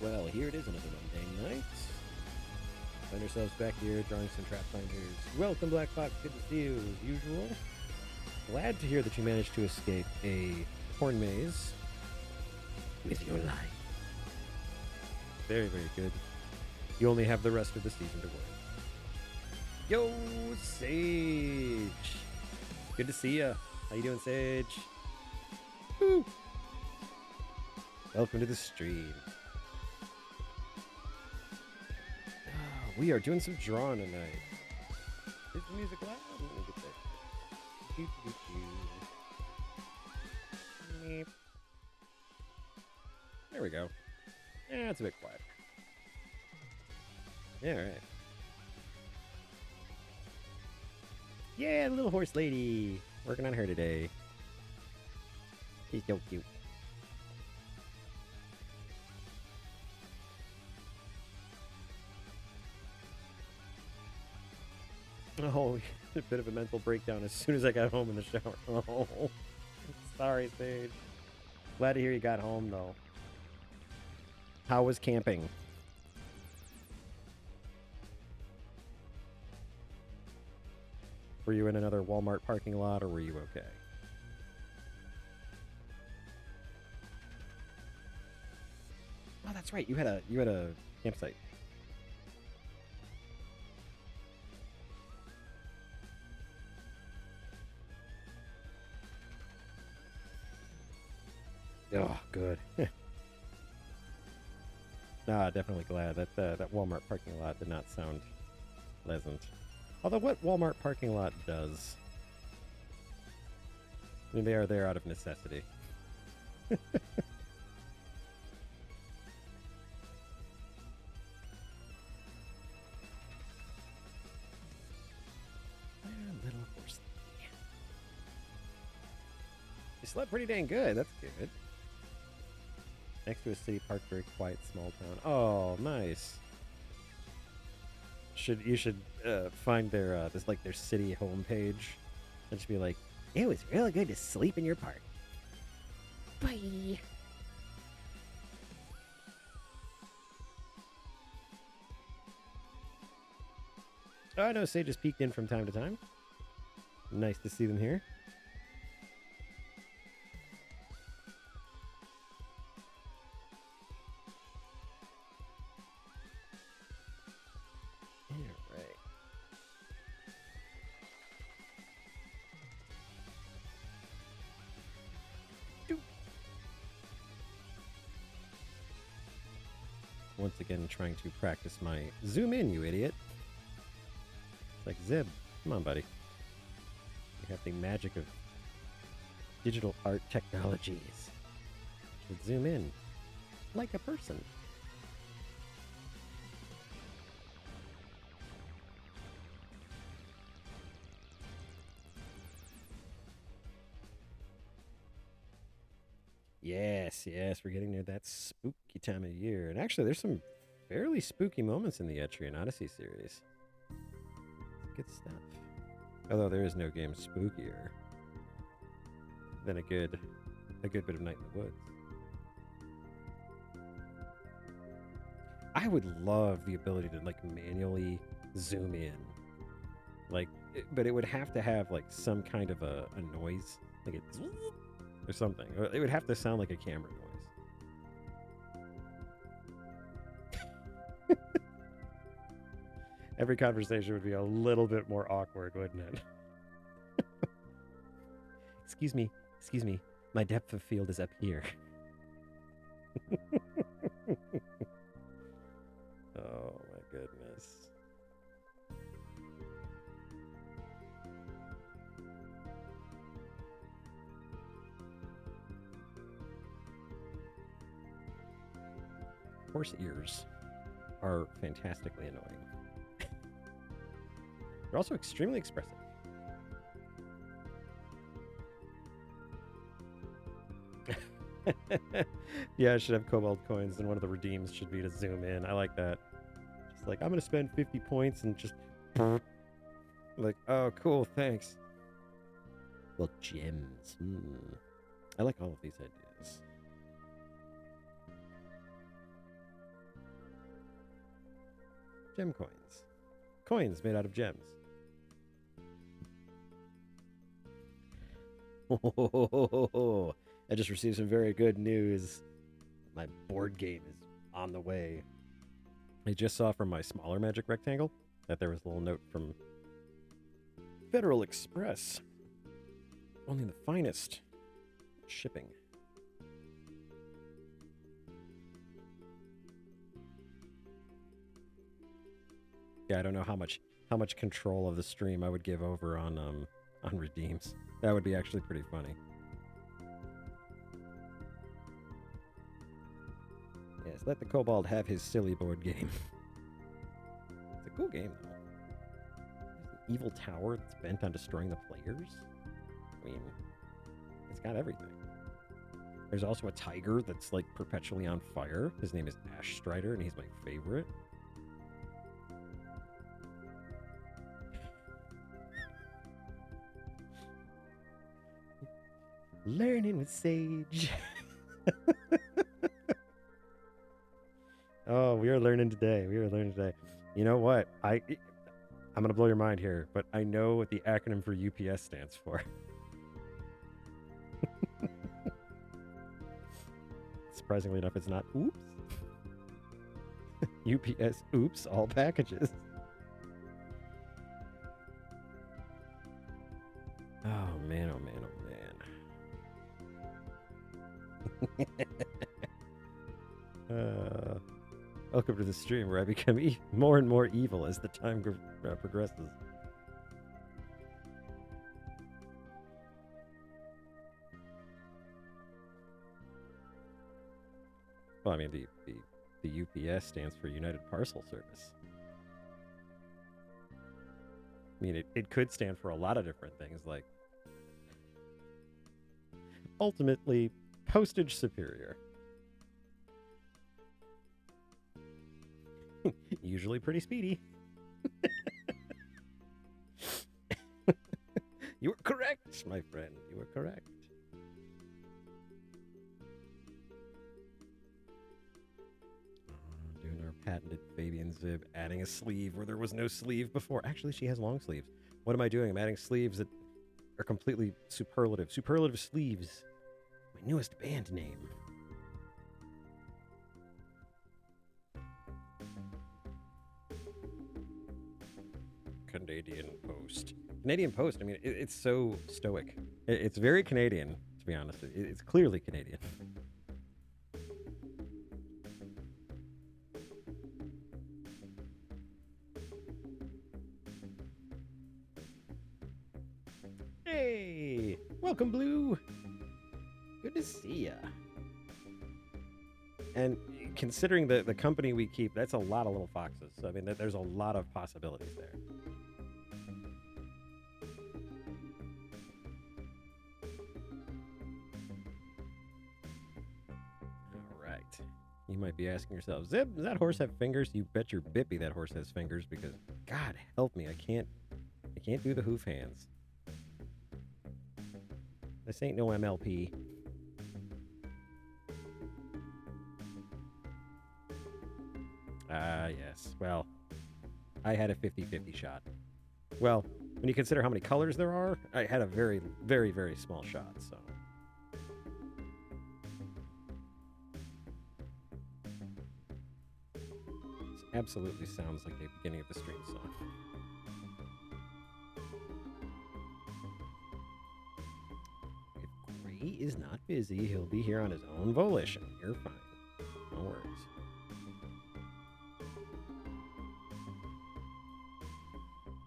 Well, here it is, another Monday night. Find ourselves back here drawing some trap finders. Welcome, Black Fox. Good to see you as usual. Glad to hear that you managed to escape a corn maze with your life. Very, very good. You only have the rest of the season to work. Yo, Sage. Good to see ya. How you doing, Sage? Woo. Welcome to the stream. We are doing some drawing tonight. Is the music loud? Let me get that. Meep. There we go. Yeah, it's a bit quiet. Yeah, all right. Yeah, the little horse lady. Working on her today. She's so cute. Oh, a bit of a mental breakdown as soon as I got home in the shower. Oh, sorry, Sage. Glad to hear you got home, though. How was camping? Were you in another Walmart parking lot, or were you okay? Oh, that's right. You had a campsite. Oh, good. Nah, definitely glad that that Walmart parking lot did not sound pleasant. Although, what Walmart parking lot does? I mean, they are there out of necessity. Little horse. You slept pretty dang good. That's good. Next to a city park, very quiet, small town. Oh, nice. You should find their this like their city homepage, and just be like, it was really good to sleep in your park. Bye. Oh, I know Sage has peeked in from time to time. Nice to see them here. Once again, trying to practice my zoom in, you idiot. It's like, Zib, come on, buddy. We have the magic of digital art technologies. Should zoom in like a person. Yes, we're getting near that spooky time of year. And actually, there's some fairly spooky moments in the Etrian Odyssey series. Good stuff. Although there is no game spookier than a good bit of Night in the Woods. I would love the ability to like manually zoom in, but it would have to have like some kind of a noise, like it's or something. Or it would have to sound like a camera noise. Every conversation would be a little bit more awkward, wouldn't it? Excuse me. My depth of field is up here. Oh my goodness. Horse ears are fantastically annoying. They're also extremely expressive. Yeah, I should have cobalt coins, and one of the redeems should be to zoom in. I like that. Just like, I'm going to spend 50 points and just... like, oh, cool, thanks. Well, gems. I like all of these ideas. Gem coins. Coins made out of gems. I just received some very good news. My board game is on the way. I just saw from my smaller Magic Rectangle that there was a little note from Federal Express. Only the finest shipping. Yeah, I don't know how much control of the stream I would give over on redeems. That would be actually pretty funny. Yes, let the kobold have his silly board game. It's a cool game, though. There's an evil tower that's bent on destroying the players. I mean, it's got everything. There's also a tiger that's, like, perpetually on fire. His name is Ash Strider, and he's my favorite. Learning with Sage. Oh, we are learning today. You know what? I'm going to blow your mind here, but I know what the acronym for UPS stands for. Surprisingly enough, it's not oops. UPS oops all packages. Oh man, oh man, oh man. Welcome to the stream where I become more and more evil as the time progresses. Well, I mean, the UPS stands for United Parcel Service. I mean, it could stand for a lot of different things, like ultimately postage superior. Usually pretty speedy. You were correct, my friend. You were correct. Doing our patented Fabian Zib, adding a sleeve where there was no sleeve before. Actually, she has long sleeves. What am I doing? I'm adding sleeves that are completely superlative. Superlative sleeves. My newest band name. Canadian Post. Canadian Post, I mean, it's so stoic. It's very Canadian, to be honest. It's clearly Canadian. Hey, welcome, Blue. Good to see ya. And considering the company we keep, that's a lot of little foxes. So, I mean, there's a lot of possibilities there. All right. You might be asking yourself, Zip, does that horse have fingers? You bet your bippy that horse has fingers because, God help me, I can't do the hoof hands. This ain't no MLP. Yes. Well, I had a 50-50 shot. Well, when you consider how many colors there are, I had a very, very, very small shot, so. This absolutely sounds like the beginning of the stream song. If Gray is not busy, he'll be here on his own volition. You're fine. No worries.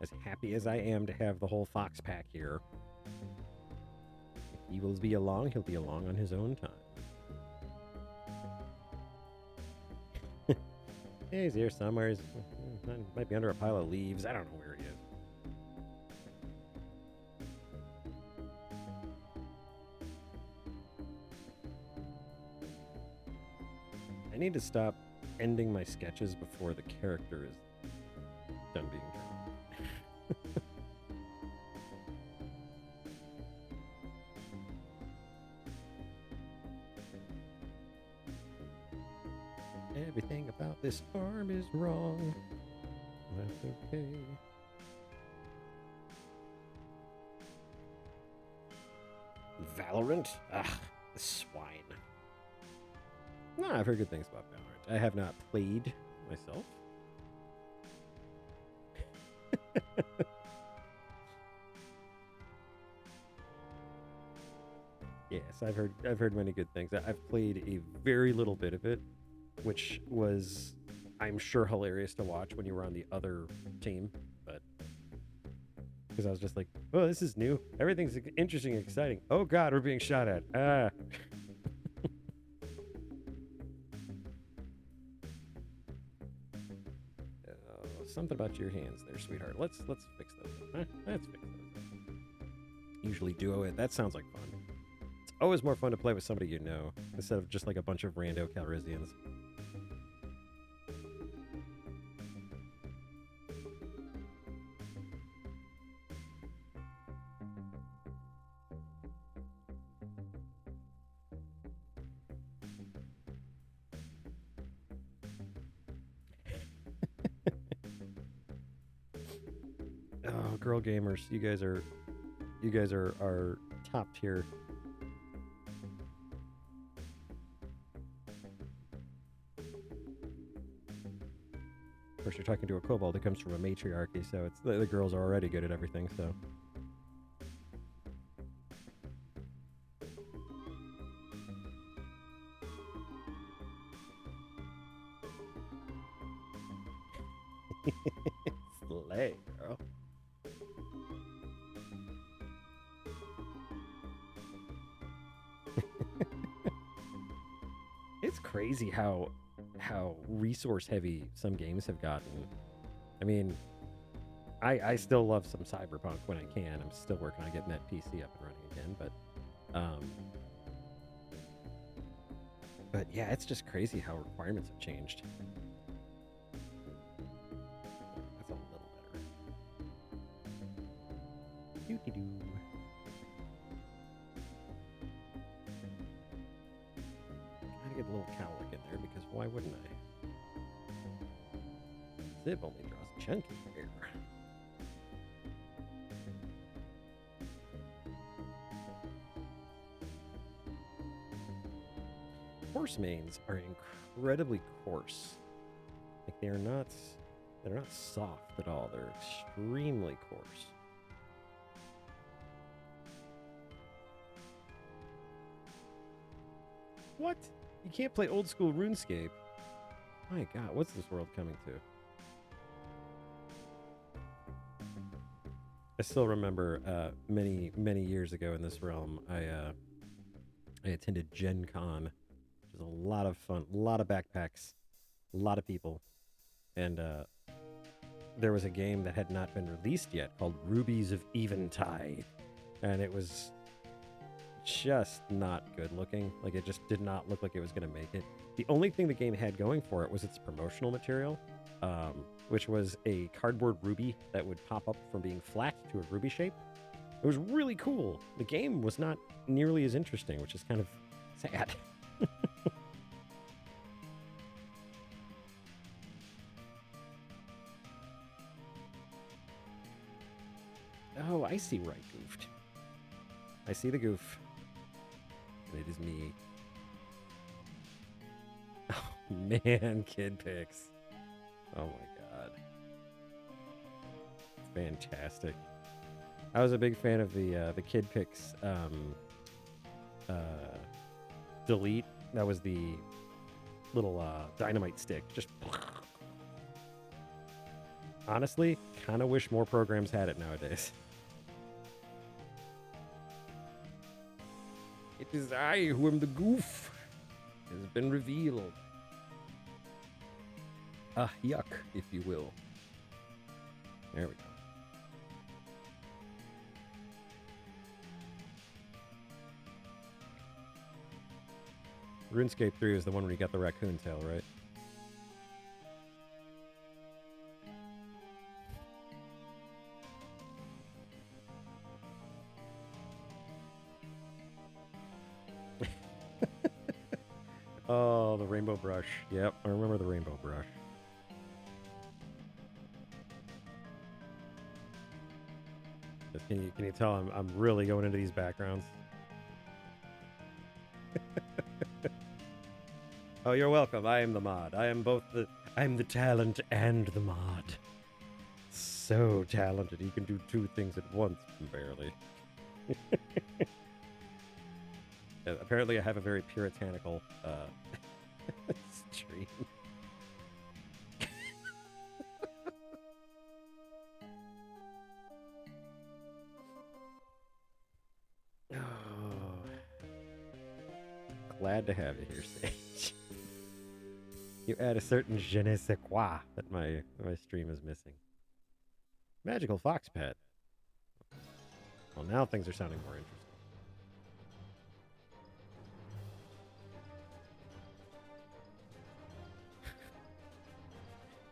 As happy as I am to have the whole Fox pack here, if he will be along, he'll be along on his own time. Yeah, he's here somewhere. He might be under a pile of leaves. I don't know where he is. I need to stop ending my sketches before the character is done being drawn. Everything about this arm is wrong. That's okay. Valorant? Ugh, the swine. No, I've heard good things about Valorant. I have not played myself. Yes, I've heard many good things. I've played a very little bit of it, which was, I'm sure, hilarious to watch when you were on the other team, but because I was just like, oh, this is new. Everything's interesting and exciting. Oh God, we're being shot at. Ah. Something about your hands there, sweetheart. Let's fix those. Huh? Let's fix those. Usually duo it. That sounds like fun. It's always more fun to play with somebody you know instead of just like a bunch of rando Calrissians. Oh, girl gamers, you guys are top tier. Of course, you're talking to a kobold that comes from a matriarchy, so it's the girls are already good at everything. So. Slay, girl. It's crazy how resource heavy some games have gotten. I mean, I still love some Cyberpunk when I can. I'm still working on getting that PC up and running again, but yeah, it's just crazy how requirements have changed. That's a little better. Doo-dee-doo. Get a little cowlick in there because why wouldn't I? Zip only draws chunky hair. Horse manes are incredibly coarse. Like they're not soft at all. They're extremely coarse. What? You can't play old school RuneScape. My God, what's this world coming to? I still remember many, many years ago in this realm, I attended Gen Con, which was a lot of fun, a lot of backpacks, a lot of people, and there was a game that had not been released yet called Rubies of Eventide, and it was just not good looking. Like, it just did not look like it was going to make it. The only thing the game had going for it was its promotional material, which was a cardboard ruby that would pop up from being flat to a ruby shape. It was really cool. The game was not nearly as interesting, which is kind of sad. Oh, I see where I goofed. I see the goof. It is me. Oh, man, kid pics. Oh my god. Fantastic. I was a big fan of the kid pics delete. That was the little dynamite stick. Just honestly, kind of wish more programs had it nowadays. It is I who am the goof. It has been revealed. Ah, yuck, if you will. There we go. RuneScape 3 is the one where you got the raccoon tail, right? Oh, the rainbow brush. Yep, I remember the rainbow brush. Can you tell I'm really going into these backgrounds? Oh, you're welcome. I am the mod. I'm the talent and the mod. So talented. He can do two things at once, barely. Apparently I have a very puritanical stream. Oh. Glad to have you here, Sage. You add a certain je ne sais quoi that my stream is missing. Magical fox pet. Well, now things are sounding more interesting.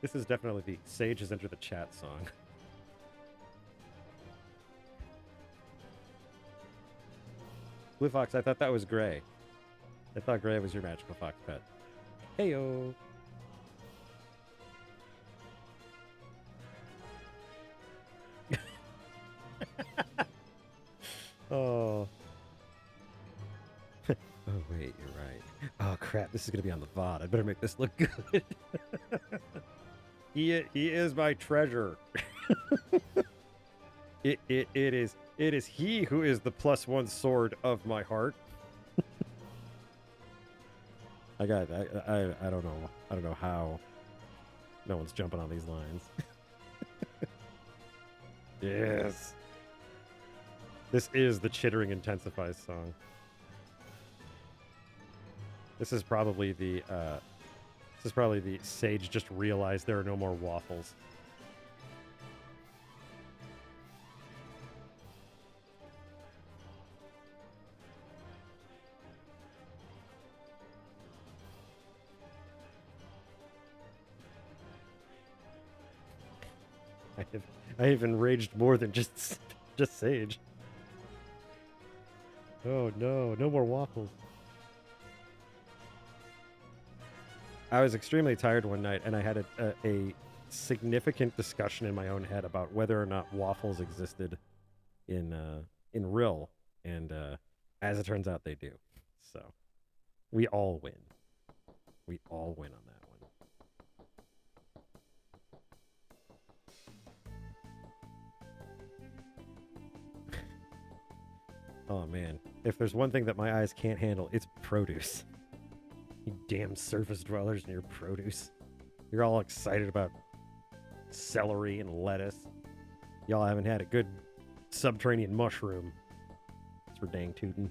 This is definitely the Sage has entered the chat song. Blue Fox, I thought that was Gray. I thought Gray was your magical fox pet. Heyo. Oh. Oh, wait, you're right. Oh, crap, this is going to be on the VOD. I better make this look good. He is my treasure. It is he who is the +1 sword of my heart. I don't know how no one's jumping on these lines. Yes. This is the chittering intensifies song. This is probably the Sage just realized there are no more waffles. I have enraged more than just Sage. Oh no, no more waffles. I was extremely tired one night, and I had a significant discussion in my own head about whether or not waffles existed in Rill, and as it turns out, they do. So we all win. We all win on that one. Oh man, if there's one thing that my eyes can't handle, it's produce. You damn surface dwellers and your produce. You're all excited about celery and lettuce. Y'all haven't had a good subterranean mushroom. It's for dang tootin'.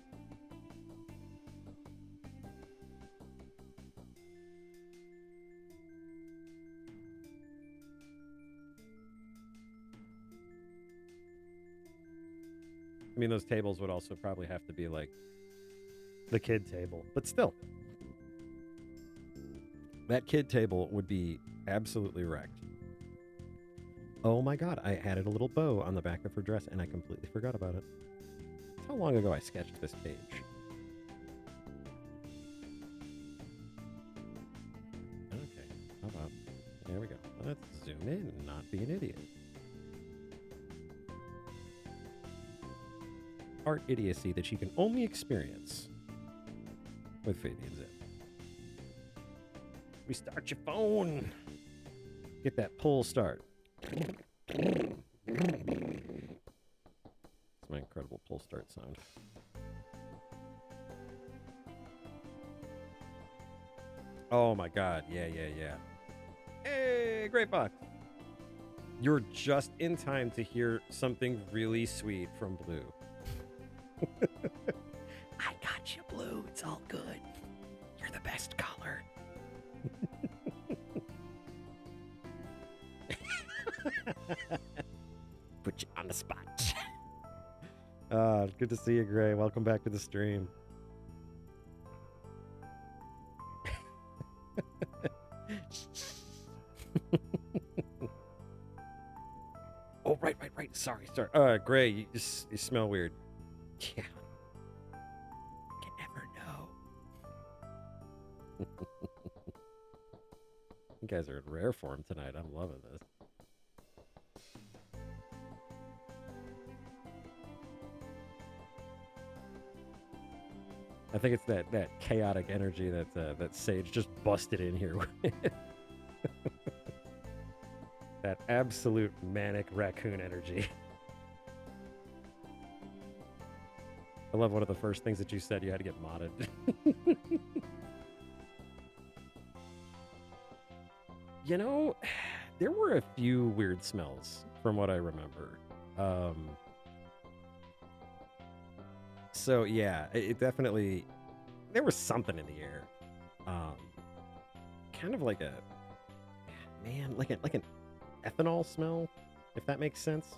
I mean, those tables would also probably have to be like the kid table, but still. That kid table would be absolutely wrecked. Oh my god, I added a little bow on the back of her dress and I completely forgot about it. That's how long ago I sketched this page. Okay, how about... There we go. Let's zoom in and not be an idiot. Art idiocy that you can only experience with Fabian Zip. Restart your phone. Get that pull start. It's my incredible pull start sound. Oh my god. Yeah. Hey, great box. You're just in time to hear something really sweet from Blue. I got you, Blue. It's all good. You're the best color. Put you on the spot. Good to see you, Gray. Welcome back to the stream. Oh, right. Sorry. Gray, you smell weird. Yeah. You never know. You guys are in rare form tonight. I'm loving this. I think it's that chaotic energy that Sage just busted in here with. That absolute manic raccoon energy. I love one of the first things that you said you had to get modded. You know, there were a few weird smells from what I remember. So yeah, it definitely, there was something in the air. Kind of like a, man, like an ethanol smell, if that makes sense.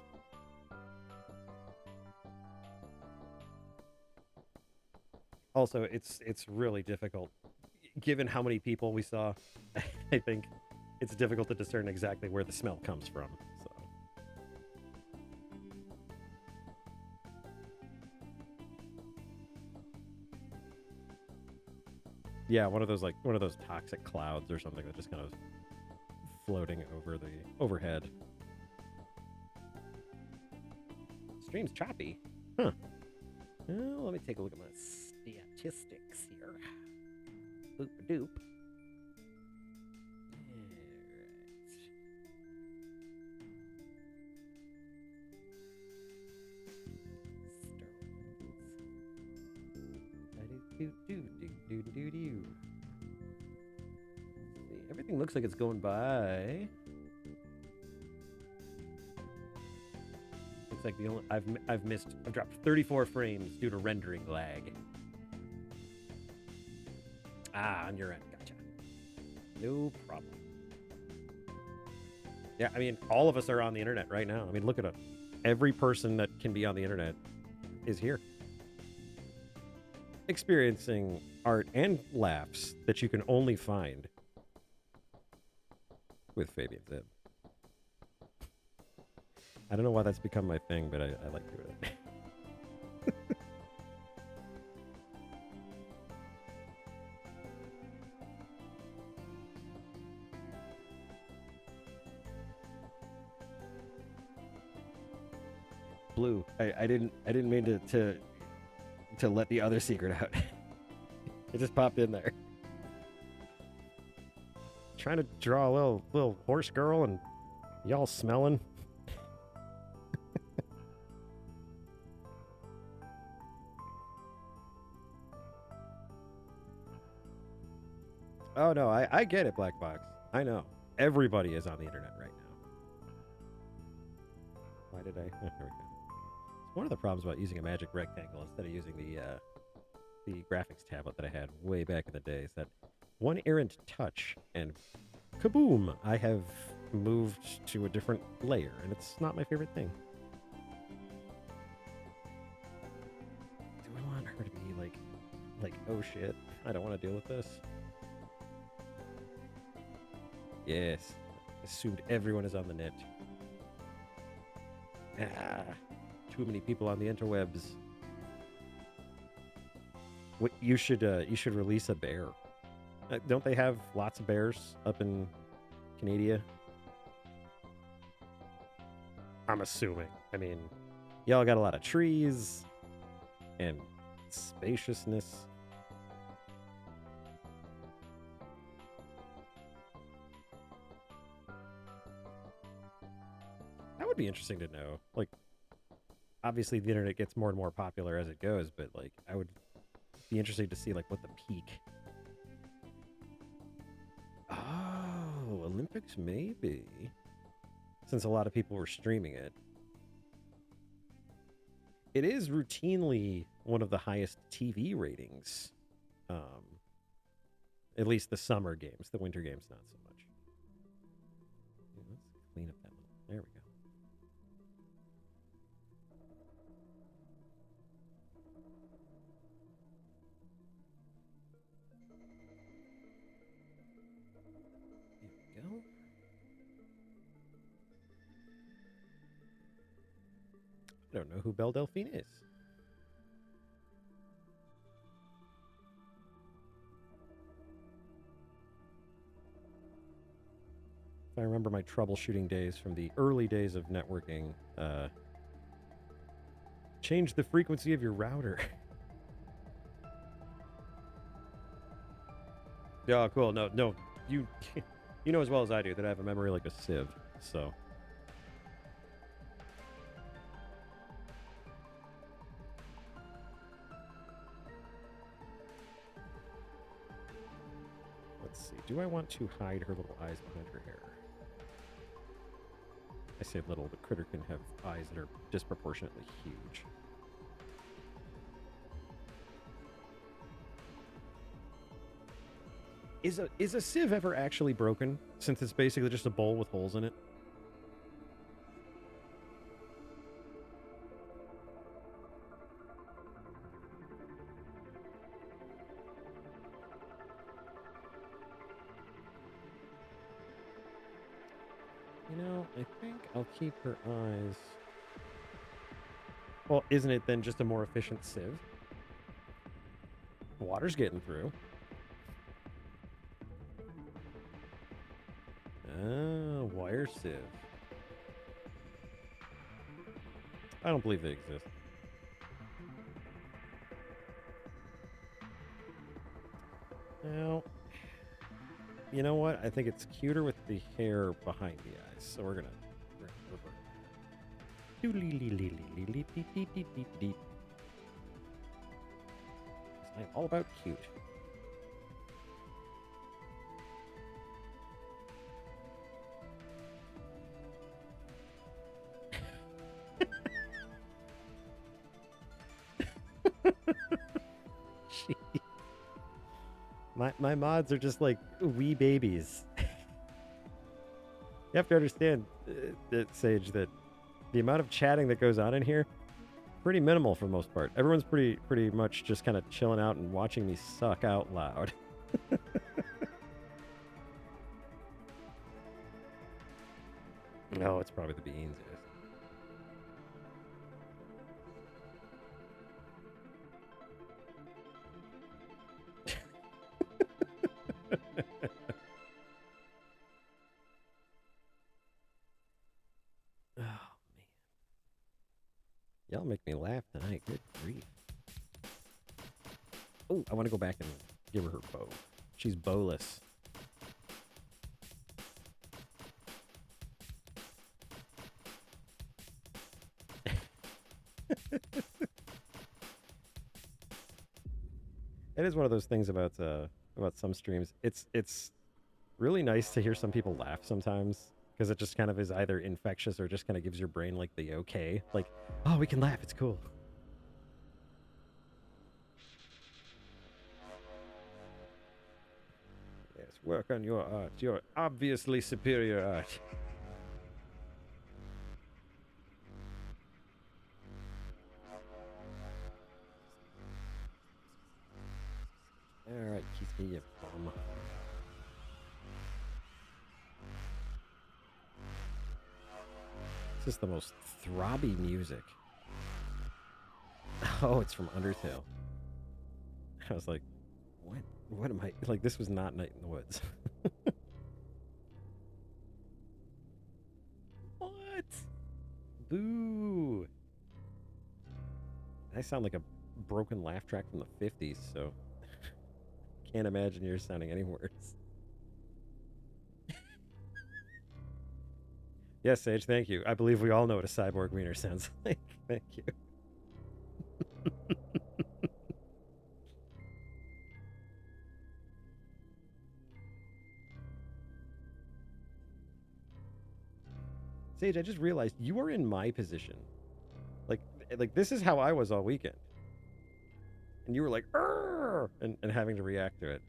Also, it's really difficult, given how many people we saw. I think it's difficult to discern exactly where the smell comes from. So. Yeah, one of those toxic clouds or something that just kind of floating over the overhead. Stream's choppy. Huh. Well, let me take a look at my statistics here. Boop-a-doop. Do. Everything looks like it's going by. Looks like the only I've dropped 34 frames due to rendering lag. Ah, on your end, gotcha. No problem. Yeah, I mean, all of us are on the internet right now. I mean, look at it. Every person that can be on the internet is here, experiencing art and laughs that you can only find with Fabian Zib. I don't know why that's become my thing, but I like doing it. Blue. I didn't mean to let the other secret out. It just popped in there. Trying to draw a little horse girl and y'all smelling. Oh no, I get it, Black Box. I know. Everybody is on the internet right now. Why did I? Oh, here we go. one of the problems about using a magic rectangle instead of using the graphics tablet that I had way back in the day is that one errant touch and kaboom, I have moved to a different layer, and it's not my favorite thing. Do I want her to be like, oh shit, I don't want to deal with this? Yes, assumed everyone is on the net. Ah, too many people on the interwebs. What you should release a bear. Don't they have lots of bears up in Canada? I'm assuming. I mean, y'all got a lot of trees and spaciousness. That would be interesting to know. Like, obviously the internet gets more and more popular as it goes, but like, I would be interested to see like what the peak. Oh, Olympics maybe. Since a lot of people were streaming it. It is routinely one of the highest TV ratings. At least the summer games. The winter games, not so much. Yeah, let's clean up that little... There we go. There we go. I don't know who Belle Delphine is. If I remember my troubleshooting days from the early days of networking, change the frequency of your router. Yeah, cool. No, you know as well as I do that I have a memory like a sieve, so... Let's see. Do I want to hide her little eyes behind her hair? I say little, the critter can have eyes that are disproportionately huge. Is a sieve ever actually broken, since it's basically just a bowl with holes in it? You know, I think I'll keep her eyes... Well, isn't it then just a more efficient sieve? Water's getting through. Ah, wire sieve. I don't believe they exist. Now, you know what? I think it's cuter with the hair behind the eyes, so we're gonna revert. I'm all about cute. My mods are just like wee babies. You have to understand, Sage, that the amount of chatting that goes on in here, pretty minimal for the most part. Everyone's pretty much just kind of chilling out and watching me suck out loud. No, it's probably the beans. Yes. Oh, man. Y'all make me laugh tonight. Good grief. Oh, I want to go back and give her bow. She's bowless. It is one of those things about some streams. It's really nice to hear some people laugh sometimes. Because it just kind of is either infectious or just kind of gives your brain like the okay. Like, oh, we can laugh. It's cool. Yes, work on your art. Your obviously superior art. Alright, Keith, you bum. This is the most throbby music. Oh, it's from Undertale. I was like, what? What am I... Like, this was not Night in the Woods. What? Boo! I sound like a broken laugh track from the 50s, so... Can't imagine yours sounding any worse. Yes, Sage, thank you. I believe we all know what a cyborg wiener sounds like. Thank you. Sage, I just realized you are in my position. Like this is how I was all weekend. And you were like, "Arr!" and having to react to it.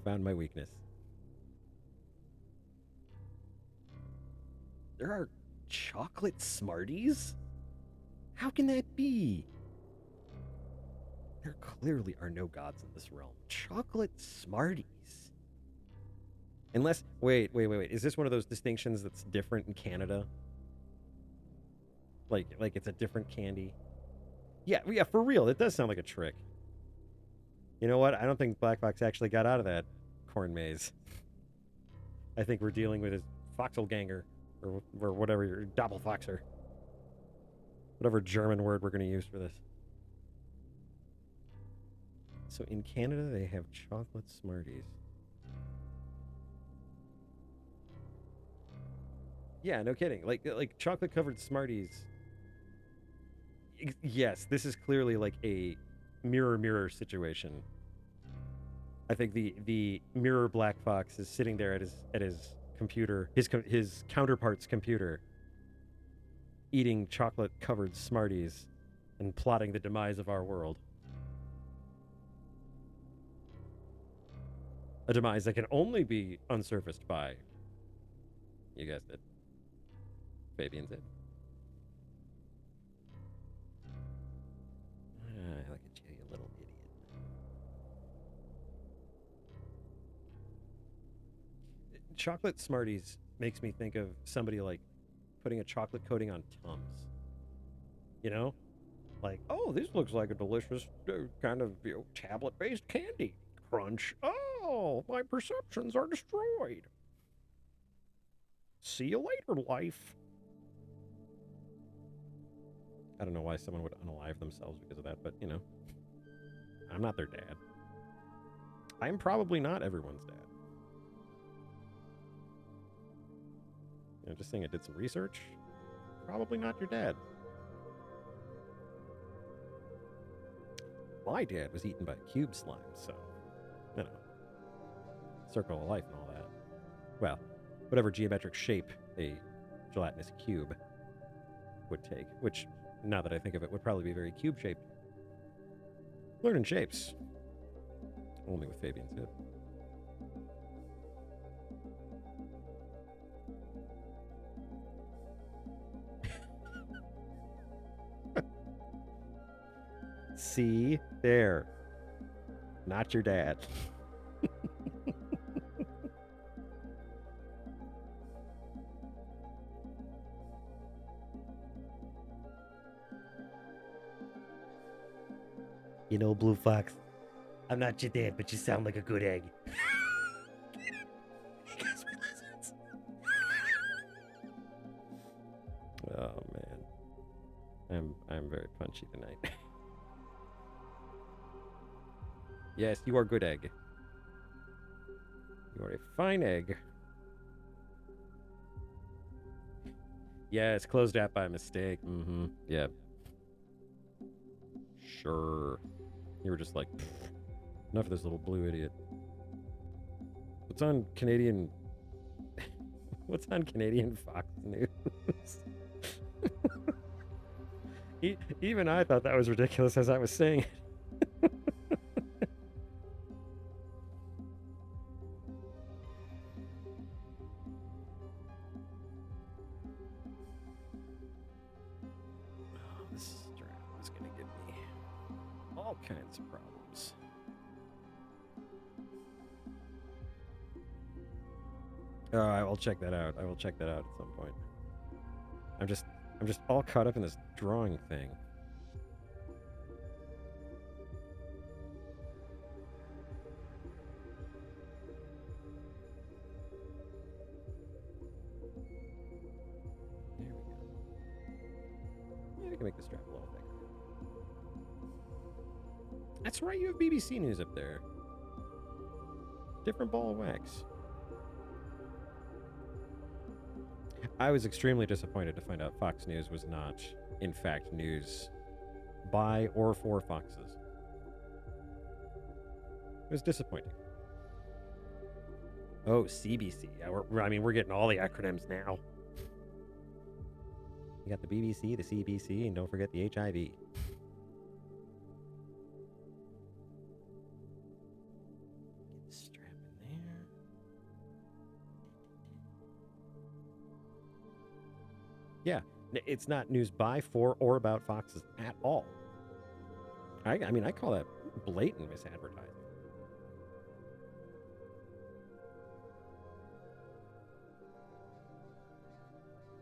Found my weakness. There are chocolate Smarties? How can that be? There clearly are no gods in this realm. Chocolate Smarties. Unless, wait. Is this one of those distinctions that's different in Canada? Like it's a different candy? Yeah, for real. It does sound like a trick. You know what? I don't think Black Fox actually got out of that corn maze. I think we're dealing with his Foxelganger, or whatever, your Doppelfoxer. Whatever German word we're going to use for this. So in Canada, they have chocolate Smarties. Yeah, no kidding. Like chocolate-covered Smarties. Yes, this is clearly like a mirror situation. I think the mirror Black Fox is sitting there at his computer, his counterpart's computer, eating chocolate-covered Smarties and plotting the demise of our world. A demise that can only be unsurfaced by, you guessed it, Fabian's it. Look at you, you little idiot. Chocolate Smarties makes me think of somebody like putting a chocolate coating on Tums. You know? Like, oh, this looks like a delicious kind of tablet-based candy. Crunch. Oh, my perceptions are destroyed. See you later, life. I don't know why someone would unalive themselves because of that, but, you know. I'm not their dad. I'm probably not everyone's dad. You know, just saying I did some research. Probably not your dad. My dad was eaten by cube slime, so, you know. Circle of life and all that. Well, whatever geometric shape a gelatinous cube would take, which, now that I think of it, would probably be very cube-shaped. Learning shapes. Only with Fabian's hip. See? There. Not your dad. You know, Blue Fox, I'm not your dad, but you sound like a good egg. Because we're lizards. Oh, man. I'm very punchy tonight. Yes, you are good egg. You are a fine egg. Yes, closed app by mistake. Mm-hmm. Yep. sure. You were just like, enough of this little blue idiot. What's on Canadian... What's on Canadian Fox News? Even I thought that was ridiculous as I was saying it. Oh, this strap is going to give me all kinds of problems. I will check that out. I will check that out at some point. I'm just all caught up in this drawing thing. There we go. Yeah, we can make the strap a little thicker. That's right, you have BBC News up there. Different ball of wax. I was extremely disappointed to find out Fox News was not, in fact, news by or for foxes. It was disappointing. Oh, CBC. Yeah, we're getting all the acronyms now. You got the BBC, the CBC, and don't forget the HIV. Get the strap in there. Yeah, it's not news by, for, or about foxes at all. I mean, I call that blatant misadvertising.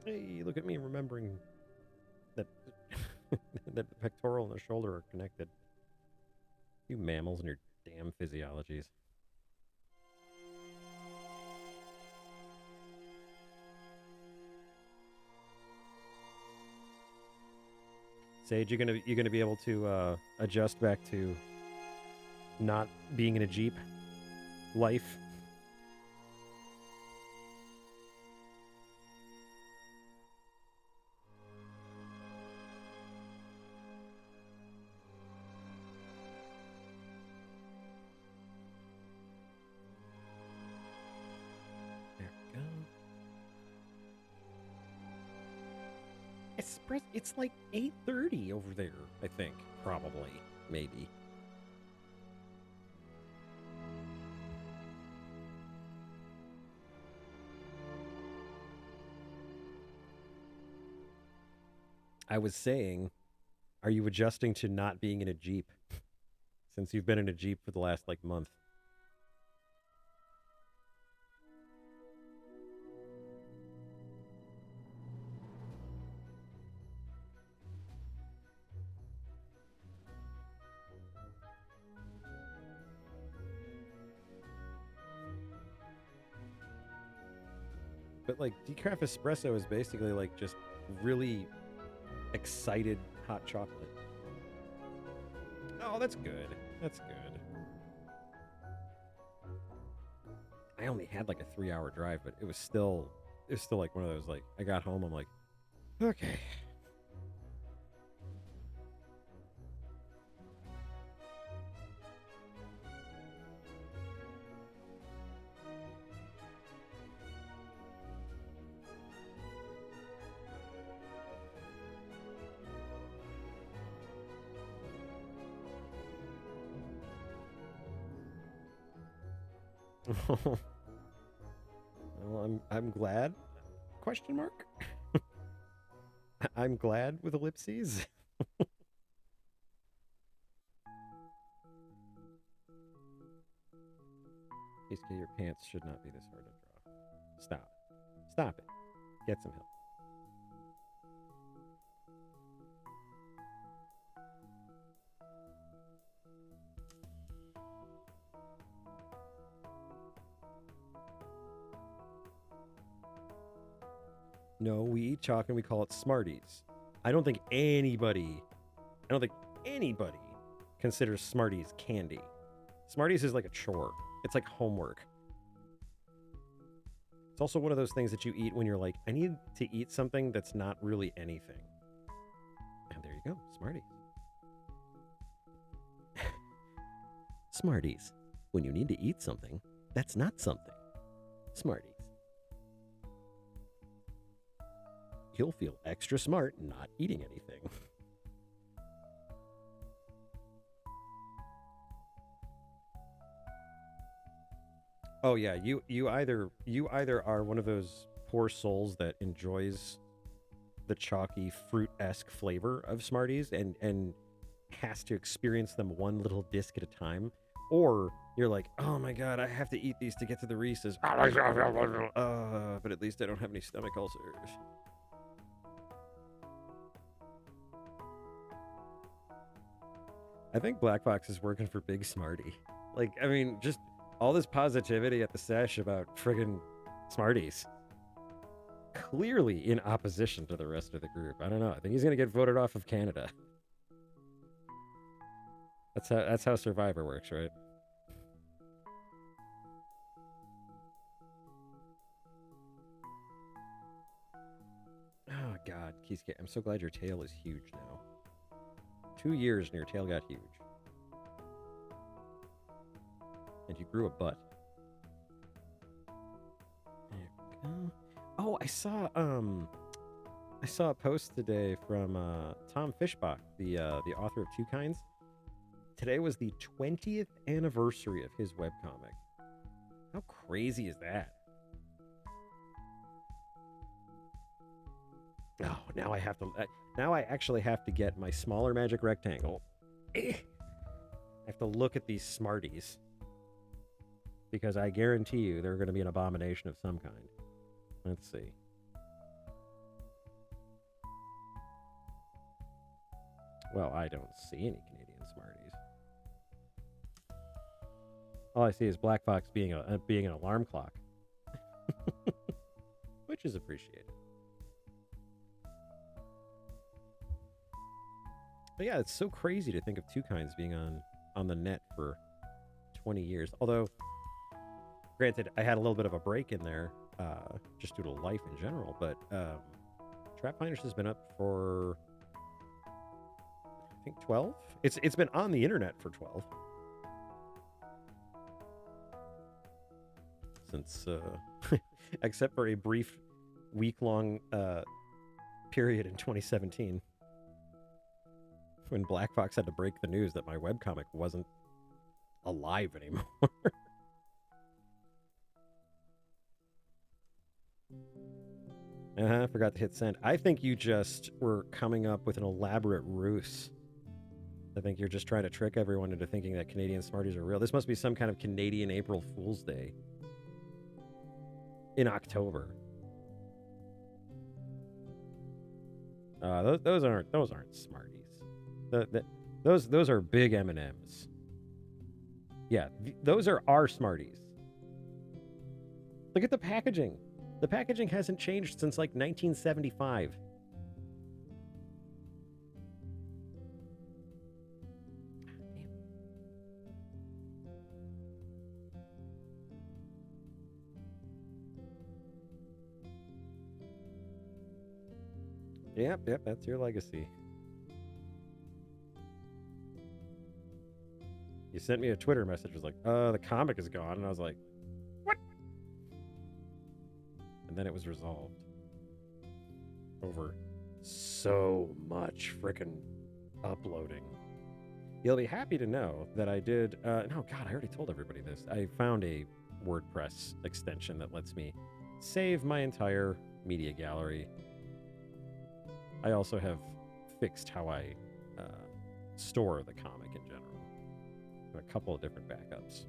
Hey, look at me remembering that that the pectoral and the shoulder are connected. You mammals and your damn physiologies. Sage, you're gonna be able to adjust back to not being in a Jeep life. There we go. It's like 8:30 over there, I think. Probably. Maybe. I was saying, are you adjusting to not being in a Jeep? Since you've been in a Jeep for the last, like, month. But, like, decaf espresso is basically, like, just really excited hot chocolate. Oh, that's good. That's good. I only had, like, a 3-hour drive, but it was still like one of those, like, I got home, I'm like, okay. Well, I'm glad. Question mark? I'm glad with ellipses. Basically, your pants should not be this hard to draw. Stop. Stop it. Get some help. No, we eat chalk and we call it Smarties. I don't think anybody considers Smarties candy. Smarties is like a chore. It's like homework. It's also one of those things that you eat when you're like, I need to eat something that's not really anything. And there you go, Smarties. Smarties. When you need to eat something, that's not something. Smarties. You'll feel extra smart not eating anything. Oh yeah, you either are one of those poor souls that enjoys the chalky fruit-esque flavor of Smarties and has to experience them one little disc at a time, or you're like, oh my god, I have to eat these to get to the Reese's. But at least I don't have any stomach ulcers. I think Black Box is working for Big Smarty. Like, I mean, just all this positivity at the sesh about friggin' Smarties. Clearly in opposition to the rest of the group. I don't know. I think he's gonna get voted off of Canada. That's how Survivor works, right? Oh god, Keisuke, I'm so glad your tail is huge now. 2 years and your tail got huge. And you grew a butt. There we go. Oh, I saw a post today from Tom Fishbach, the author of Two Kinds. Today was the 20th anniversary of his webcomic. How crazy is that? Oh, now I have to. Now I actually have to get my smaller magic rectangle. I have to look at these Smarties because I guarantee you they're going to be an abomination of some kind. Let's see. Well, I don't see any Canadian Smarties. All I see is Black Fox being an alarm clock, which is appreciated. But yeah, it's so crazy to think of Two Kinds being on the net for 20 years. Although, granted, I had a little bit of a break in there, just due to life in general. But Trap Finders has been up for, I think, 12. It's been on the internet for 12. Since, except for a brief week-long period in 2017. When Black Fox had to break the news that my webcomic wasn't alive anymore. I forgot to hit send. I think you just were coming up with an elaborate ruse. I think you're just trying to trick everyone into thinking that Canadian Smarties are real. This must be some kind of Canadian April Fool's Day. In October. Those aren't Smarties. Those are big M&Ms. Yeah, those are our Smarties. Look at the packaging. The packaging hasn't changed since like 1975. Yep, that's your legacy. You sent me a Twitter message, was like, the comic is gone. And I was like, what? And then it was resolved. Over so much frickin' uploading. You'll be happy to know that I did, no, God, I already told everybody this. I found a WordPress extension that lets me save my entire media gallery. I also have fixed how I store the comic in general. A couple of different backups.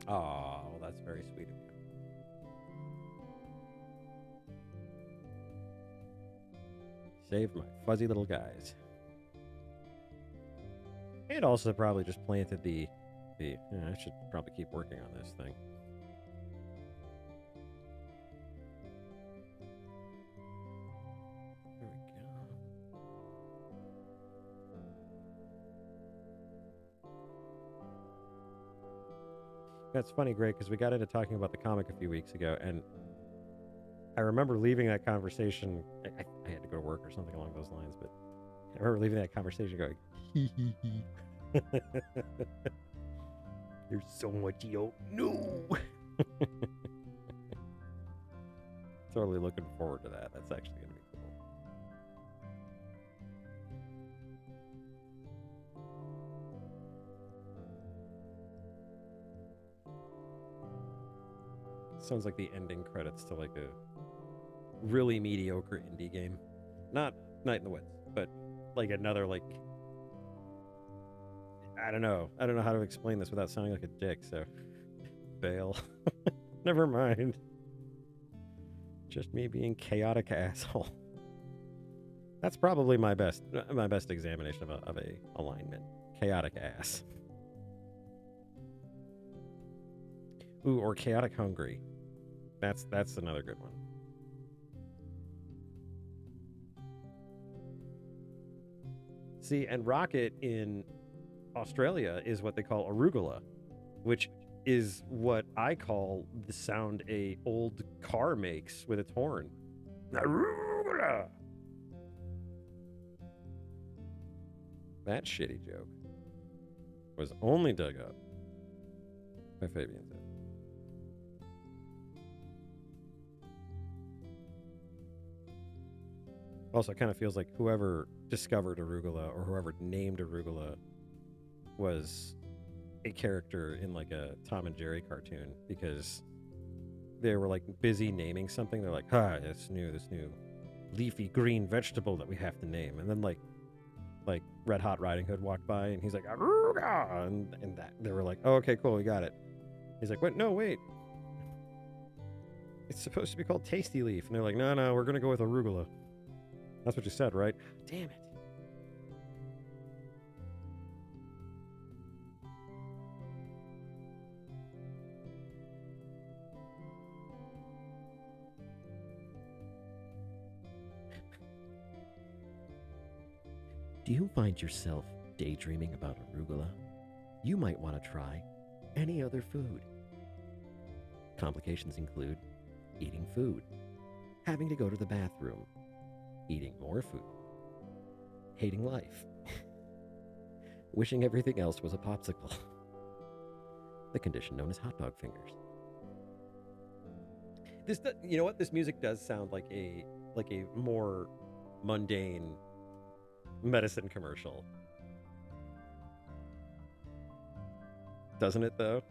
Oh, that's very sweet of you. Save my fuzzy little guys. And also probably just planted the I should probably keep working on this thing. That's funny, Greg, because we got into talking about the comic a few weeks ago, and I remember leaving that conversation. I had to go to work or something along those lines. But I remember leaving that conversation going, hee hee hee. There's so much you don't know. Totally looking forward to that. That's actually going to be cool. Sounds like the ending credits to like a really mediocre indie game. Not Night in the Woods, but like another like I don't know how to explain this without sounding like a dick, so bail. Never mind. Just me being chaotic asshole. That's probably my best examination of a alignment. Chaotic ass. Ooh, or chaotic hungry. That's another good one. See, and rocket in Australia is what they call arugula, which is what I call the sound a old car makes with its horn. Arugula! That shitty joke was only dug up by Fabian. Also, it kind of feels like whoever discovered arugula or whoever named arugula was a character in like a Tom and Jerry cartoon, because they were like busy naming something. They're like, this new leafy green vegetable that we have to name. And then like Red Hot Riding Hood walked by and he's like, aruga! And that they were like, oh, okay, cool, we got it. He's like, what? No, wait. It's supposed to be called Tasty Leaf. And they're like, no, we're going to go with arugula. That's what you said, right? Damn it. Do you find yourself daydreaming about arugula? You might want to try any other food. Complications include eating food, having to go to the bathroom, eating more food, hating life, wishing everything else was a popsicle. The condition known as hot dog fingers. You know what? This music does sound like a more mundane medicine commercial. Doesn't it though?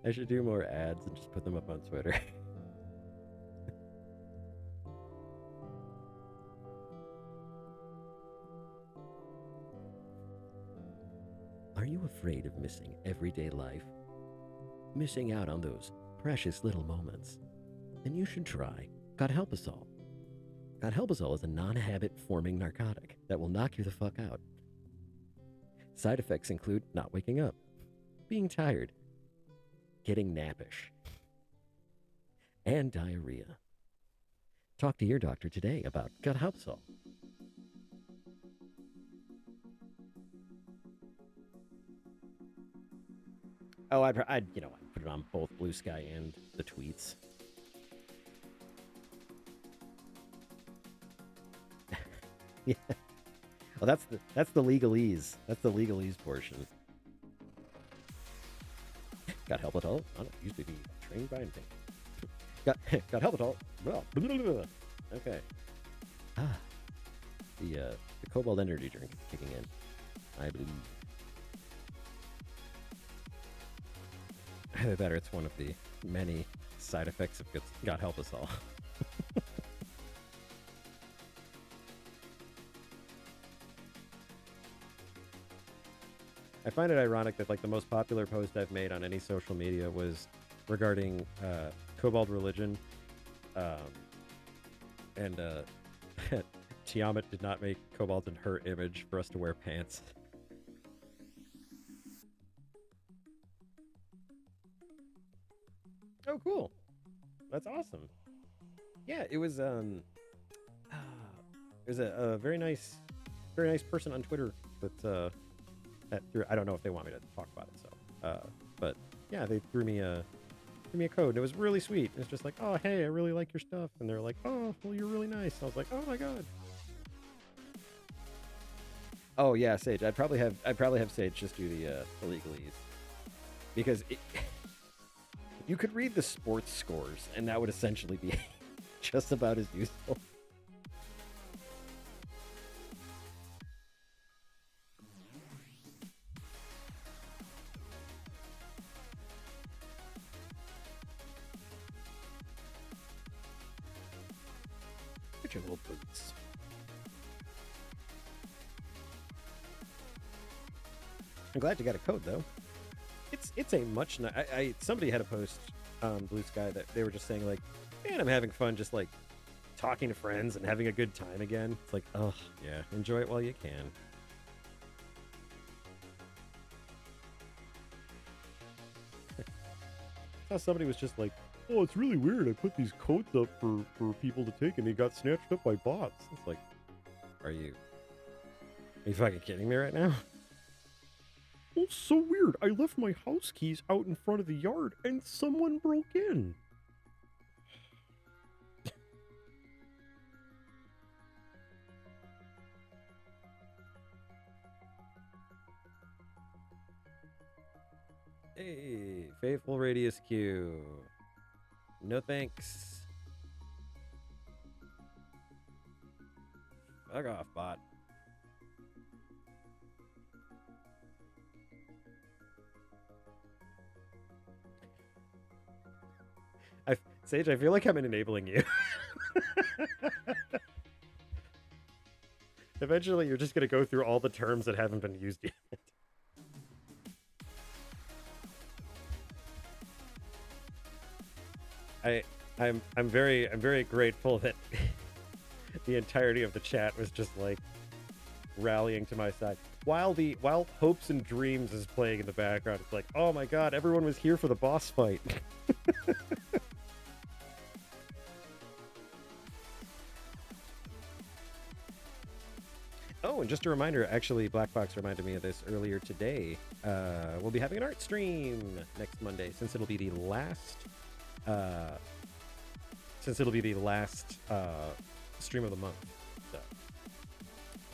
I should do more ads and just put them up on Twitter. Are you afraid of missing everyday life? Missing out on those precious little moments? Then you should try God Help Us All. God Help Us All is a non-habit forming narcotic that will knock you the fuck out. Side effects include not waking up, being tired, getting nappish, and diarrhea. Talk to your doctor today about God Help Us All. Oh, I'd put it on both Blue Sky and the tweets. Yeah. Well, that's the legalese. That's the legalese portion. God help it all. I don't usually be trained by anything. God help it all. Well, okay. The Cobalt Energy drink is kicking in. I believe. Either that or it's one of the many side effects of God help us all. I find it ironic that like the most popular post I've made on any social media was regarding Cobalt religion, and Tiamat did not make Cobalt in her image for us to wear pants. Oh, cool! That's awesome. Yeah, it was a very nice person on Twitter that I don't know if they want me to talk about it, so But yeah, they threw me a code, and it was really sweet. It's just like, oh hey, I really like your stuff, and they're like, oh well, you're really nice. I was like, oh my god. Oh yeah, Sage. I'd probably have Sage just do the legalese, because you could read the sports scores, and that would essentially be just about as useful. Get your little boots. I'm glad you got a code though. It's a much somebody had a post Blue Sky that they were just saying like, man, I'm having fun just like talking to friends and having a good time again. It's like, oh yeah, enjoy it while you can. How somebody was just like, oh, it's really weird. I put these codes up for people to take and they got snatched up by bots. It's like, are you fucking kidding me right now? Oh, so weird. I left my house keys out in front of the yard and someone broke in. Hey, faithful Radius Q. No thanks. Fuck off, bot. Sage, I feel like I'm enabling you. Eventually, you're just going to go through all the terms that haven't been used yet. I'm very grateful that the entirety of the chat was just like rallying to my side. While Hopes and Dreams is playing in the background, it's like, oh my god, everyone was here for the boss fight. Oh, and just a reminder, actually, Black Box reminded me of this earlier today. We'll be having an art stream next Monday, since it'll be the last stream of the month. So,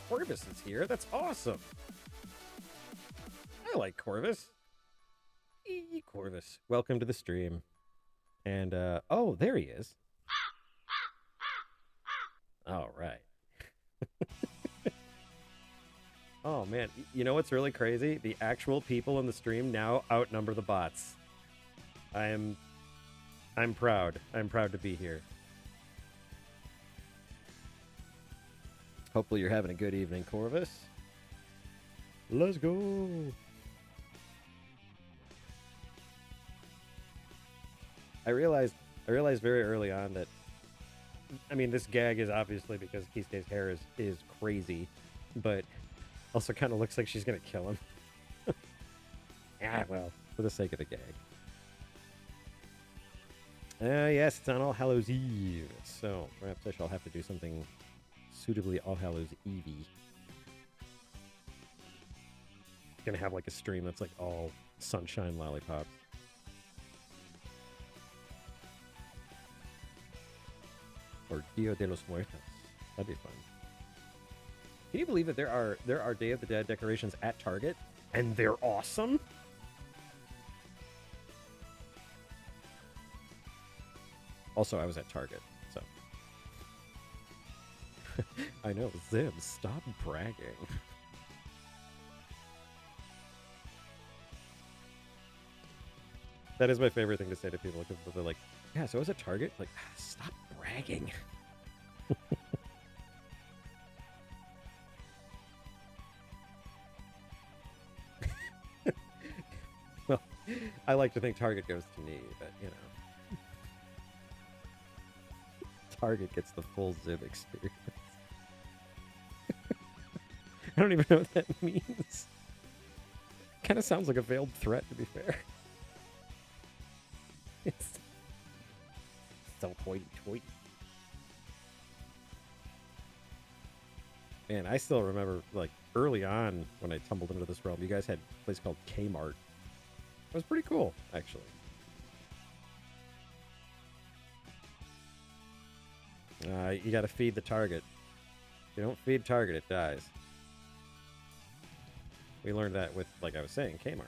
Corvus is here. That's awesome. I like Corvus. Corvus, welcome to the stream. And oh, there he is. All right. Oh man, you know what's really crazy? The actual people in the stream now outnumber the bots. I'm proud. I'm proud to be here. Hopefully you're having a good evening, Corvus. Let's go. I realized very early on that, I mean, this gag is obviously because Kisuke's hair is crazy, but also kind of looks like she's going to kill him. Yeah, well, for the sake of the gag. Yes, it's on All Hallows Eve, so perhaps I shall have to do something suitably All Hallows Eve-y. Gonna have like a stream that's like all sunshine lollipops. Or Dia de los Muertos. That'd be fun. Can you believe that there are Day of the Dead decorations at Target, and they're awesome? Also, I was at Target, so. I know, Zib, stop bragging. That is my favorite thing to say to people, because they're like, yeah, so I was at Target? Like, stop bragging. Well, I like to think Target goes to me, but, you know. Target gets the full Zib experience. I don't even know what that means. Kind of sounds like a veiled threat, to be fair. It's so hoity-toity. Man, I still remember, like, early on when I tumbled into this realm, you guys had a place called Kmart. It was pretty cool, actually. You got to feed the target. If you don't feed target, it dies. We learned that with, like I was saying, Kmart.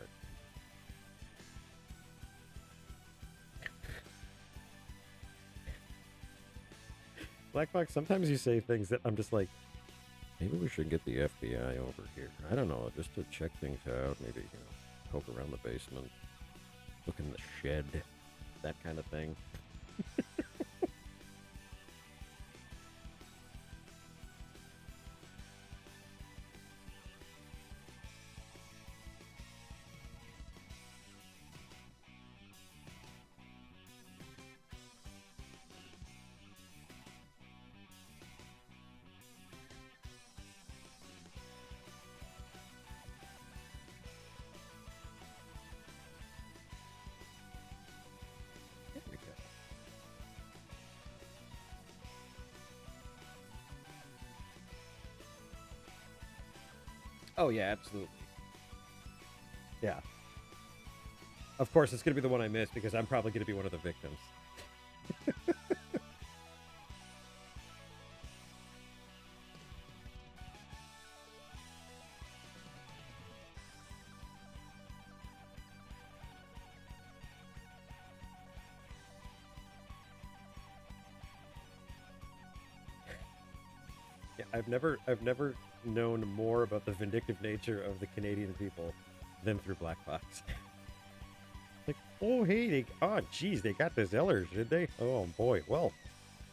Black Box, sometimes you say things that I'm just like, maybe we should get the FBI over here. I don't know, just to check things out. Maybe, poke around the basement, look in the shed, that kind of thing. There we go. Oh, yeah, absolutely. Yeah. Of course, it's going to be the one I missed because I'm probably going to be one of the victims. Yeah, I've never known more about the vindictive nature of the Canadian people than through Black Box. Like, oh hey, geez, they got the Zellers, did they? Oh boy, well,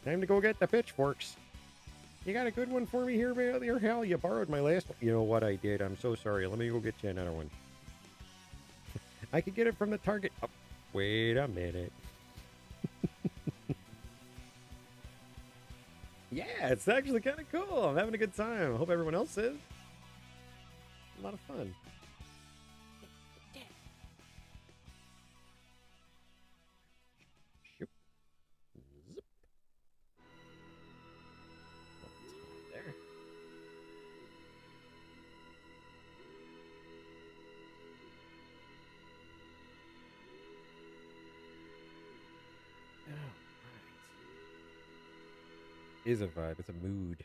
time to go get the pitchforks. You got a good one for me here, Hal? You borrowed my last one. You know what I did? I'm so sorry. Let me go get you another one. I could get it from the Target. Oh, wait a minute. Yeah, it's actually kind of cool. I'm having a good time. I hope everyone else is. A lot of fun. Shoop. Zip. There. All right. Is a vibe. It's a mood.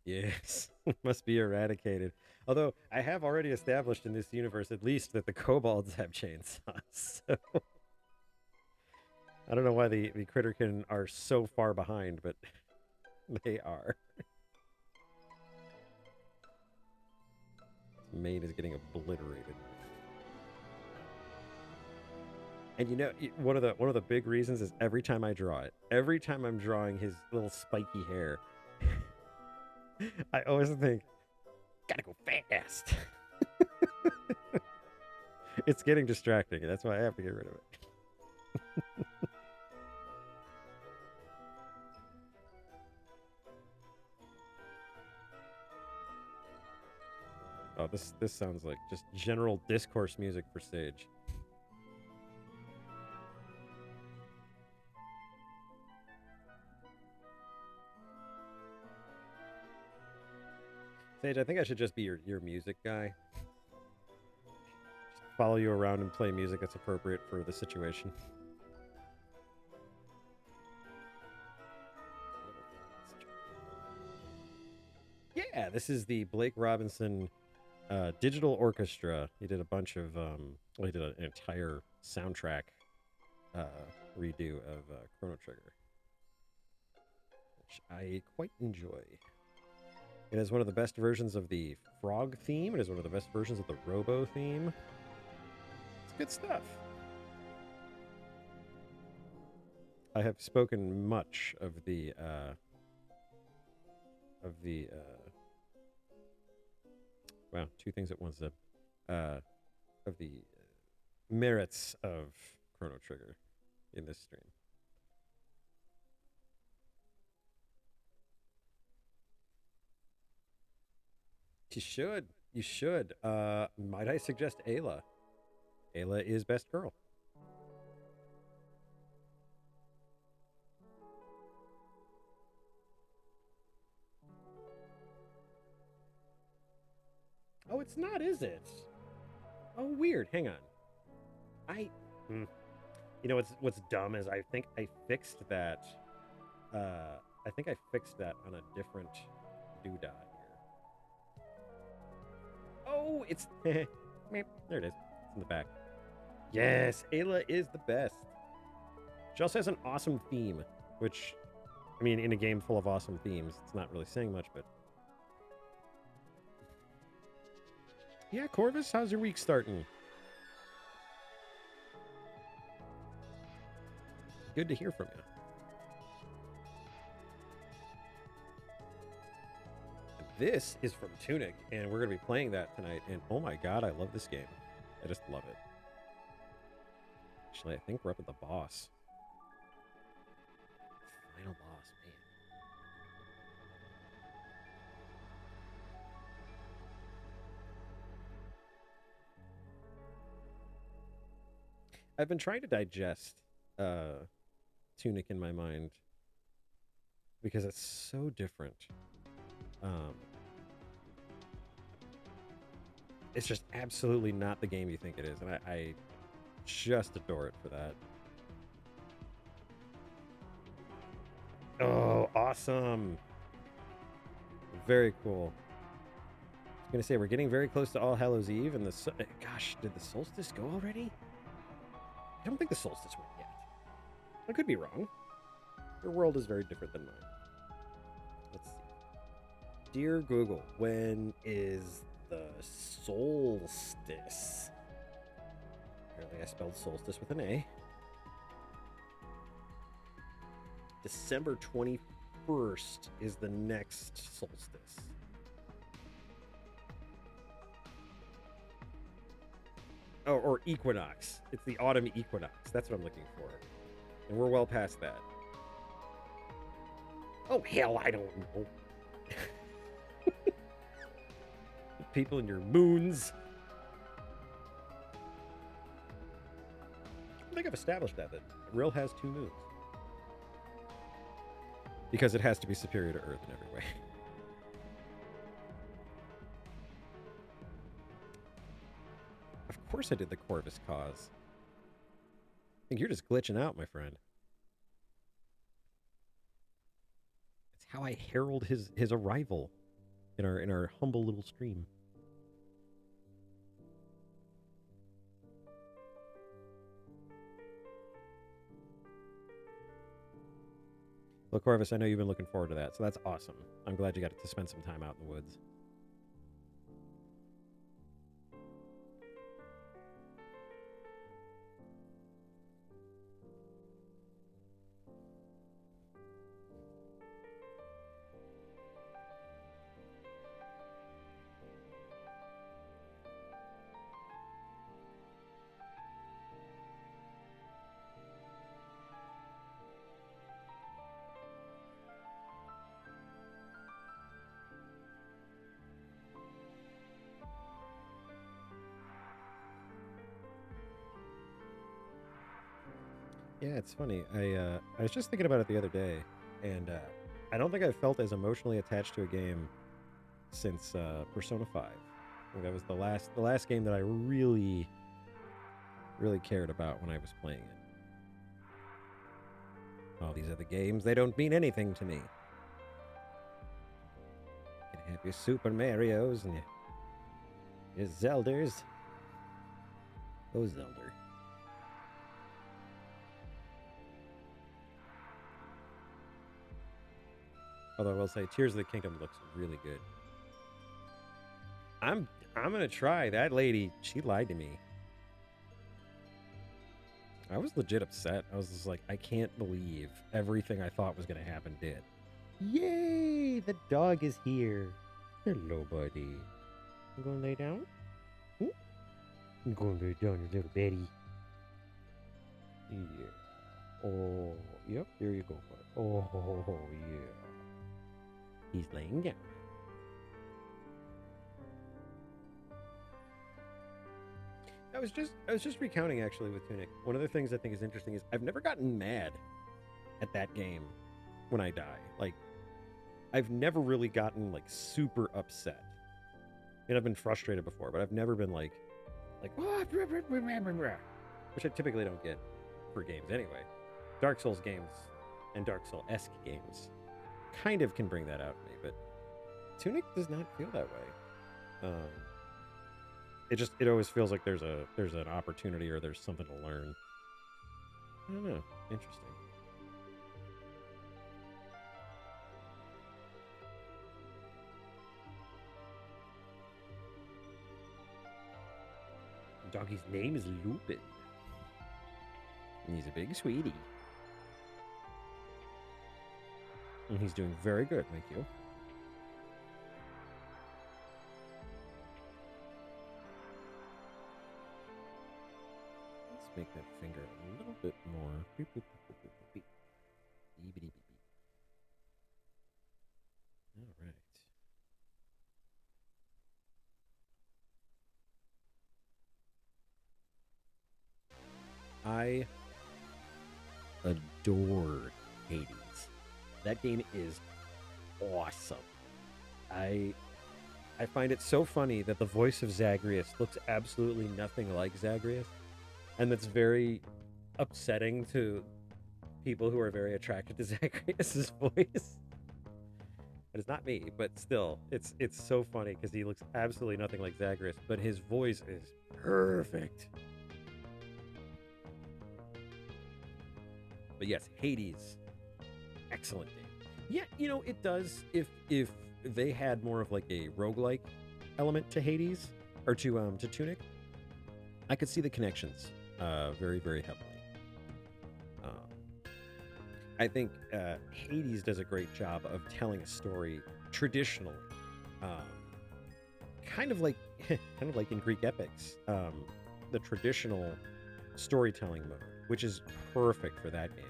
Yes, must be eradicated. Although I have already established in this universe, at least, that the kobolds have chainsaws. So I don't know why the Critterkin are so far behind, but they are. Maine is getting obliterated. And one of the big reasons is every time I draw it, every time I'm drawing his little spiky hair, I always think, gotta go fast. It's getting distracting. That's why I have to get rid of it. Oh, this sounds like just general discourse music for Sage. Sage, I think I should just be your music guy. Just follow you around and play music that's appropriate for the situation. Yeah, this is the Blake Robinson digital orchestra. He did a bunch of he did an entire soundtrack redo of Chrono Trigger, which I quite enjoy. It has one of the best versions of the frog theme. It has one of the best versions of the Robo theme. It's good stuff. I have spoken much of the wow, two things at once. Of the merits of Chrono Trigger in this stream. You should. You should. Might I suggest Ayla? Ayla is best girl. it's not, is it? Oh, weird. Hang on. You know what's dumb is I think I fixed that. I think I fixed that on a different doodad here. Oh, it's there. It is. It's in the back. Yes, Ayla is the best. She also has an awesome theme, which, I mean, in a game full of awesome themes, it's not really saying much, but yeah, Corvus, how's your week starting? Good to hear from you. This is from Tunic, and we're going to be playing that tonight, and oh my god, I love this game. I just love it. Actually, I think we're up at the boss. Final boss, man. I've been trying to digest Tunic in my mind because it's so different. It's just absolutely not the game you think it is, and I just adore it for that. Oh, awesome. Very cool. I was going to say, we're getting very close to All Hallows Eve, and gosh, did the solstice go already? I don't think the solstice went yet. I could be wrong. Your world is very different than mine. Let's see. Dear Google, when is the solstice? Apparently I spelled solstice with an A. December 21st is the next solstice. Oh, or equinox. It's the autumn equinox. That's what I'm looking for. And we're well past that. Oh, hell, I don't know. People and your moons. I think I've established that Rill has 2 moons. Because it has to be superior to Earth in every way. Of course I did the Corvus cause. I think you're just glitching out, my friend. It's how I herald his arrival in our humble little stream. Well, Corvus, I know you've been looking forward to that, so that's awesome. I'm glad you got to spend some time out in the woods. Yeah, it's funny. I was just thinking about it the other day, and I don't think I've felt as emotionally attached to a game since Persona 5. I think that was the last game that I really cared about when I was playing it. All these other games, they don't mean anything to me. You can have your Super Marios and your Zelders. Oh, Zelda. Although I will say, Tears of the Kingdom looks really good. I'm gonna try. That lady, she lied to me. I was legit upset. I was just like, I can't believe everything I thought was gonna happen did. Yay! The dog is here. Hello, buddy. You gonna lay down? I'm gonna lay down, you little Betty. Yeah. Oh, yep. There you go, bud. Oh, yeah. He's laying down. I was just recounting actually with Tunic. One of the things I think is interesting is I've never gotten mad at that game when I die. Like, I've never really gotten like super upset. I've been frustrated before, but I've never been like, which I typically don't get for games anyway. Dark Souls games and Dark Soul-esque games kind of can bring that out in me, but Tunic does not feel that way. It always feels like there's an opportunity or there's something to learn. I don't know. Interesting. Doggy's name is Lupin. And he's a big sweetie. And he's doing very good, thank you. Let's make that finger a little bit more. Beep, beep, beep, beep, beep, beep. Beep, beep, beep, beep. All right. I adore Hades. That game is awesome. I find it so funny that the voice of Zagreus looks absolutely nothing like Zagreus, and that's very upsetting to people who are very attracted to Zagreus's voice. But it's not me, but still, it's so funny because he looks absolutely nothing like Zagreus, but his voice is perfect. But yes, Hades, excellent game. Yeah, it does. If they had more of like a roguelike element to Hades or to Tunic, I could see the connections very, very heavily. I think Hades does a great job of telling a story traditionally, kind of like in Greek epics, the traditional storytelling mode, which is perfect for that game.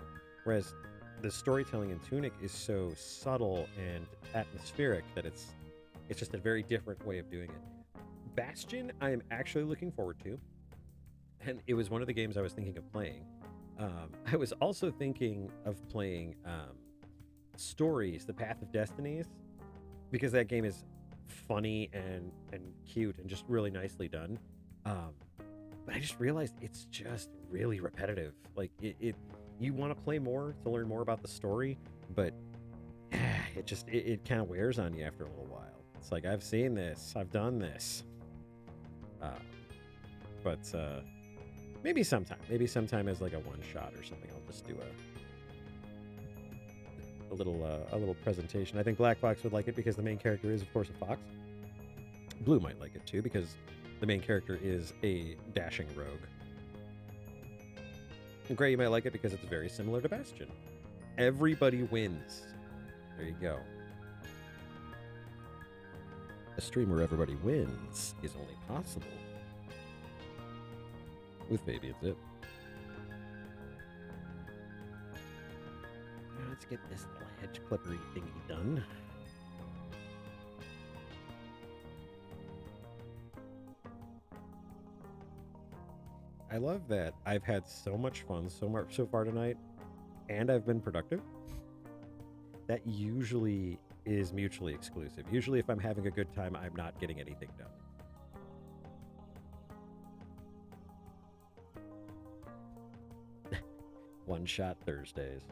Whereas the storytelling in Tunic is so subtle and atmospheric that it's just a very different way of doing it. Bastion, I am actually looking forward to, and it was one of the games I was thinking of playing. I was also thinking of playing Stories, The Path of Destinies, because that game is funny and cute and just really nicely done. But I just realized it's just really repetitive. Like you want to play more to learn more about the story, but it kind of wears on you after a little while. It's like, I've seen this, I've done this. But maybe sometime as like a one shot or something, I'll just do a little presentation. I think Black Fox would like it because the main character is, of course, a fox. Blue might like it too because the main character is a dashing rogue. And Gray, you might like it because it's very similar to Bastion. Everybody wins. There you go. A stream where everybody wins is only possible with Baby and Zip. Now let's get this little hedge clippery thingy done. I love that I've had so much fun so far tonight, and I've been productive. That usually is mutually exclusive. Usually if I'm having a good time, I'm not getting anything done. One-shot Thursdays.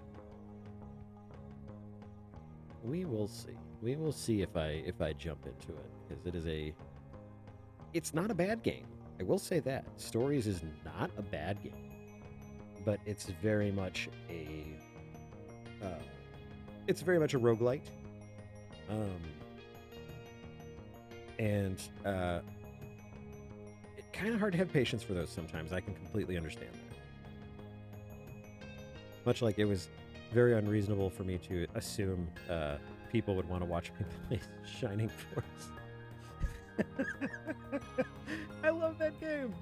We will see. We will see if I jump into it, because it's not a bad game. I will say that. Stories is not a bad game, but it's very much a roguelite. And it's kind of hard to have patience for those sometimes. I can completely understand that. Much like it was very unreasonable for me to assume people would want to watch me play Shining Force. I love that game,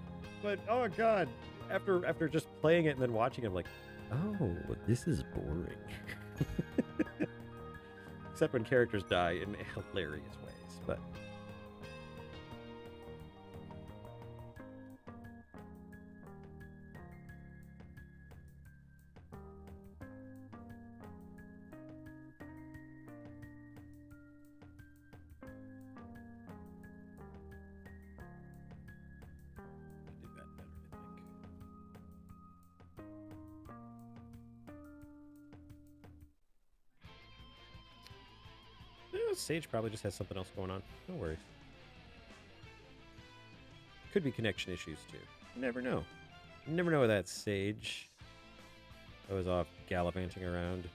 but oh god, after just playing it and then watching it, I'm like, oh, this is boring. Except when characters die in hilarious ways, but Sage probably just has something else going on. No worries. Could be connection issues too. You never know. You never know with that Sage. I was off gallivanting around,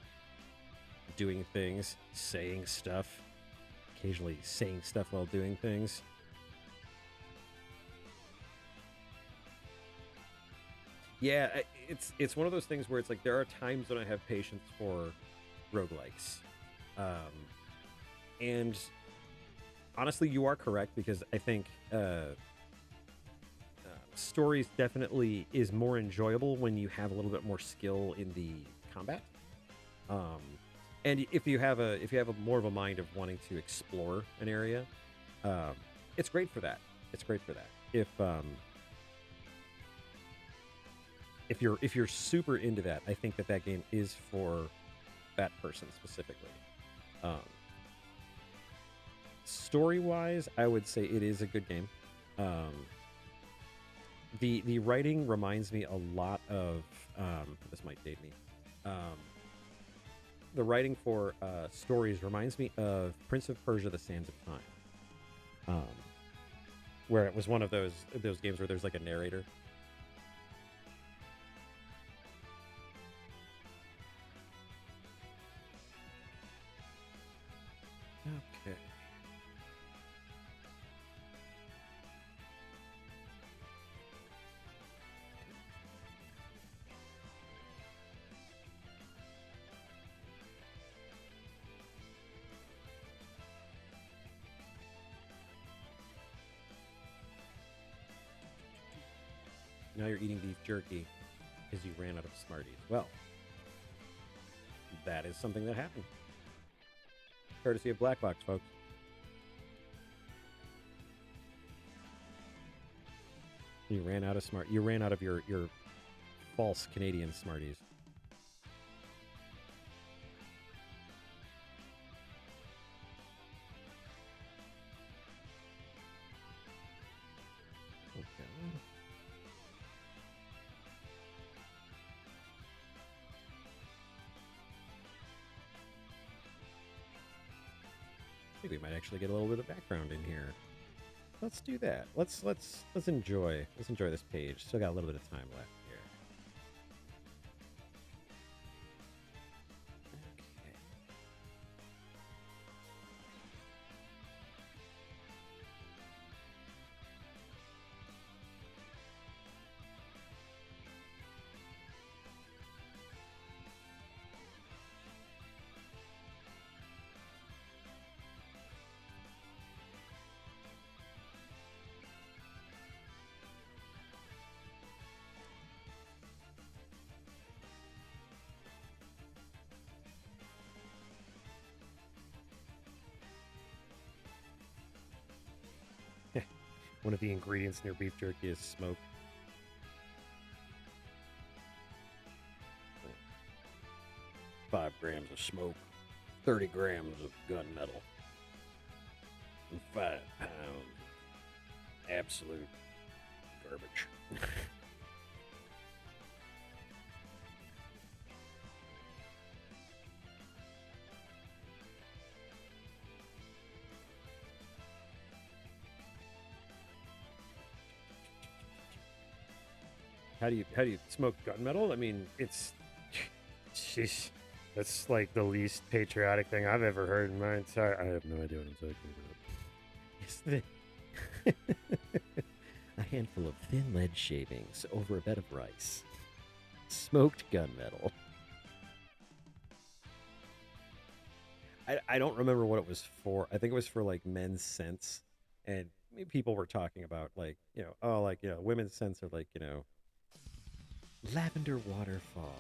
doing things, saying stuff, occasionally saying stuff while doing things. Yeah, it's one of those things where it's like there are times when I have patience for roguelikes. And honestly, you are correct, because I think stories definitely is more enjoyable when you have a little bit more skill in the combat. And if you have a more of a mind of wanting to explore an area, it's great for that. It's great for that. If you're super into that, I think that game is for that person specifically. Story-wise, I would say it is a good game. The writing reminds me a lot of this might date me. The writing for stories reminds me of Prince of Persia: The Sands of Time, where it was one of those games where there's like a narrator. Okay. Now you're eating beef jerky because you ran out of Smarties. Well, that is something that happened. Courtesy of Black Box, folks. You ran out of You ran out of your false Canadian Smarties. Okay. I think we might actually get a little bit of background in here. Let's do that. Let's enjoy this page. Still got a little bit of time left here. Okay. One of the ingredients in your beef jerky is smoke. "5 grams of smoke, 30 grams of gunmetal, and 5 pounds of absolute garbage." How do you smoke gunmetal? I mean, it's sheesh. That's like the least patriotic thing I've ever heard in my entire. I have no idea what I'm talking Yes, a handful of thin lead shavings over a bed of rice. Smoked gunmetal. I don't remember what it was for. I think it was for like men's scents, and people were talking about like women's scents are like lavender waterfall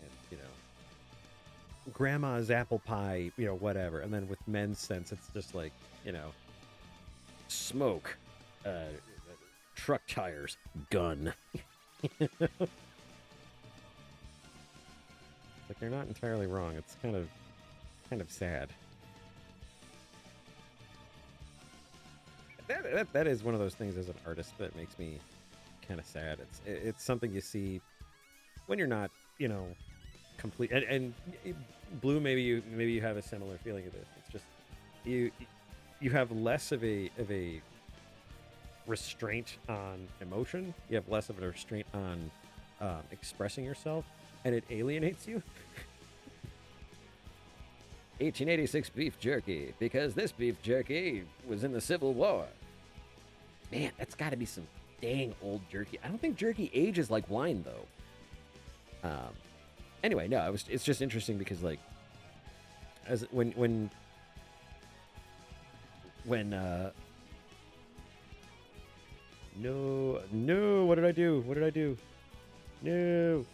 and grandma's apple pie, whatever. And then with men's scents, it's just like smoke, truck tires, gun. Like they're not entirely wrong. It's kind of sad. That is one of those things as an artist that makes me kind of sad. It's something you see when you're not, complete. And Blue, maybe you have a similar feeling of this. It's just you you have less of a restraint on emotion. You have less of a restraint on expressing yourself, and it alienates you. 1886 beef jerky, because this beef jerky was in the Civil War. Man, that's got to be some dang old jerky. I don't think jerky ages like wine, though. Anyway, no, it's just interesting because, like, as when no, what did I do? What did I do? No.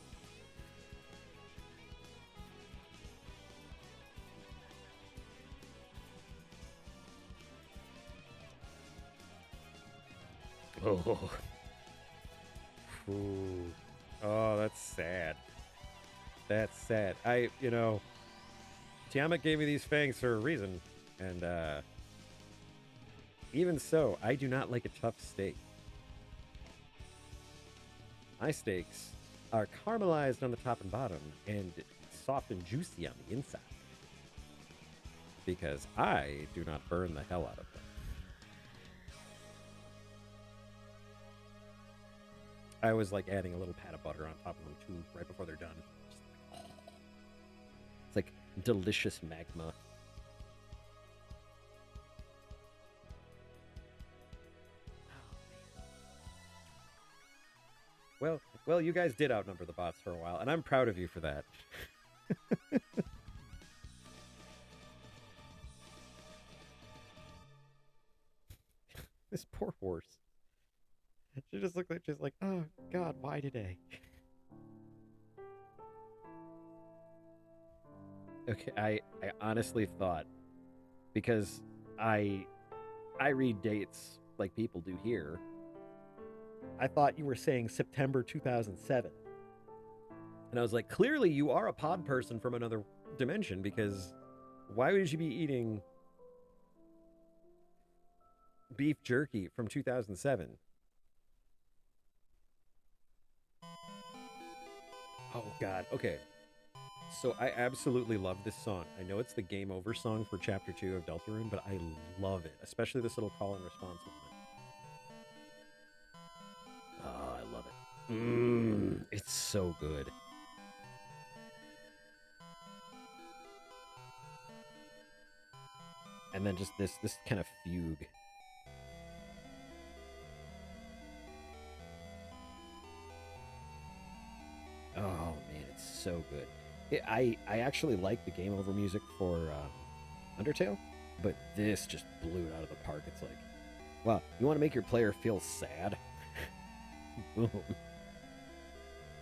Oh. Ooh. Oh, that's sad. That's sad. Tiamat gave me these fangs for a reason, and even so, I do not like a tough steak. My steaks are caramelized on the top and bottom and soft and juicy on the inside. Because I do not burn the hell out of them. I always like adding a little pat of butter on top of them too, right before they're done. It's like delicious magma. Well, you guys did outnumber the bots for a while, and I'm proud of you for that. This poor horse. She just looked like, oh God, why today? Okay, I honestly thought, because I read dates like people do here, I thought you were saying September 2007. And I was like, clearly you are a pod person from another dimension, because why would you be eating beef jerky from 2007? Oh, God. Okay. So I absolutely love this song. I know it's the game over song for Chapter 2 of Deltarune, but I love it, especially this little call and response moment. Oh, I love it. It's so good. And then just this kind of fugue. Oh man, it's so good. I actually like the game over music for Undertale, but this just blew it out of the park. It's like, wow, you want to make your player feel sad? Boom.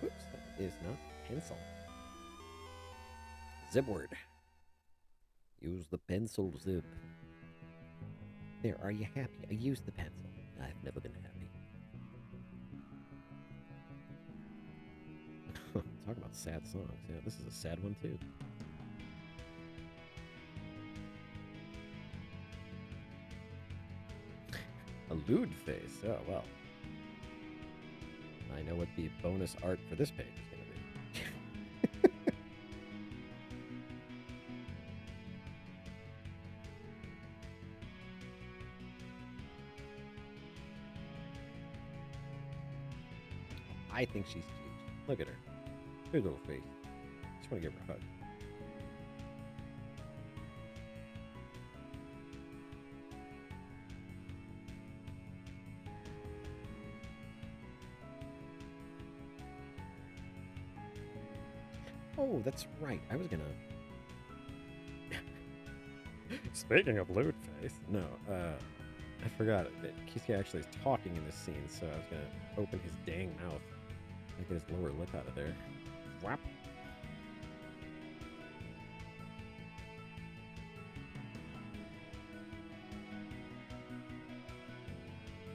Oops, that is not pencil. Zip word. Use the pencil, Zip. There, are you happy? I used the pencil. I've never been happy. Talk about sad songs. Yeah, this is a sad one too. A lewd face. Oh, well. I know what the bonus art for this page is going to be. I think she's cute. Look at her. Good little face. Just want to give her a hug. Oh, that's right. I was gonna. Speaking of lewd face, no, I forgot that Kisuke actually is talking in this scene, so I was gonna open his dang mouth and get his lower lip out of there. Whap.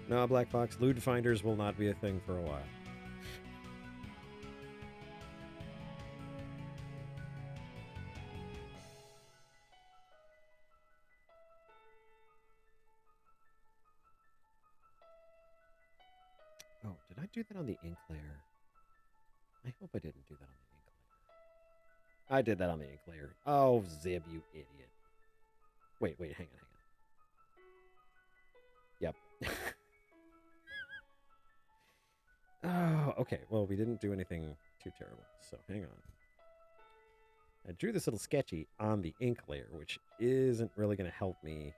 No, Black Fox, lewd finders will not be a thing for a while. Oh, did I do that on the ink layer? I hope I didn't do that on the ink layer. I did that on the ink layer. Oh, Zib, you idiot. Wait, hang on. Yep. Oh, okay. Well, we didn't do anything too terrible, so hang on. I drew this little sketchy on the ink layer, which isn't really going to help me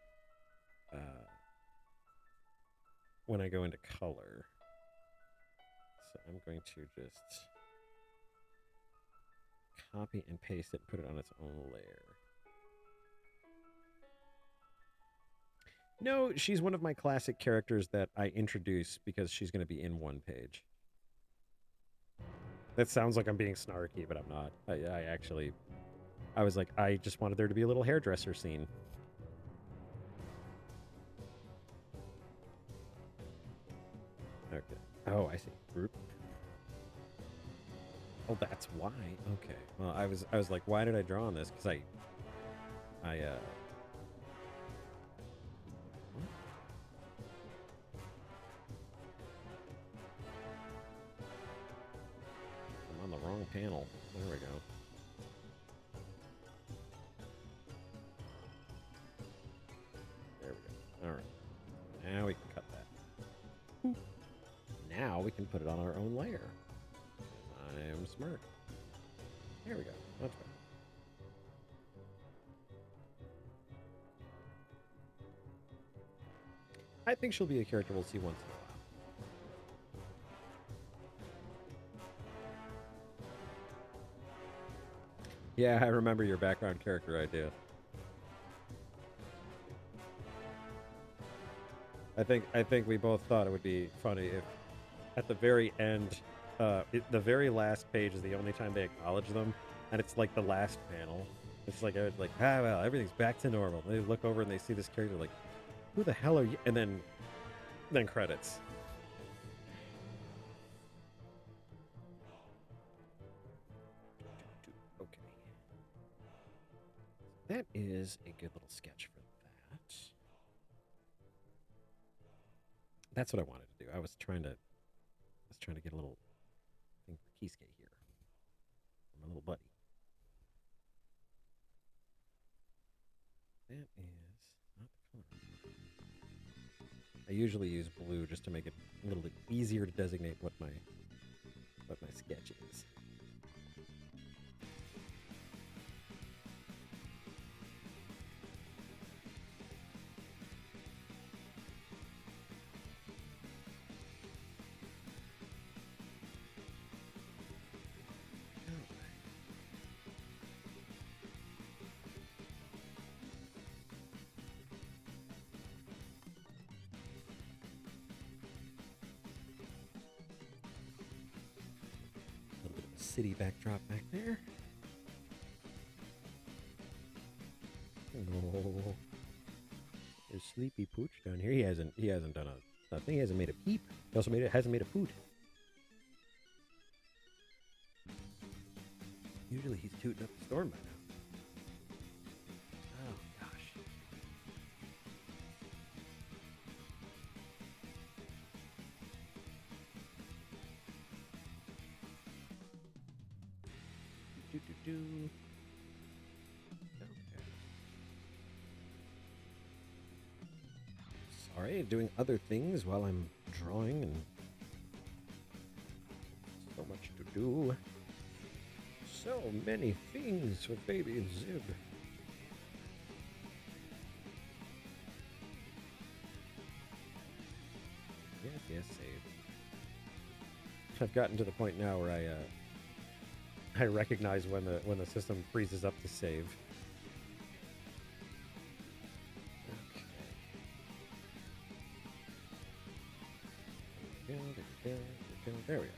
when I go into color. So I'm going to just copy and paste it and put it on its own layer. No, she's one of my classic characters that I introduce because she's going to be in one page. That sounds like I'm being snarky, but I'm not. I was like, I just wanted there to be a little hairdresser scene. Okay. Oh, I see. Oh, that's why. Okay. Well, I was like, why did I draw on this? Because I'm on the wrong panel. There we go. There we go. All right. Now we can cut that. Now we can put it on our own layer. I am smart. There we go. Much better. I think she'll be a character we'll see once in a while. Yeah, I remember your background character idea. I think we both thought it would be funny if at the very end, the very last page is the only time they acknowledge them, and it's like the last panel. It's like well, everything's back to normal. They look over and they see this character like, who the hell are you? And then credits. Okay. That is a good little sketch for that. That's what I wanted to do. I was trying to get a little thing for Kisuke here. My little buddy. That is not the color. I usually use blue just to make it a little bit easier to designate what my sketch is. City backdrop back there. Oh, there's Sleepy Pooch down here. He hasn't done a thing. He hasn't made a peep. He also hasn't made a poot. Usually he's tooting up the storm by now. Oh gosh. Do. Okay. Sorry, doing other things while I'm drawing and so much to do. So many things for baby and Zib. Yes, save. I've gotten to the point now where I recognize when the system freezes up to save. Okay. There we are.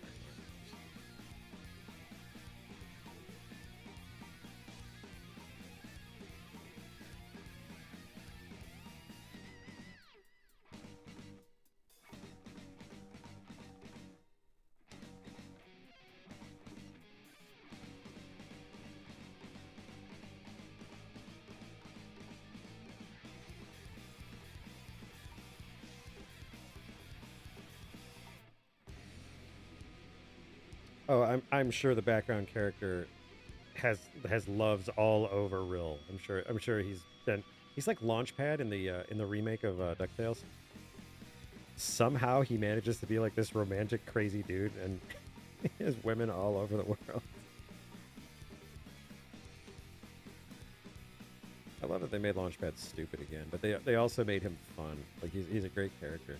Oh, I'm sure the background character has loves all over Rill. I'm sure he's been He's like Launchpad in the remake of DuckTales. Somehow he manages to be like this romantic, crazy dude, and he has women all over the world. I love that they made Launchpad stupid again, but they also made him fun. Like he's a great character.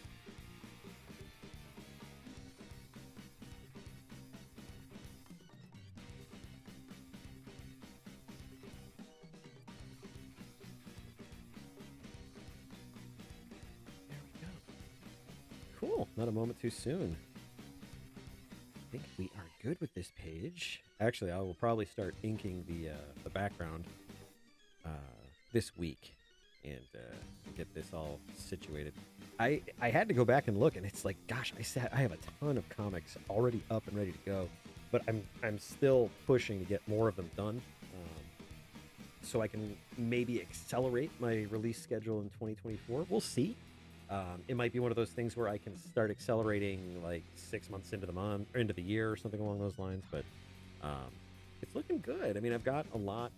There we go. Cool. Not a moment too soon. I think we are good with this page. Actually, I will probably start inking the background this week and get this all situated. I had to go back and look, and it's like, gosh, I have a ton of comics already up and ready to go, but I'm still pushing to get more of them done, so I can maybe accelerate my release schedule in 2024. We'll see. It might be one of those things where I can start accelerating like 6 months into the month or into the year or something along those lines. But it's looking good. I mean, I've got a lot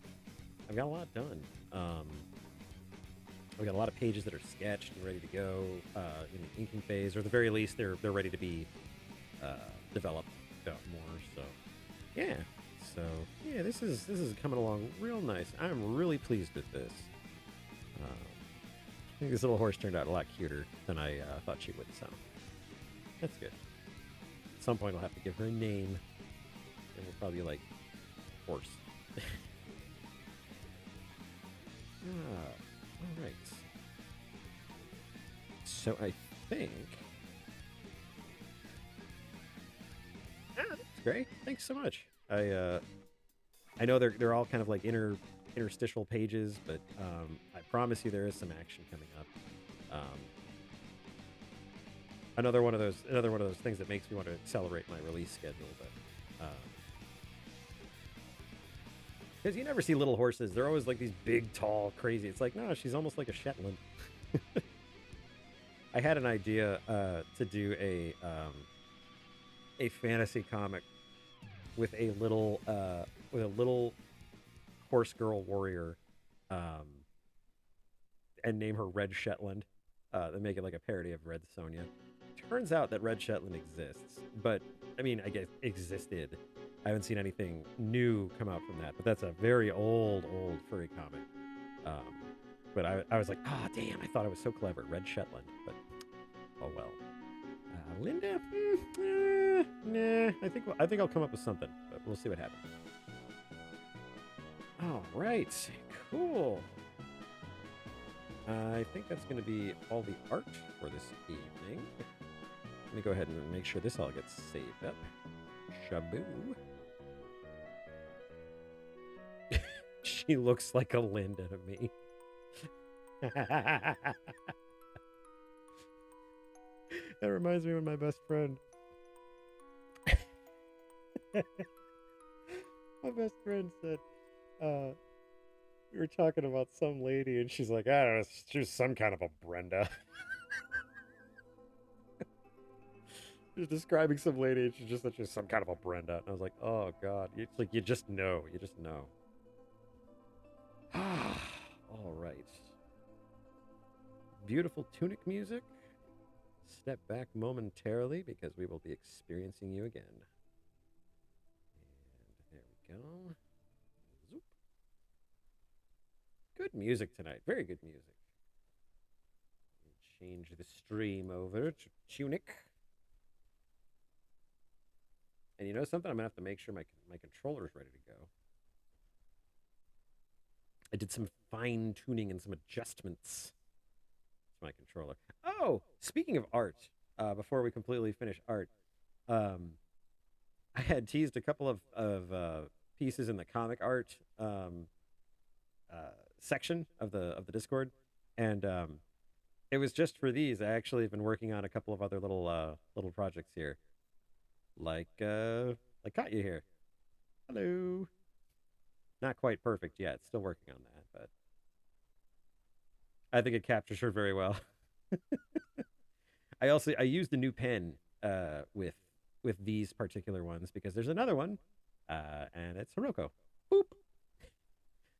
done. I've got a lot of pages that are sketched and ready to go in the inking phase, or at the very least, they're ready to be developed out more. So yeah, this is coming along real nice. I'm really pleased with this. I think this little horse turned out a lot cuter than I thought she would, so that's good. At some point, I'll have to give her a name, and we'll probably like horse. All right. So I think that's great. Thanks so much. I know they're all kind of like interstitial pages, but I promise you there is some action coming up. Another one of those things that makes me want to accelerate my release schedule, but because you never see little horses. They're always like these big, tall, crazy. It's like, no, she's almost like a Shetland. I had an idea to do a fantasy comic with a little horse girl warrior, and name her Red Shetland. Then make it like a parody of Red Sonja. Turns out that Red Shetland exists, but I mean, I guess existed. I haven't seen anything new come out from that, but that's a very old furry comic. But I was like, oh damn, I thought I was so clever, Red Shetland, but oh well. Linda, nah, I think I'll come up with something, but we'll see what happens. All right, cool. I think that's going to be all the art for this evening. Let me go ahead and make sure this all gets saved up. Shaboo. She looks like a Linda to me. That reminds me of my best friend. My best friend said, we were talking about some lady, and she's like, I don't know, she was some kind of a Brenda. She was describing some lady, and she just said she was some kind of a Brenda. And I was like, oh, God. It's like, you just know. You just know. All right. Beautiful Tunic music. Step back momentarily, because we will be experiencing you again. And there we go. Zoop. Good music tonight. Very good music. Change the stream over to Tunic. And you know something? I'm going to have to make sure my controller's ready to go. I did some fine tuning and some adjustments to my controller. Oh, speaking of art, before we completely finish art, I had teased a couple of pieces in the comic art section of the Discord, and it was just for these. I actually have been working on a couple of other little projects here, like Katya here. Hello. Not quite perfect yet. Still working on that, but I think it captures her very well. I used a new pen with these particular ones because there's another one, and it's Hiroko. Boop.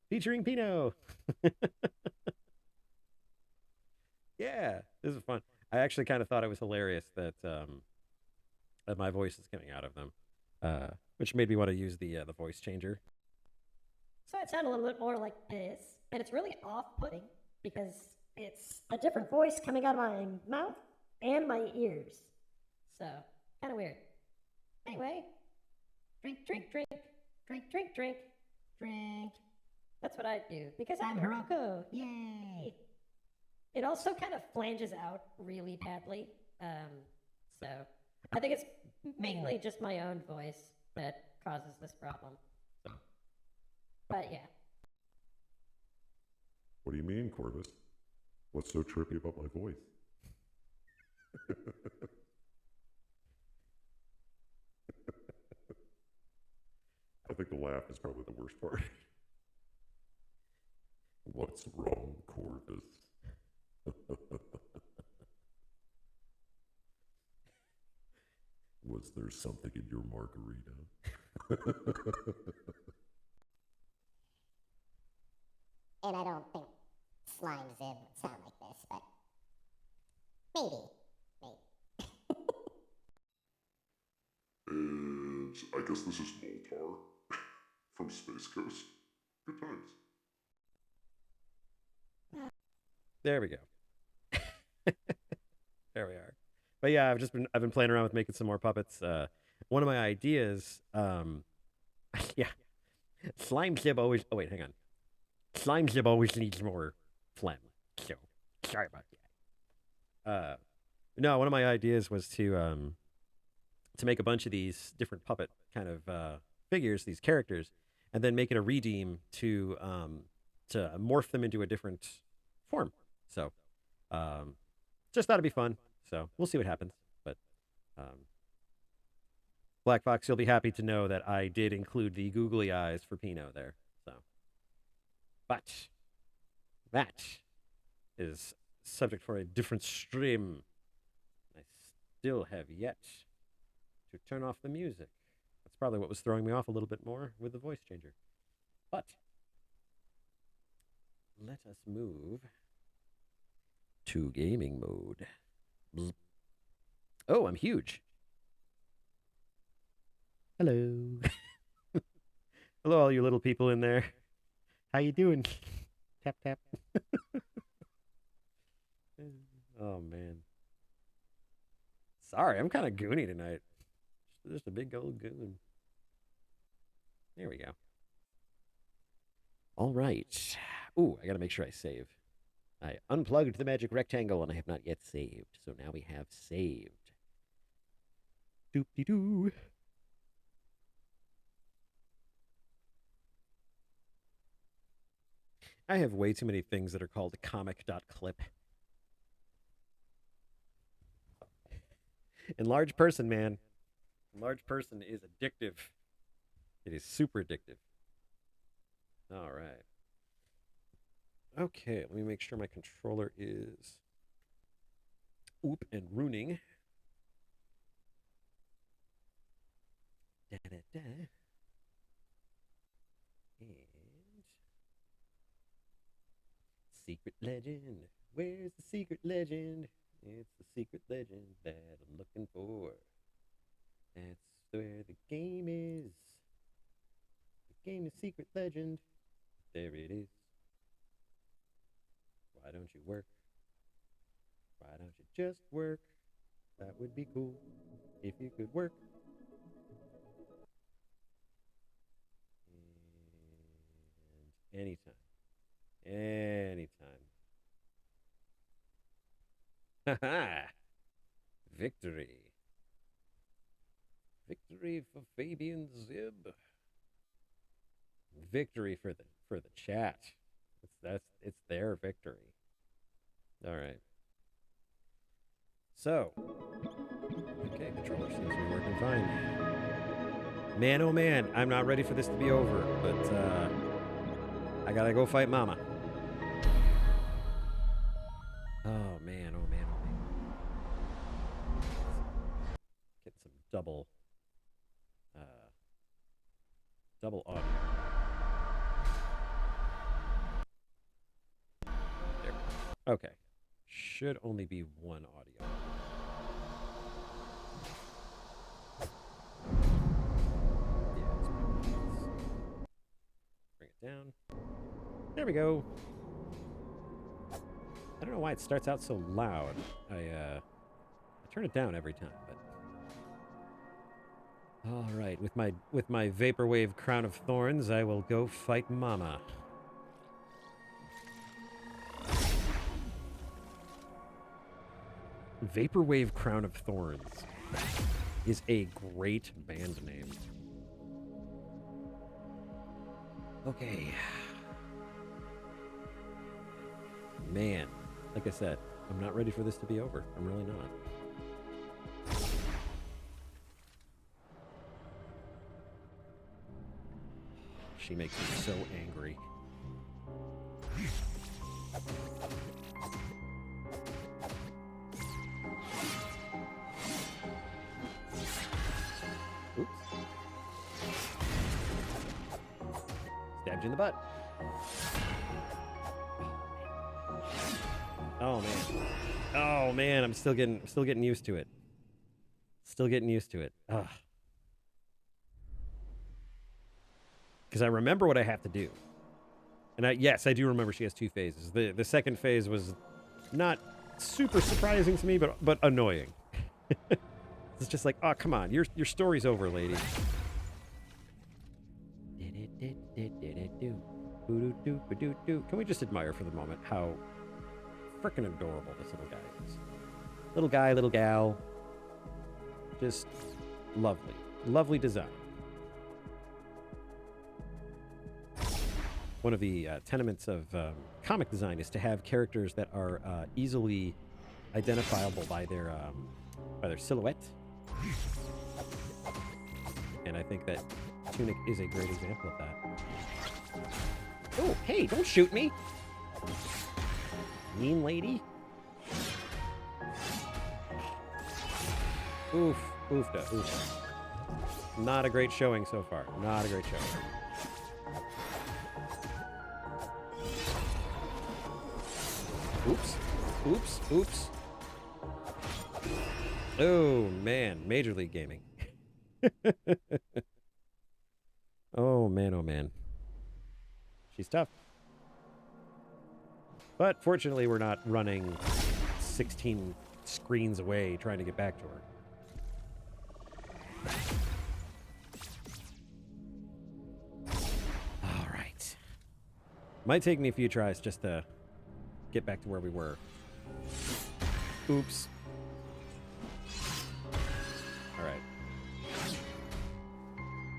Featuring Pino. Yeah, this is fun. I actually kind of thought it was hilarious that my voice is coming out of them, which made me want to use the voice changer. So it sounded a little bit more like this, and it's really off-putting because it's a different voice coming out of my mouth and my ears. So kind of weird. Anyway, drink, drink, drink, drink, drink, drink, drink. That's what I do because I'm Hiroko. Yay! It also kind of flanges out really badly. So I think it's mainly just my own voice that causes this problem. But yeah. What do you mean, Corvus? What's so trippy about my voice? I think the laugh is probably the worst part. What's wrong, Corvus? Was there something in your margarita? And I don't think Slime Zib would sound like this, but maybe. And I guess this is Moltar from Space Coast. Good times. There we go. There we are. But yeah, I've been playing around with making some more puppets. One of my ideas, yeah, Slime Zib always. Oh wait, hang on. Slime Zib always needs more phlegm. So sorry about that. No, one of my ideas was to make a bunch of these different puppet kind of figures, these characters, and then make it a redeem to morph them into a different form. So just thought it'd be fun. So we'll see what happens. But Black Fox, you'll be happy to know that I did include the googly eyes for Pinot there. So, but that is subject for a different stream. I still have yet to turn off the music. That's probably what was throwing me off a little bit more with the voice changer. But let us move to gaming mode. Bzz. Oh, I'm huge. Hello. Hello, all you little people in there. How you doing? Tap, tap. Oh, man. Sorry, I'm kind of goony tonight. Just a big old goon. There we go. All right. Ooh, I gotta make sure I save. I unplugged the magic rectangle and I have not yet saved. So now we have saved. Doop-de-doo. I have way too many things that are called comic.clip. Enlarged person, man. Enlarged person is addictive. It is super addictive. All right. Okay, let me make sure my controller is oop and ruining. Da, da, da. And secret legend. Where's the secret legend? It's the secret legend that I'm looking for. That's where the game is. The game is Secret Legend. There it is. Why don't you work? Why don't you just work? That would be cool if you could work. And anytime. Anytime. Ha-ha! Victory. Victory for Fabian Zib. Victory for the chat. It's their victory. All right. So, okay, controller seems to be working fine. Man, oh man, I'm not ready for this to be over, but I gotta go fight Mama. Oh man, oh man, oh man. Get some double audio. There. Okay. should only be one audio. Yeah, it's probably bring it down. There we go. I don't know why it starts out so loud. I turn it down every time, but all right. With my vaporwave crown of thorns, I will go fight Mama. Vaporwave Crown of Thorns is a great band name. Okay. Man, like I said, I'm not ready for this to be over. I'm really not. She makes me so angry. Oops. Stabbed you in the butt. Oh man. Oh man, I'm still getting used to it. Still getting used to it. Ugh. Because I remember what I have to do. And yes, I do remember she has 2 phases. The second phase was not super surprising to me, but annoying. It's just like, oh, come on, your story's over, lady. Can we just admire for the moment how freaking adorable this little guy is? Little guy, little gal. Just lovely. Lovely design. One of the tenements of comic design is to have characters that are easily identifiable by their silhouette. And I think that Tunic is a great example of that. Oh, hey, don't shoot me! Mean lady. Oof, oofda, oofda. Not a great showing so far. Not a great showing. Oops. Oops. Oops. Oh, man. Major League Gaming. Oh, man. Oh, man. She's tough. But fortunately, we're not running 16 screens away trying to get back to her. All right. Might take me a few tries just to get back to where we were. Oops. All right.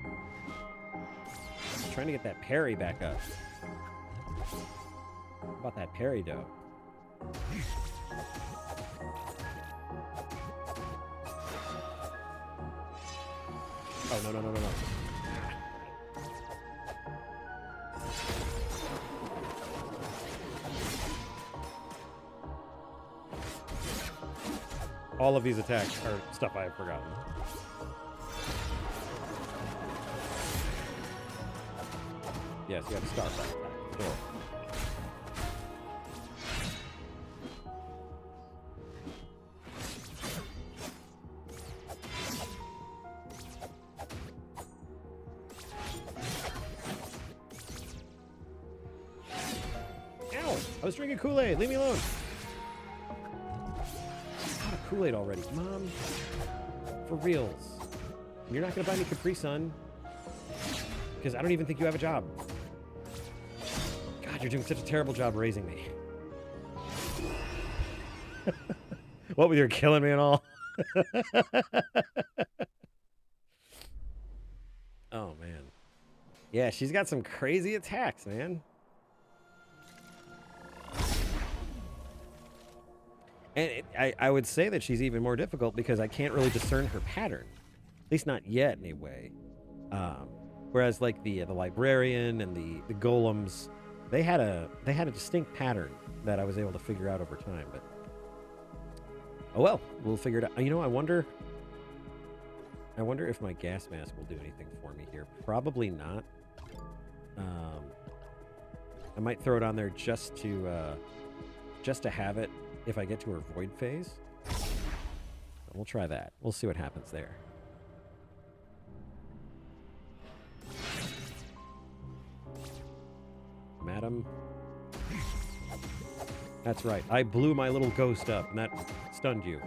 I'm trying to get that parry back up. How about that parry dough? Oh, no, no, no, no, no. All of these attacks are stuff I have forgotten. Yes, you have to start that attack. Cool. Ow! I was drinking Kool-Aid. Leave me alone. Out of Kool-Aid already. Mom, for reals. You're not going to buy me Capri Sun because I don't even think you have a job. God, you're doing such a terrible job raising me. What with your killing me and all? Oh, man. Yeah, she's got some crazy attacks, man. And I would say that she's even more difficult because I can't really discern her pattern. At least not yet, anyway. Whereas, like, the librarian and the golems, they had a distinct pattern that I was able to figure out over time. But oh well, we'll figure it out. You know, I wonder if my gas mask will do anything for me here. Probably not. I might throw it on there just to have it, if I get to her void phase. We'll try that. We'll see what happens there. Madam. That's right. I blew my little ghost up, and that stunned you.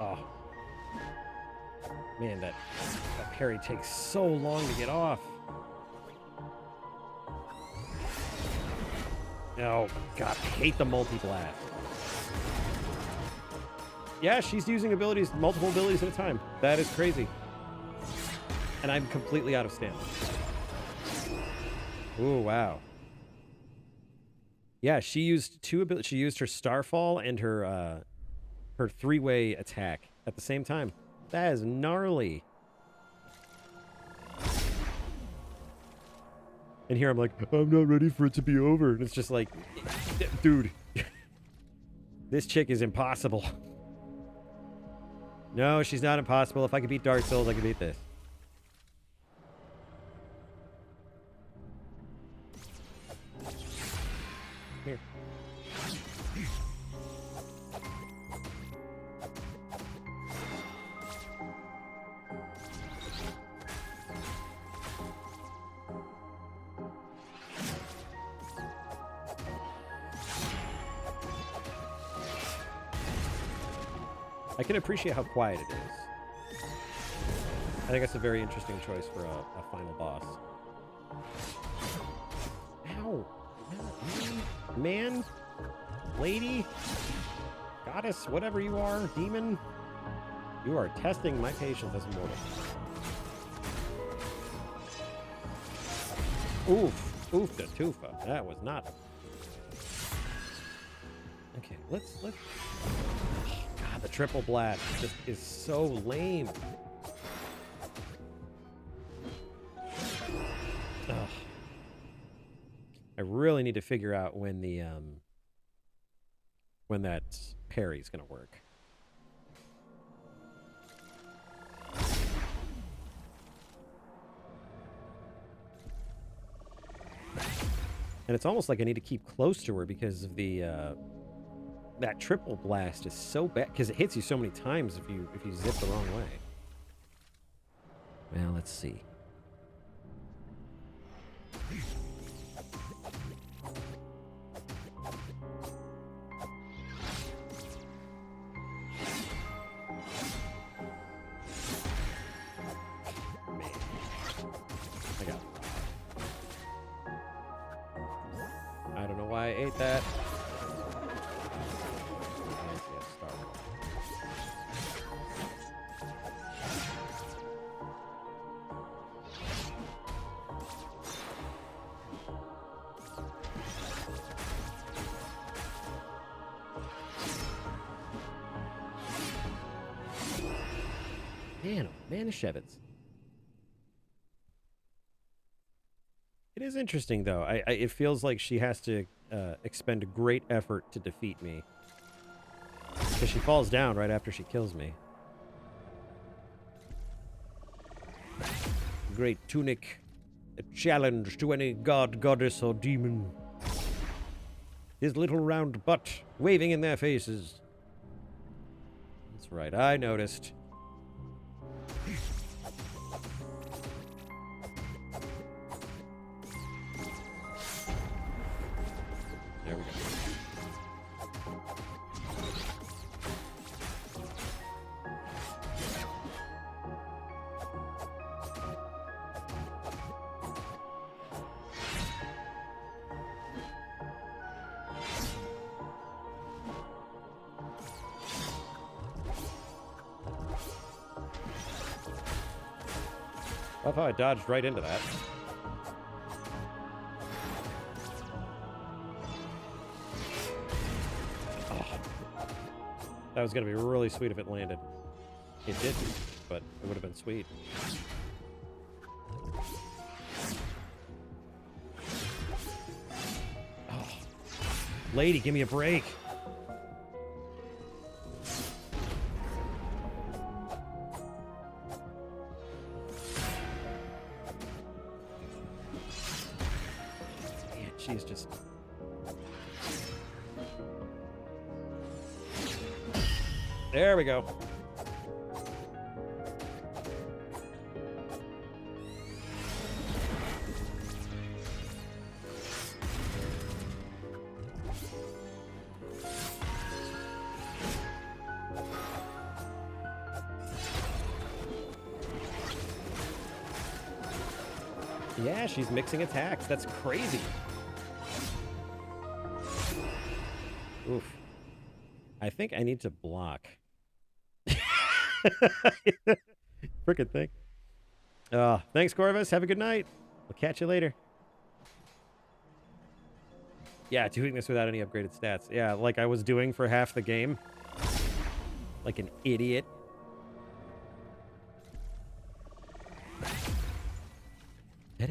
Oh. Man, that parry takes so long to get off. Oh, God, I hate the multi-blast. Yeah, she's using abilities, multiple abilities at a time. That is crazy. And I'm completely out of stamina. Ooh, wow. Yeah, she used two abilities. She used her Starfall and her three-way attack at the same time. That is gnarly. And here I'm like, I'm not ready for it to be over. And it's just like, dude, this chick is impossible. No, she's not impossible. If I could beat Dark Souls, I could beat this. Here. I can appreciate how quiet it is. I think that's a very interesting choice for a final boss. Ow! Man? Lady? Goddess? Whatever you are? Demon? You are testing my patience as a mortal. Oof. Oof the tufa. That was not... Okay, let's... God, the triple blast just is so lame. Ugh. I really need to figure out when the when that parry's gonna work. And it's almost like I need to keep close to her because of the that triple blast is so bad because it hits you so many times if you zip the wrong way. Well, let's see. Man. I got it. I don't know why I ate that. Man, oh, Manischewitz. It is interesting, though. It feels like she has to expend a great effort to defeat me. Because she falls down right after she kills me. Great Tunic. A challenge to any god, goddess, or demon. His little round butt waving in their faces. That's right, I noticed. There we go. Love how I dodged right into that. Oh. That was going to be really sweet if it landed. It didn't, but it would have been sweet. Oh. Lady, give me a break. she's just... There we go. Yeah, she's mixing attacks. That's crazy. Oof. I think I need to block. Frickin' thing. Thanks, Corvus. Have a good night. We'll catch you later. Yeah, doing this without any upgraded stats. Yeah, like I was doing for half the game. Like an idiot. I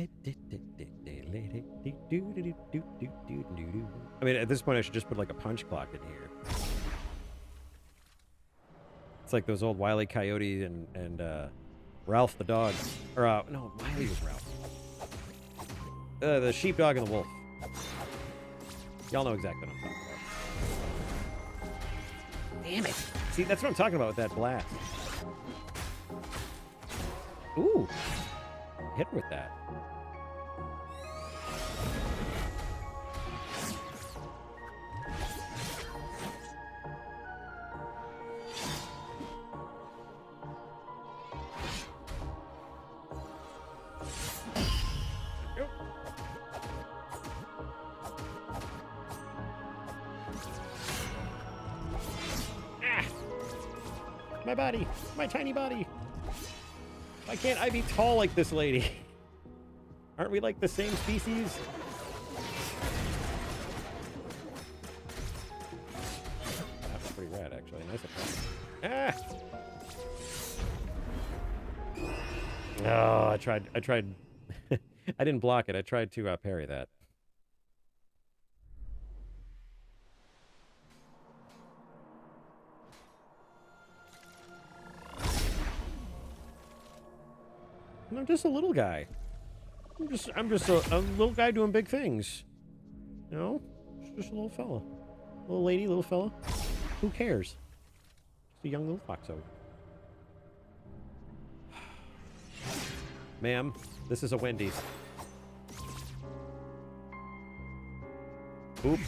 mean, at this point, I should just put like a punch clock in here. It's like those old Wile E. Coyote and Ralph the dog. Or, no, Wiley was Ralph. The sheepdog and the wolf. Y'all know exactly what I'm talking about. Damn it. See, that's what I'm talking about with that blast. Ooh. Hit her with that. My body! My tiny body! Why can't I be tall like this lady? Aren't we like the same species? That's pretty rad, actually. Nice attack. Ah! Oh, I tried. I didn't block it. I tried to parry that. I'm just a little guy. I'm just a little guy doing big things. You know? Just a little fella. Little lady, little fella. Who cares? Just a young little foxo. Ma'am, this is a Wendy's. Oop.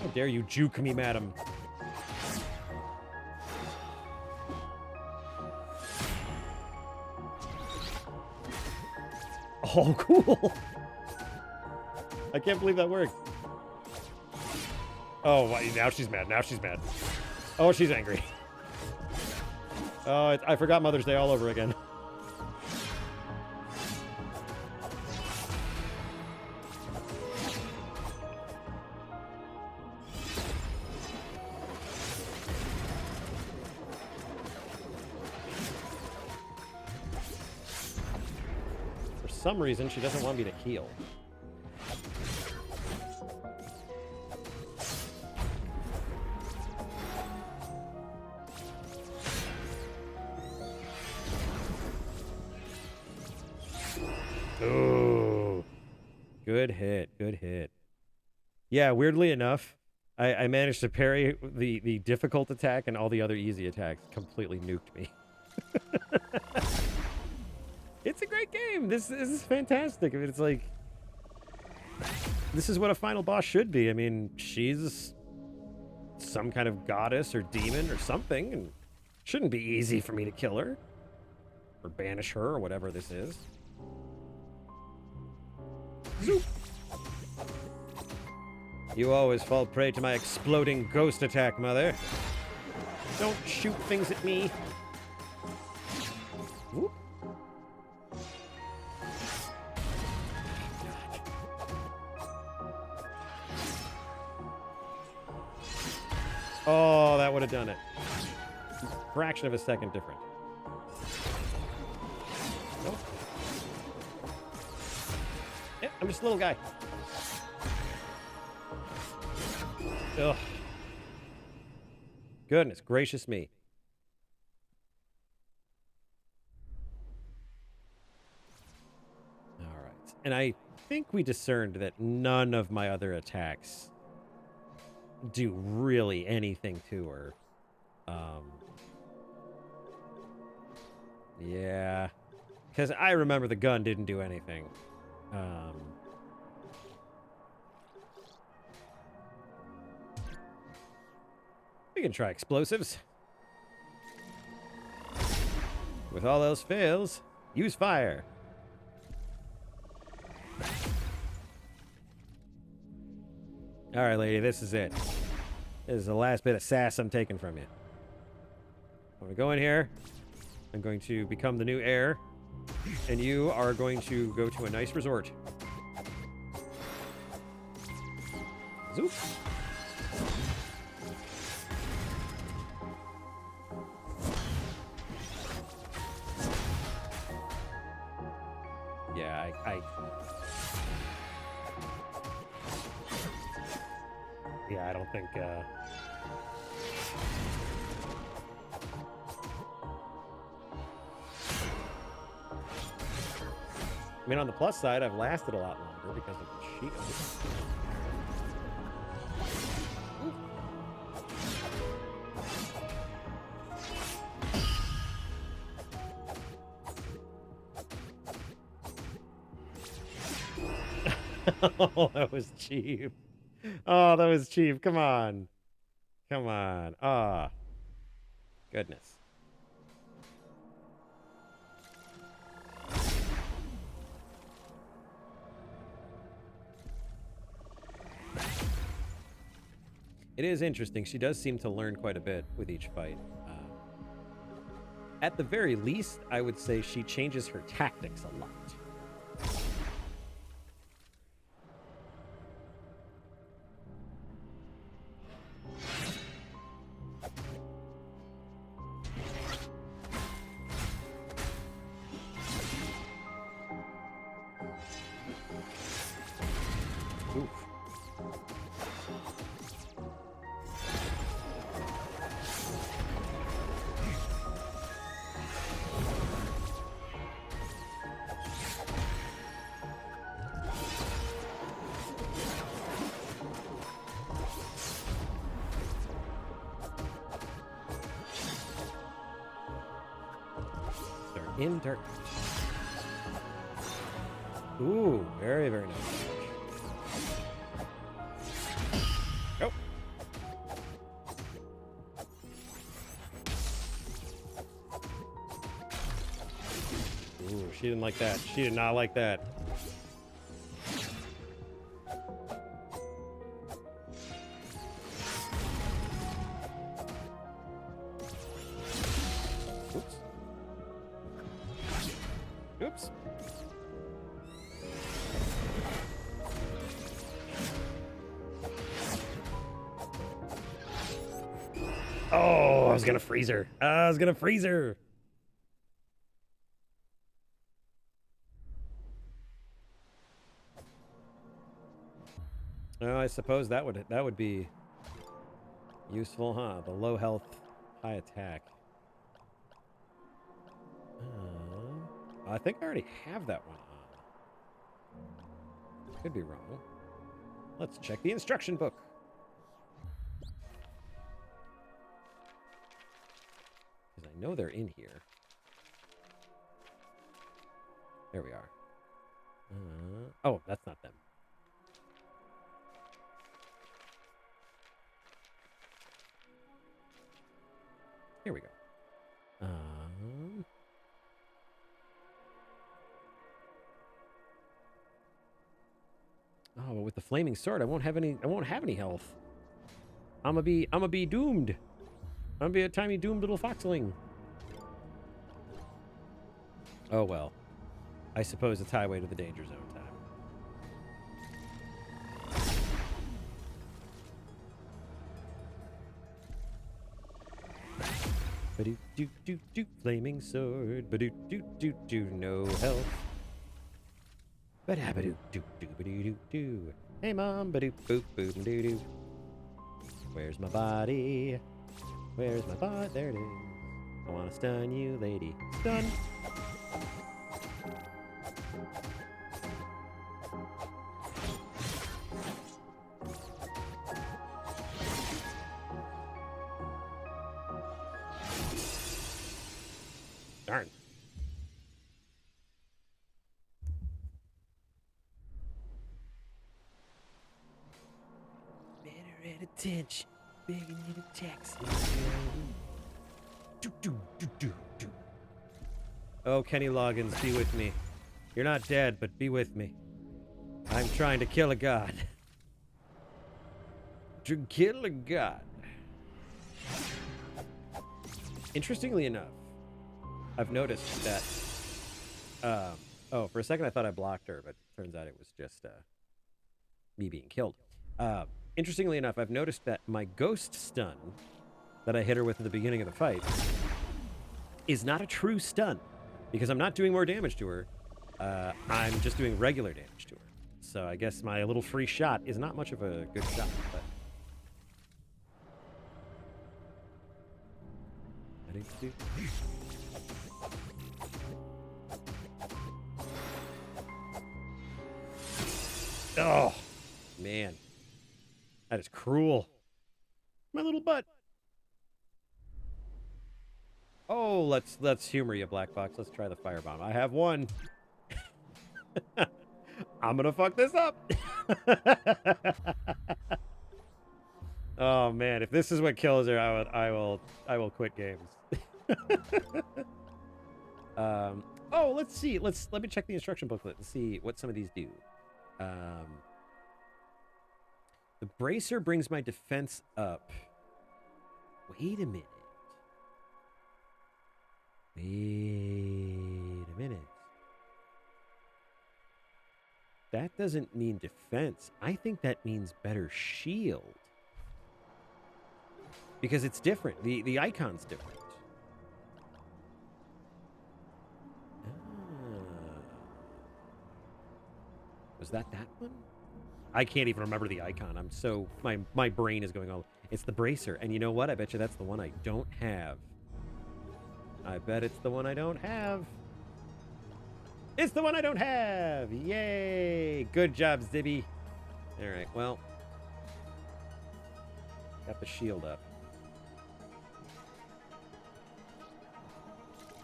How dare you juke me, madam? Oh, cool. I can't believe that worked. Oh, now she's mad. Now she's mad. Oh, she's angry. Oh, I forgot Mother's Day all over again. For some reason, she doesn't want me to heal. Ooh. Good hit. Good hit. Yeah, weirdly enough, I managed to parry the difficult attack, and all the other easy attacks completely nuked me. It's a great game. This is fantastic. I mean, it's like, this is what a final boss should be. I mean, she's some kind of goddess or demon or something, and shouldn't be easy for me to kill her or banish her or whatever this is. Zoop. You always fall prey to my exploding ghost attack, Mother. Don't shoot things at me. Whoop. Oh, that would have done it. Fraction of a second different. Nope. Yeah, I'm just a little guy. Ugh. Goodness gracious me. And I think we discerned that none of my other attacks do really anything to her. Yeah. Because I remember the gun didn't do anything. We can try explosives. With all else fails, use fire. All right, lady, this is it. This is the last bit of sass I'm taking from you. I'm going to go in here. I'm going to become the new heir. And you are going to go to a nice resort. Zoop. Yeah, Yeah, I don't think, I mean, on the plus side, I've lasted a lot longer because of the sheet. Oh, that was cheap. Oh, that was cheap. Come on. Come on. Ah. Goodness. It is interesting. She does seem to learn quite a bit with each fight. At the very least, I would say she changes her tactics a lot. Oof. They're in dirt. Ooh, very, very nice. Oh. Ooh, she didn't like that. She did not like that. Oops. Oops. Oh, I was gonna freeze her. I was gonna freeze her. Oh, I suppose that would be useful, huh? The low health, high attack. I think I already have that one on. Could be wrong. Let's check the instruction book. Because I know they're in here. There we are. Oh, that's not them. Here we go. Oh, but with the flaming sword, I won't have any health. I'm gonna be doomed. I'm gonna be a tiny doomed little foxling. Oh well. I suppose it's highway to the danger zone time. Ba-do-do-do-do, flaming sword. Ba-do-do-do-do, no health. Ba-da-ba-do-do-do-ba-do-do-do. Hey, Mom. Ba-do-boop-boop-doo-doo. Where's my body? Where's my body? There it is. I want to stun you, lady. Stun. Darn. Better at attention. Begging you to text me. Oh, Kenny Loggins, be with me. You're not dead, but be with me. I'm trying to kill a god. To kill a god. Interestingly enough, I've noticed that... oh, for a second I thought I blocked her, but it turns out it was just me being killed. Interestingly enough, I've noticed that my ghost stun that I hit her with at the beginning of the fight is not a true stun, because I'm not doing more damage to her. I'm just doing regular damage to her. So I guess my little free shot is not much of a good shot, but... Oh, man. That is cruel. My little butt. Oh, let's humor you, Black Fox. Let's try the firebomb. I have one. I'm gonna fuck this up. Oh man, if this is what kills her, I will quit games. Oh, let's see. Let me check the instruction booklet and see what some of these do. The bracer brings my defense up. Wait a minute. Wait a minute. That doesn't mean defense. I think that means better shield. Because it's different. The icon's different. Was that one? I can't even remember the icon. I'm so... My brain is going all... It's the bracer. And you know what? I bet you that's the one I don't have. I bet it's the one I don't have. It's the one I don't have! Yay! Good job, Zibby. Alright, well... Got the shield up.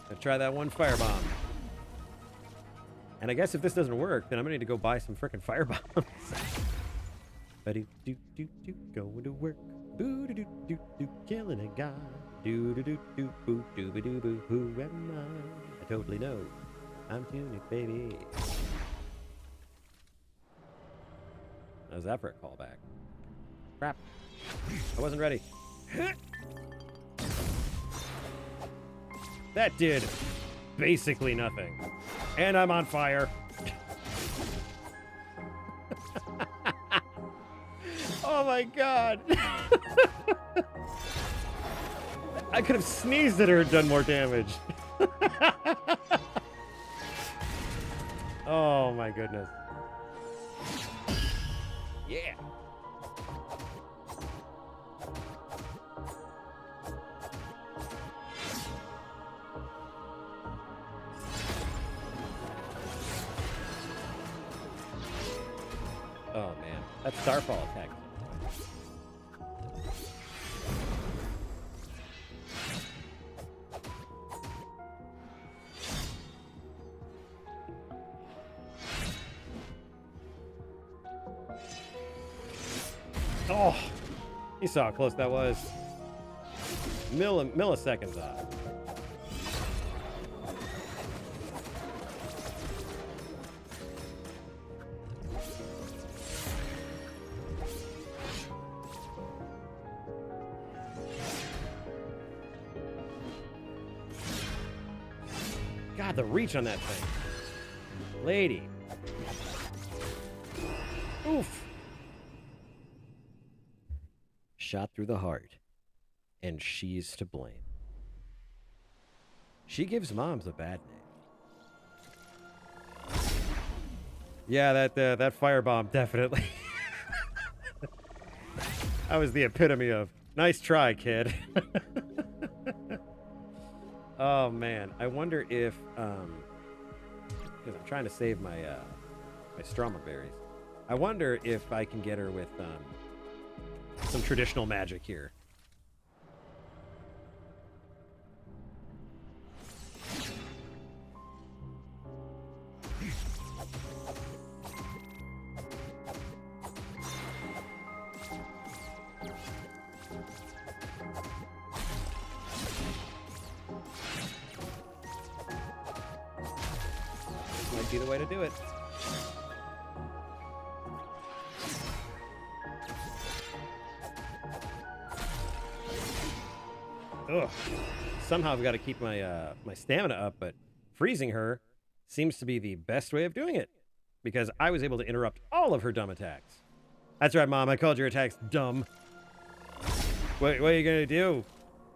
Gonna try that one firebomb. And I guess if this doesn't work, then I'm gonna need to go buy some frickin' firebombs. Ba-do-do-do-do, going to work. Boo-do-do-do-do, killing a guy. Do-do-do-do, boo, doo-ba-doo-boo, who am I? I totally know. I'm Tunic, baby. How's that for a callback? Crap. I wasn't ready. That did basically nothing. And I'm on fire. Oh my god. I could have sneezed at her and done more damage. Oh my goodness. Yeah. Oh man, that's Starfall attack. Oh, you saw how close that was. Milliseconds off. God, the reach on that thing. Lady. Oof. Shot through the heart, and she's to blame. She gives moms a bad name. Yeah, that firebomb definitely. That was the epitome of nice try, kid. Oh man, I wonder if because I'm trying to save my my stroma berries. I wonder if I can get her with some traditional magic here. might be the way to do it. Ugh. Somehow I've got to keep my my stamina up, but freezing her seems to be the best way of doing it, because I was able to interrupt all of her dumb attacks. That's right, Mom. I called your attacks dumb. What are you gonna do?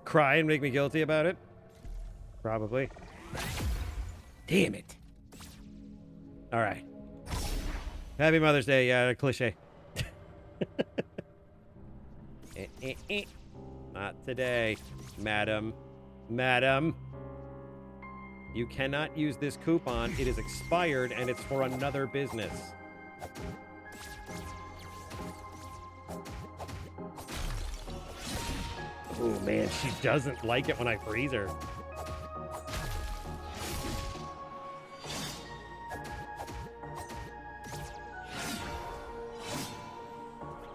Cry and make me guilty about it? Probably. Damn it. All right. Happy Mother's Day. Yeah, cliche. Not today, madam. Madam. You cannot use this coupon. It is expired and it's for another business. Oh man, she doesn't like it when I freeze her.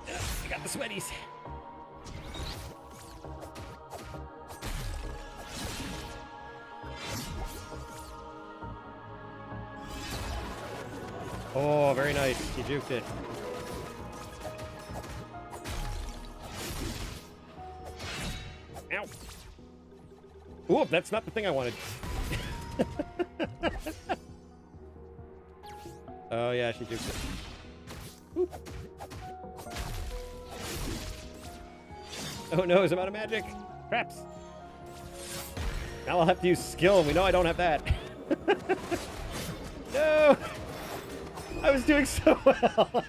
I got the sweaties. Oh, very nice. You juked it. Ow. Ooh, that's not the thing I wanted. Oh, yeah, she juked it. Oop. Oh, no, I'm out of magic. Craps. Now I'll have to use skill, and we know I don't have that. No! I was doing so well.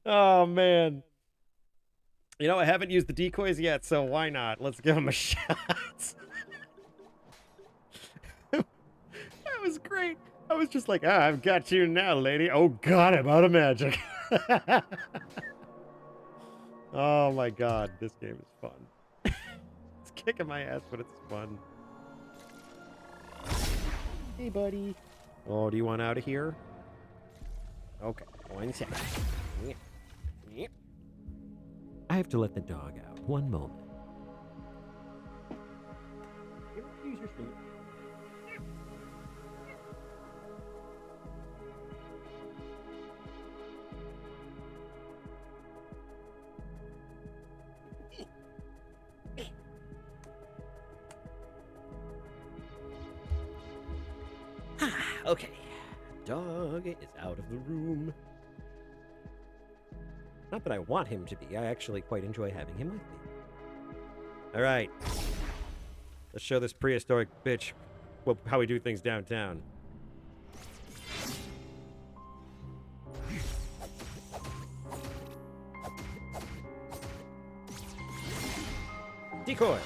Oh, man. You know, I haven't used the decoys yet, so why not? Let's give him a shot. That was great. I was just like, I've got you now, lady. Oh, God, I'm out of magic. Oh, my God. This game is fun. It's kicking my ass, but it's fun. Hey, buddy. Oh, do you want out of here? Okay, 1 second. I have to let the dog out. One moment. Use your sleep. Okay. Dog is out of the room. Not that I want him to be. I actually quite enjoy having him with me. All right. Let's show this prehistoric bitch how we do things downtown. Decoy.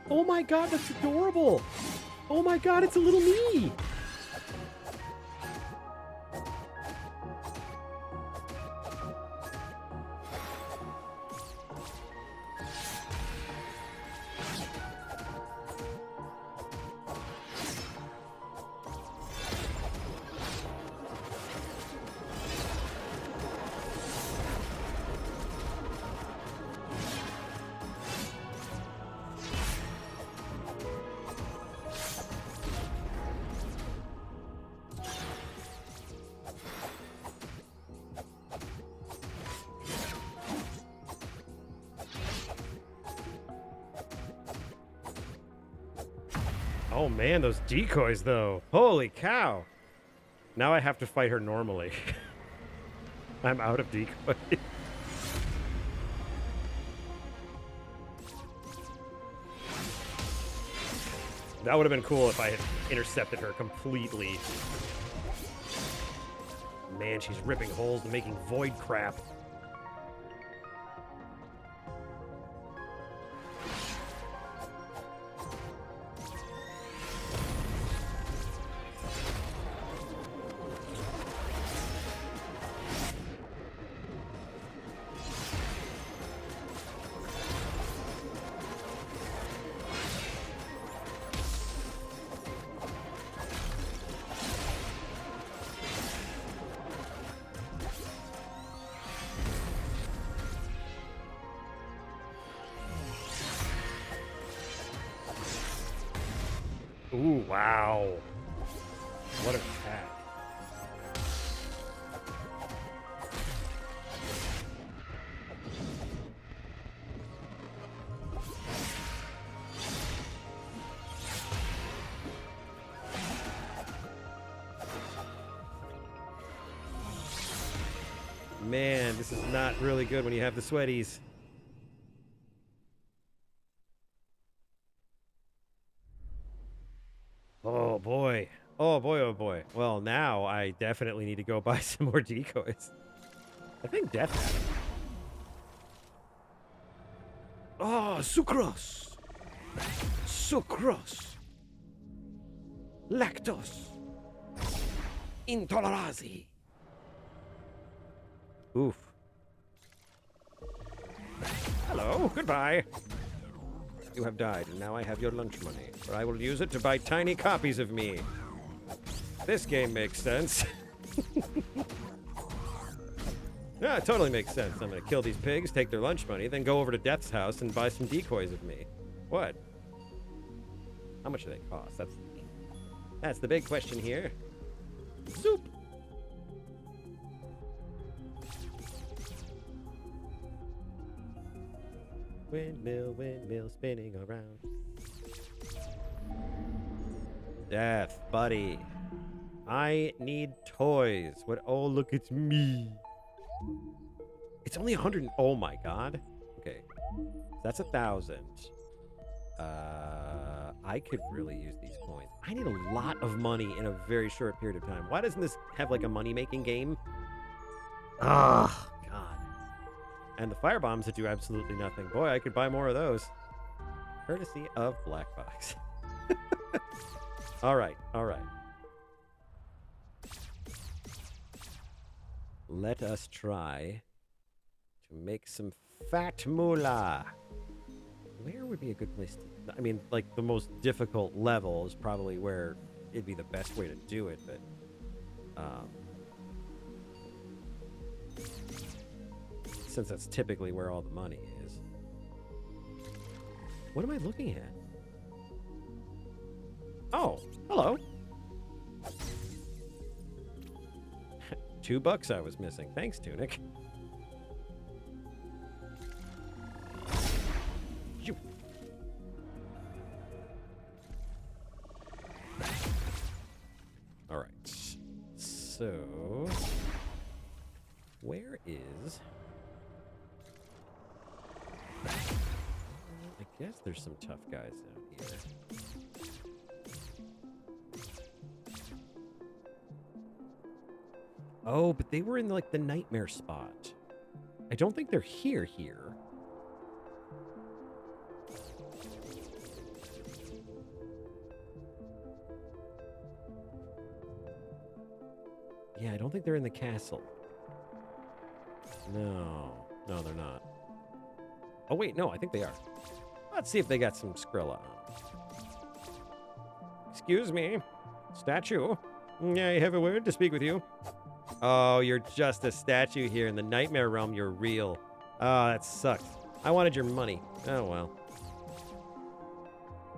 Oh my God, that's adorable. Oh my God, it's a little me. Oh man, those decoys though. Holy cow. Now I have to fight her normally. I'm out of decoys. That would have been cool if I had intercepted her completely. Man, she's ripping holes and making void crap. Ooh, wow. What an attack. Man, this is not really good when you have the sweaties. Oh boy. Oh boy, oh boy. Well, now I definitely need to go buy some more decoys. I think Death had them. Oh, sucrose. Sucrose. Lactose. Intolerance. Oof. Hello, goodbye. You have died, and now I have your lunch money, but I will use it to buy tiny copies of me. This game makes sense. Yeah, it totally makes sense. I'm gonna kill these pigs, take their lunch money, then go over to Death's house and buy some decoys of me. What? How much do they cost? That's the big question here. Soup! Windmill, windmill, spinning around. Death, buddy. I need toys. What? Oh, look, it's me. It's only 100. Oh my god. Okay. That's 1,000. I could really use these coins. I need a lot of money in a very short period of time. Why doesn't this have like a money-making game? Ah, god. And the fire bombs that do absolutely nothing. Boy, I could buy more of those. Courtesy of Black Box. All right, all right. Let us try to make some fat moolah. Where would be a good place to... I mean, like, the most difficult level is probably where it'd be the best way to do it, but... since that's typically where all the money is. What am I looking at? Oh, hello. $2 I was missing. Thanks, Tunic. You. All right. So, where is... I guess there's some tough guys out here. Oh, but they were in, like, the nightmare spot. I don't think they're here. Yeah, I don't think they're in the castle. No, they're not. Oh, wait, no, I think they are. Let's see if they got some Skrilla on. Excuse me, statue. I have a word to speak with you. Oh, you're just a statue here. In the nightmare realm, you're real. Oh, that sucks. I wanted your money. Oh, well.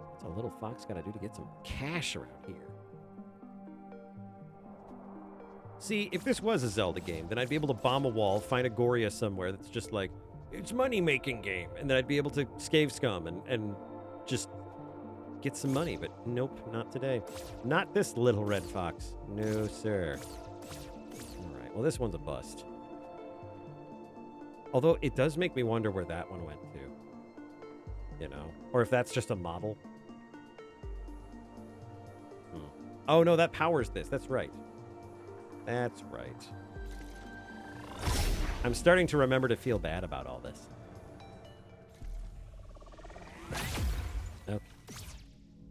What's a little fox got to do to get some cash around here? See, if this was a Zelda game, then I'd be able to bomb a wall, find a Goria somewhere that's just like, it's money-making game. And then I'd be able to scave scum and just get some money. But nope, not today. Not this little red fox. No, sir. All right, well, this one's a bust. Although it does make me wonder where that one went to. You know? Or if that's just a model. Oh, no, that powers this. That's right. That's right. I'm starting to remember to feel bad about all this. Okay.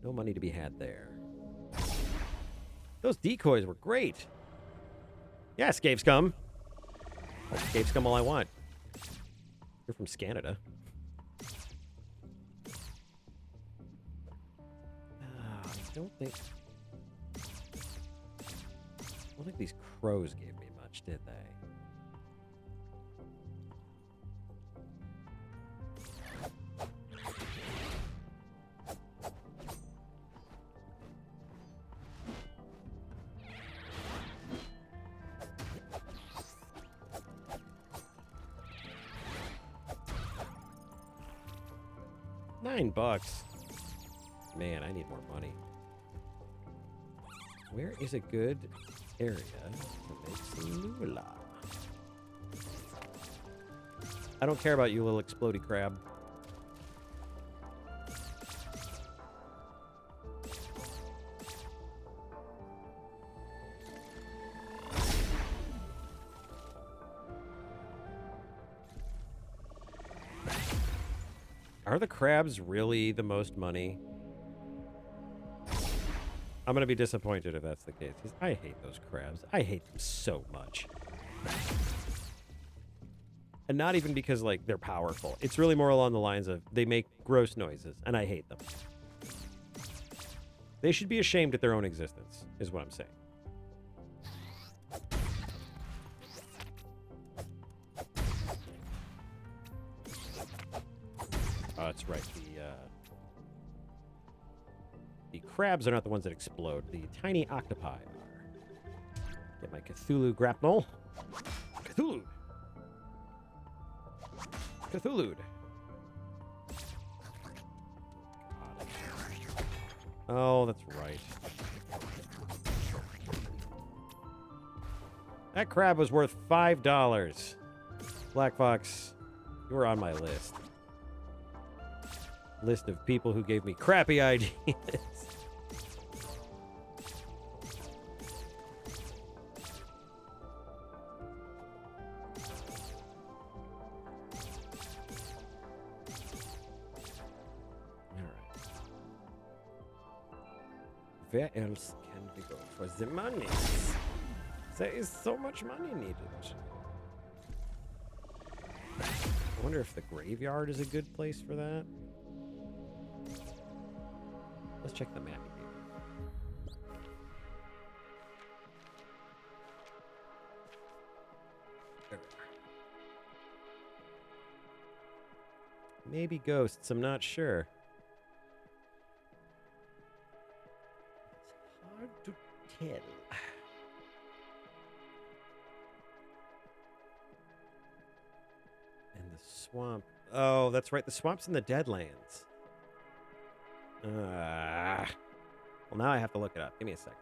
No money to be had there. Those decoys were great. Yeah, Scave Scum. I'll Scave Scum all I want. You're from Canada. I don't think these crows gave me much, did they? $9. Man, I need more money. Where is a good area to make some moolah? I don't care about you, little explodey crab. Are the crabs really the most money? I'm going to be disappointed if that's the case, because I hate those crabs. I hate them so much. And not even because, like, they're powerful. It's really more along the lines of they make gross noises, and I hate them. They should be ashamed at their own existence, is what I'm saying. Oh, that's right. The crabs are not the ones that explode. The tiny octopi are. Get my Cthulhu grapnel. Cthulhu. Cthulhu. Oh, that's right. That crab was worth $5. Black Fox, you were on my list. List of people who gave me crappy ideas. Where else can we go for the money? There is so much money needed. I wonder if the graveyard is a good place for that. Let's check the map again. There we are. Maybe ghosts, I'm not sure. Hard to tell. And the swamp. Oh, that's right. The swamp's in the Deadlands. Well, now I have to look it up. Give me a second.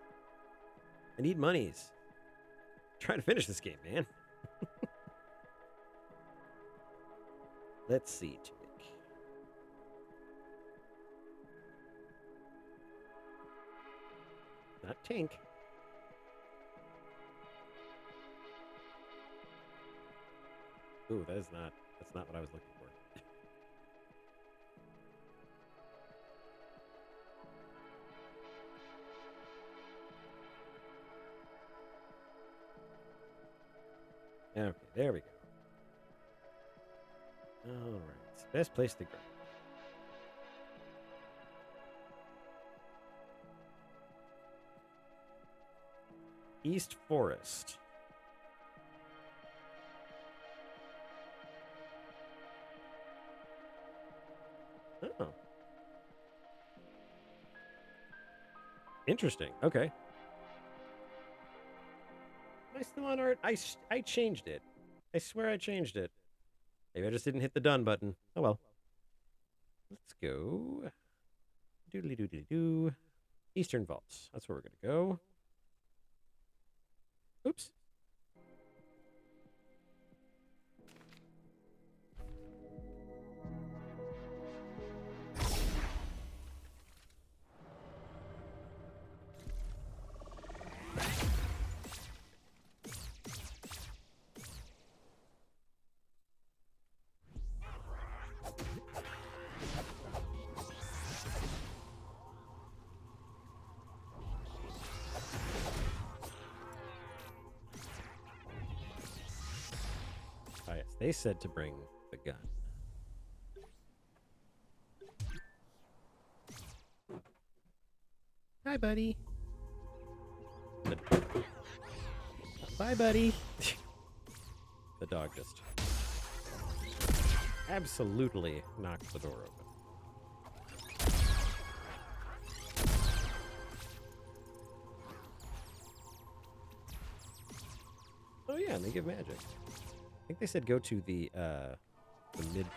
I need monies. I'm trying to finish this game, man. Let's see, Tunic. Not Tink. Ooh, that's not what I was looking for. Okay, there we go. All right, best place to go. East Forest. Oh. Interesting. Okay. Am I still on art? I changed it. I swear I changed it. Maybe I just didn't hit the done button. Oh well. Let's go. Doodly doodly doo. Eastern Vaults. That's where we're gonna go. Oops. Oh, yes. They said to bring the gun. Hi, buddy. Bye, buddy. The dog just absolutely knocked the door open. Oh yeah, and they give magic. I think they said go to the midpoint.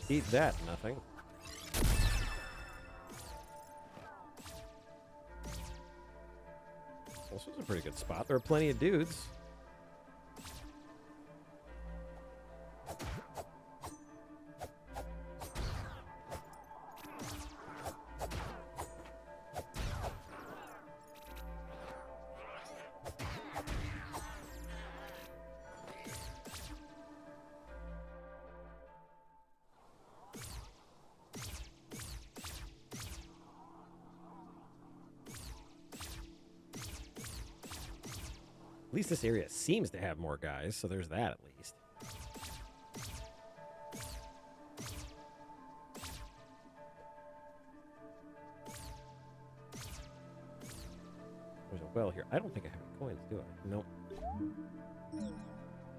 Eat that, nothing. This was a pretty good spot. There are plenty of dudes. At least this area seems to have more guys, so there's that at least. There's a well here. I don't think I have any coins, do I? Nope.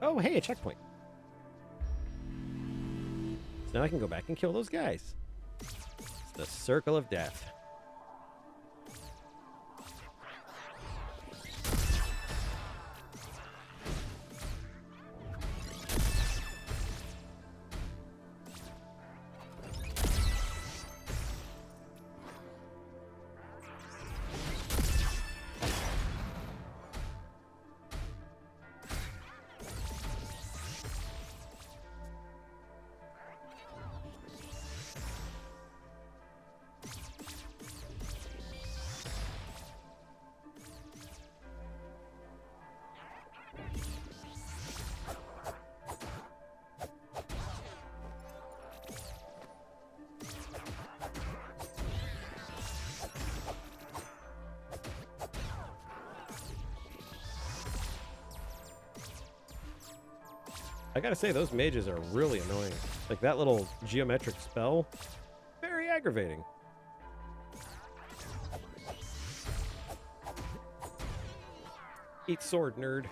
Oh, hey, a checkpoint. So now I can go back and kill those guys. It's the circle of death. I gotta say, those mages are really annoying. Like, that little geometric spell, very aggravating. Eat sword, nerd.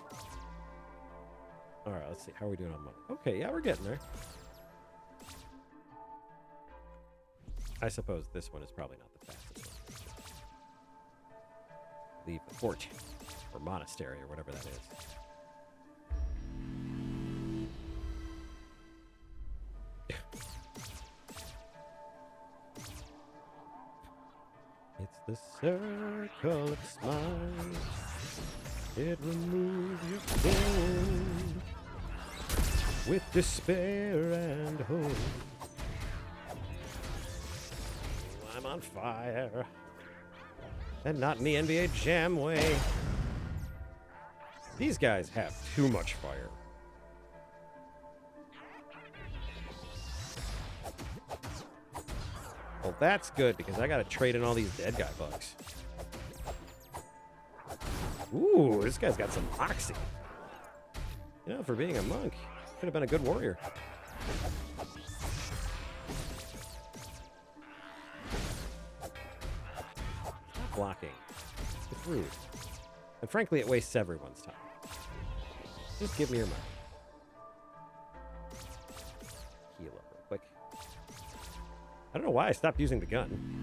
Alright, let's see. How are we doing on money? Okay, yeah, we're getting there. I suppose this one is probably not the fastest one. Leave the fort, or monastery, or whatever that is. It's the circle of smiles. It removes your pain with despair and hope. I'm on fire, and not in the NBA Jam way. These guys have too much fire. Well, that's good, because I gotta trade in all these dead guy bugs. Ooh, this guy's got some moxie. You know, for being a monk, could have been a good warrior. Stop blocking. It's rude. And frankly, it wastes everyone's time. Just give me your money. Heal up real quick. I don't know why I stopped using the gun.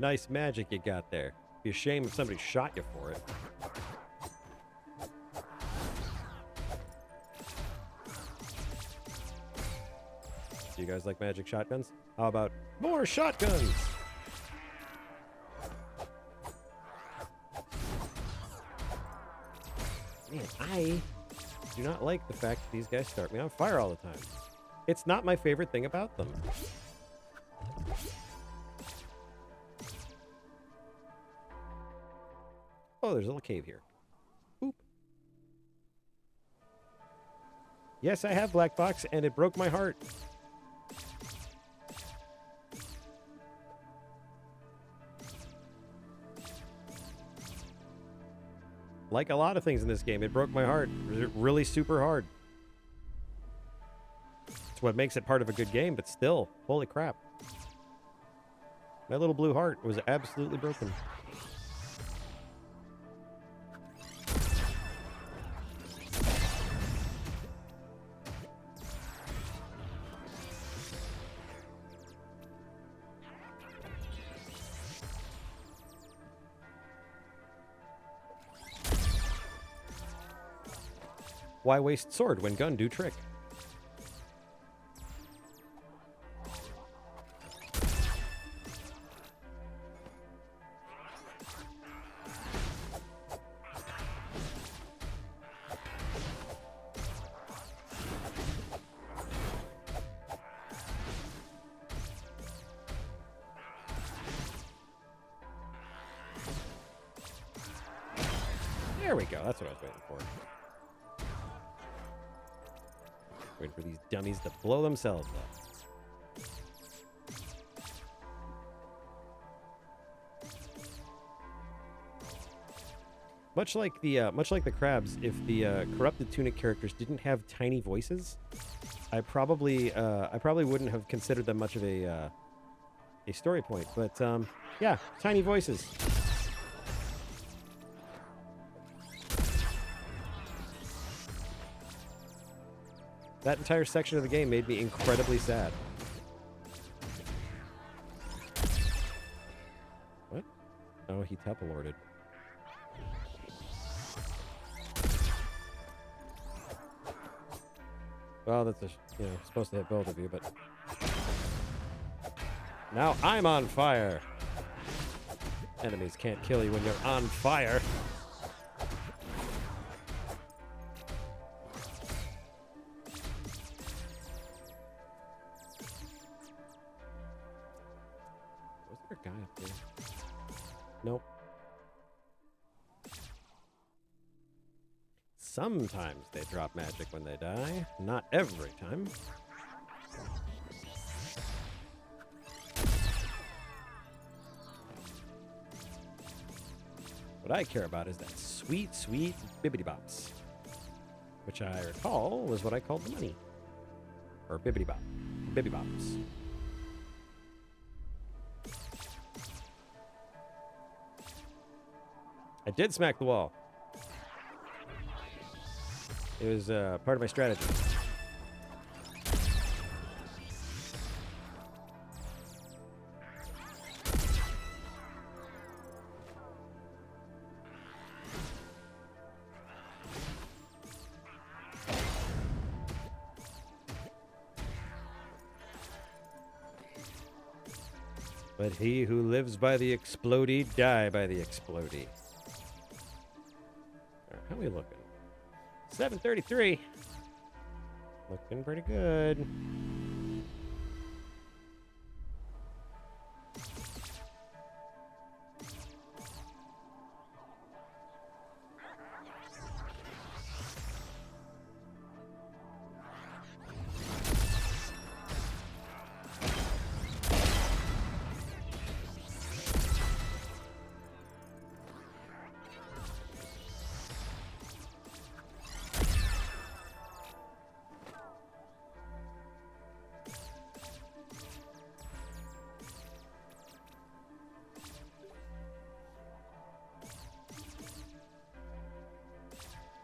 Nice magic you got there. Be a shame if somebody shot you for it. Do you guys like magic shotguns? How about more shotguns? Man, I do not like the fact that these guys start me on fire all the time. It's not my favorite thing about them. Oh, there's a little cave here. Oop. Yes, I have Black Box, and it broke my heart. Like a lot of things in this game, it broke my heart. Really super hard. It's what makes it part of a good game, but still, holy crap. My little blue heart was absolutely broken. Why waste sword when gun do trick? There we go. That's what I was waiting for. Waiting for these dummies to blow themselves up. Much like the crabs, if the corrupted Tunic characters didn't have tiny voices, I probably wouldn't have considered them much of a story point. But yeah, tiny voices. That entire section of the game made me incredibly sad. What? Oh, he teleported. Well, that's supposed to hit both of you, but now I'm on fire. Enemies can't kill you when you're on fire. Was there a guy up there? Nope. Sometimes they drop magic when they die. Not every time. What I care about is that sweet, sweet bibbidi bops. Which I recall was what I called the money. Or bibbidi bop. Bibby bops. I did smack the wall. It was part of my strategy. But he who lives by the explodey die by the explodey. Right, how are we looking? 7:33. Looking pretty good.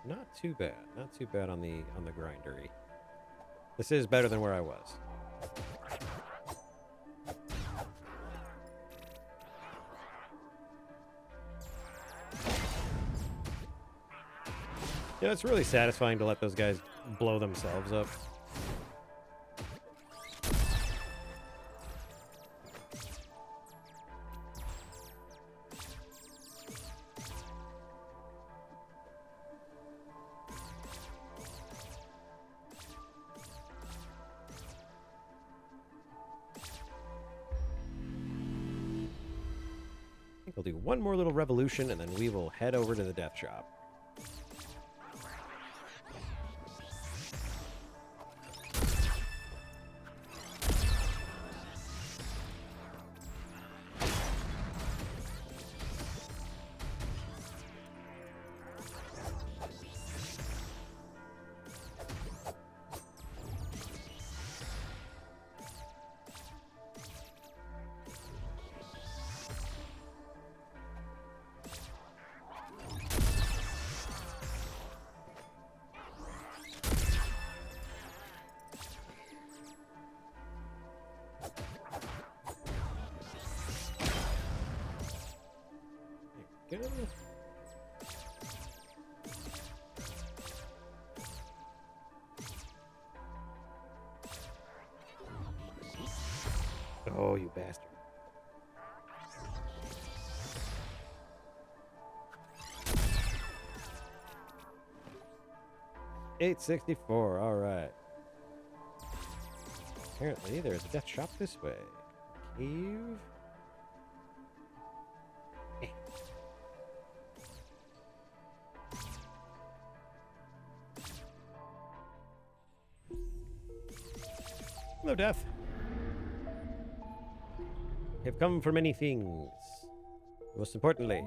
Not too bad. Not too bad on the grindery. This is better than where I was. Yeah, it's really satisfying to let those guys blow themselves up. I think we'll do one more little revolution and then we will head over to the death shop. good. Oh, you bastard. $864, alright. Apparently, there's a death shop this way. Cave. Eh. Hello, Death. I've come for many things. Most importantly,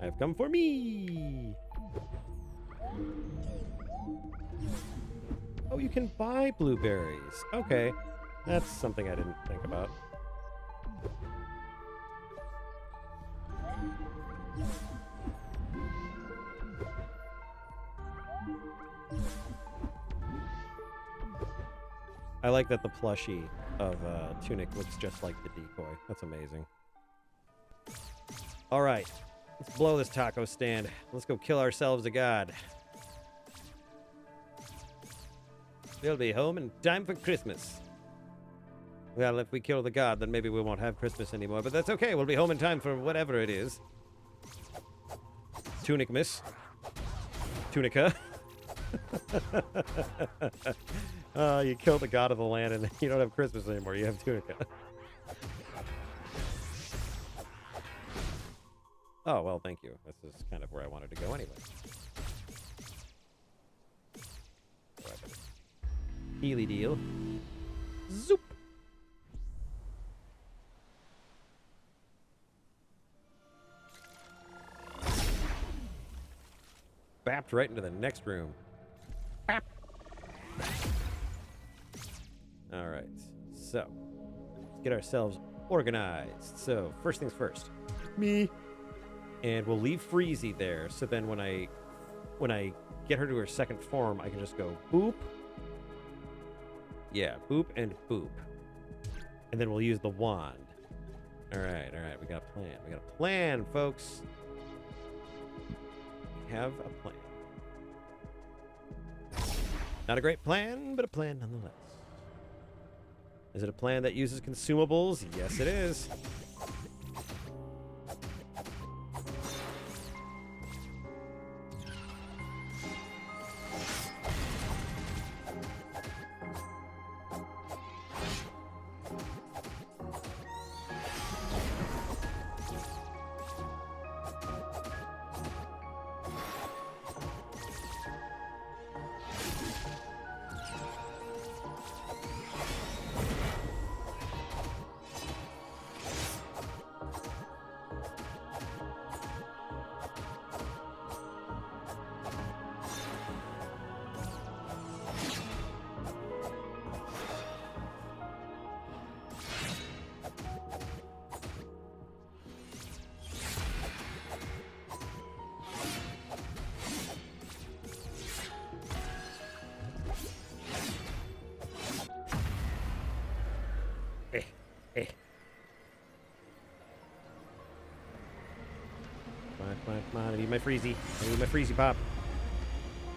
I've come for me. Oh, you can buy blueberries. Okay. That's something I didn't think about. I like that the plushie of Tunic looks just like the decoy. That's amazing. All right. Let's blow this taco stand. Let's go kill ourselves a god. We'll be home in time for Christmas. Well, if we kill the god, then maybe we won't have Christmas anymore, but that's okay. We'll be home in time for whatever it is. Tunic miss. Tunica. You kill the god of the land and you don't have Christmas anymore. You have Tunica. Oh, well, thank you. This is kind of where I wanted to go anyway. Healy deal. Zoop. Bapped right into the next room. Bap. All right. So, let's get ourselves organized. So, first things first. Me. And we'll leave Freezy there. So then when I get her to her second form, I can just go boop. Yeah, boop and boop. And then we'll use the wand. All right. We got a plan. We got a plan, folks. We have a plan. Not a great plan, but a plan nonetheless. Is it a plan that uses consumables? Yes, it is. Come on, I need my Freezy. I need my Freezy Pop.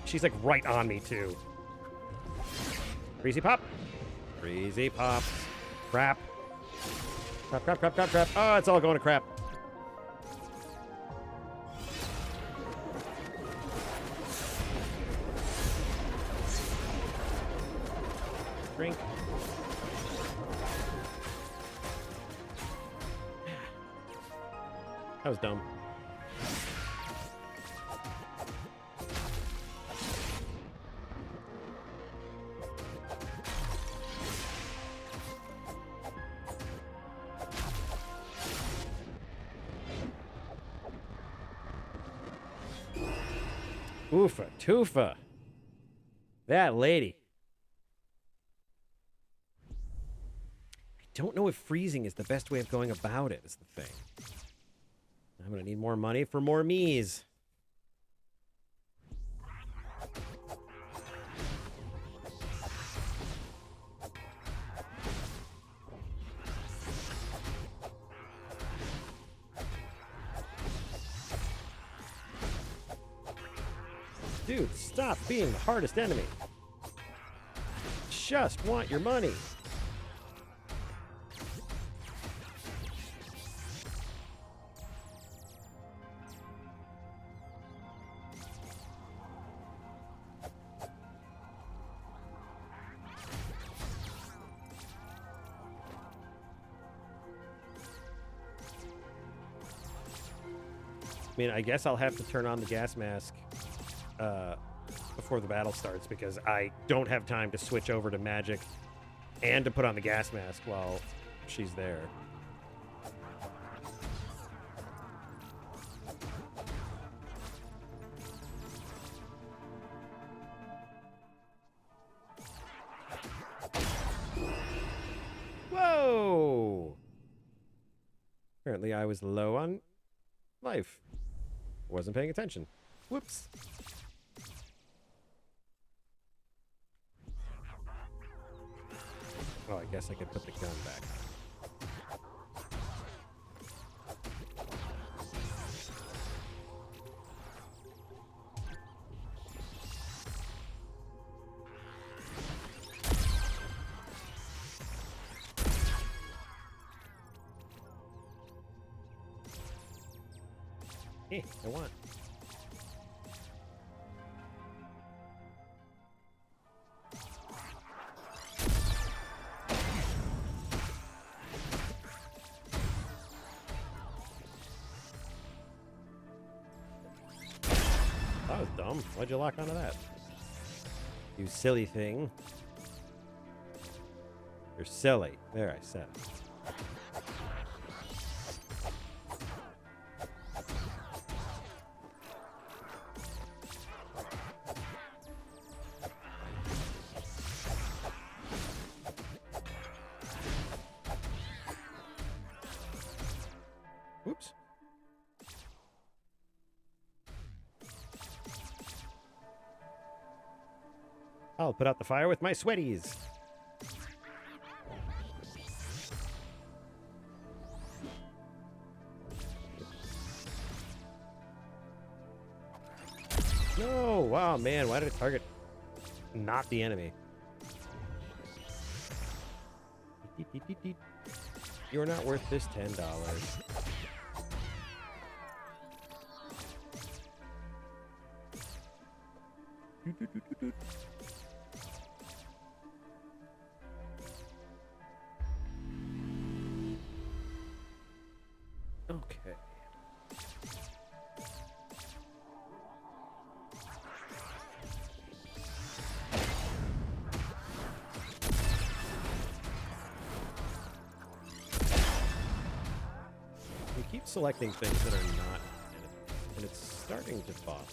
She's like right on me, too. Freezy Pop. Freezy Pop. Crap. Crap. Oh, it's all going to crap. Drink. That was dumb. Oofa toofa. That lady. I don't know if freezing is the best way of going about it, is the thing. I'm gonna need more money for more me's. Dude, stop being the hardest enemy. Just want your money. I mean, I guess I'll have to turn on the gas mask before the battle starts because I don't have time to switch over to magic and to put on the gas mask while she's there. Whoa! Apparently I was low on life. Wasn't paying attention. Whoops. Oh, I guess I could put the gun back. I want. That was dumb. Why'd you lock onto that? You silly thing. You're silly. There, I said. Oops. I'll put out the fire with my sweaties. No! Wow, man, why did it target not the enemy? You're not worth this $10. Okay. We keep selecting things that are not enemies, and it's starting to bother.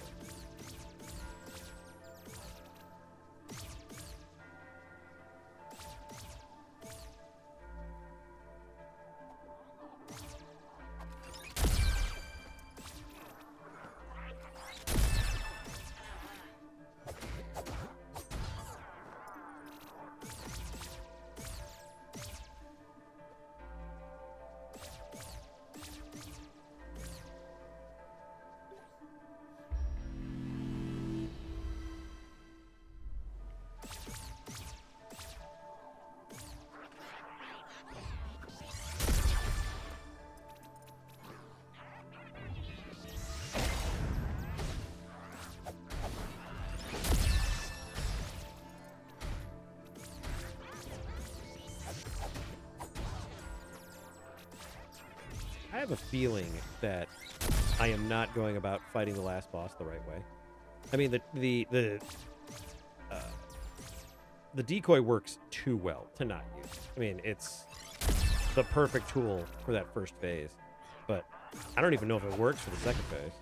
I have a feeling that I am not going about fighting the last boss the right way. I mean, the decoy works too well to not use. I mean, it's the perfect tool for that first phase, but I don't even know if it works for the second phase.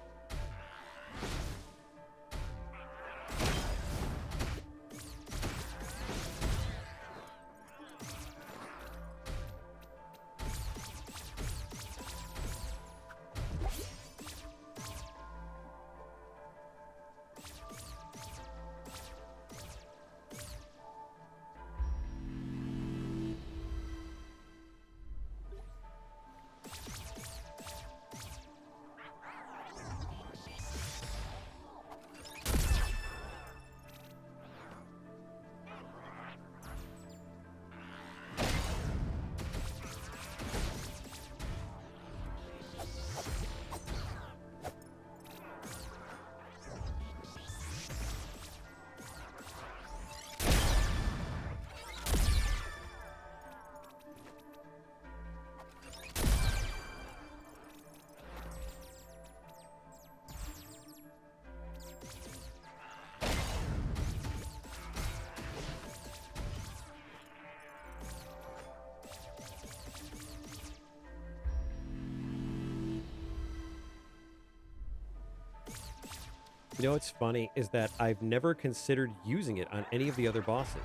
You know what's funny is that I've never considered using it on any of the other bosses.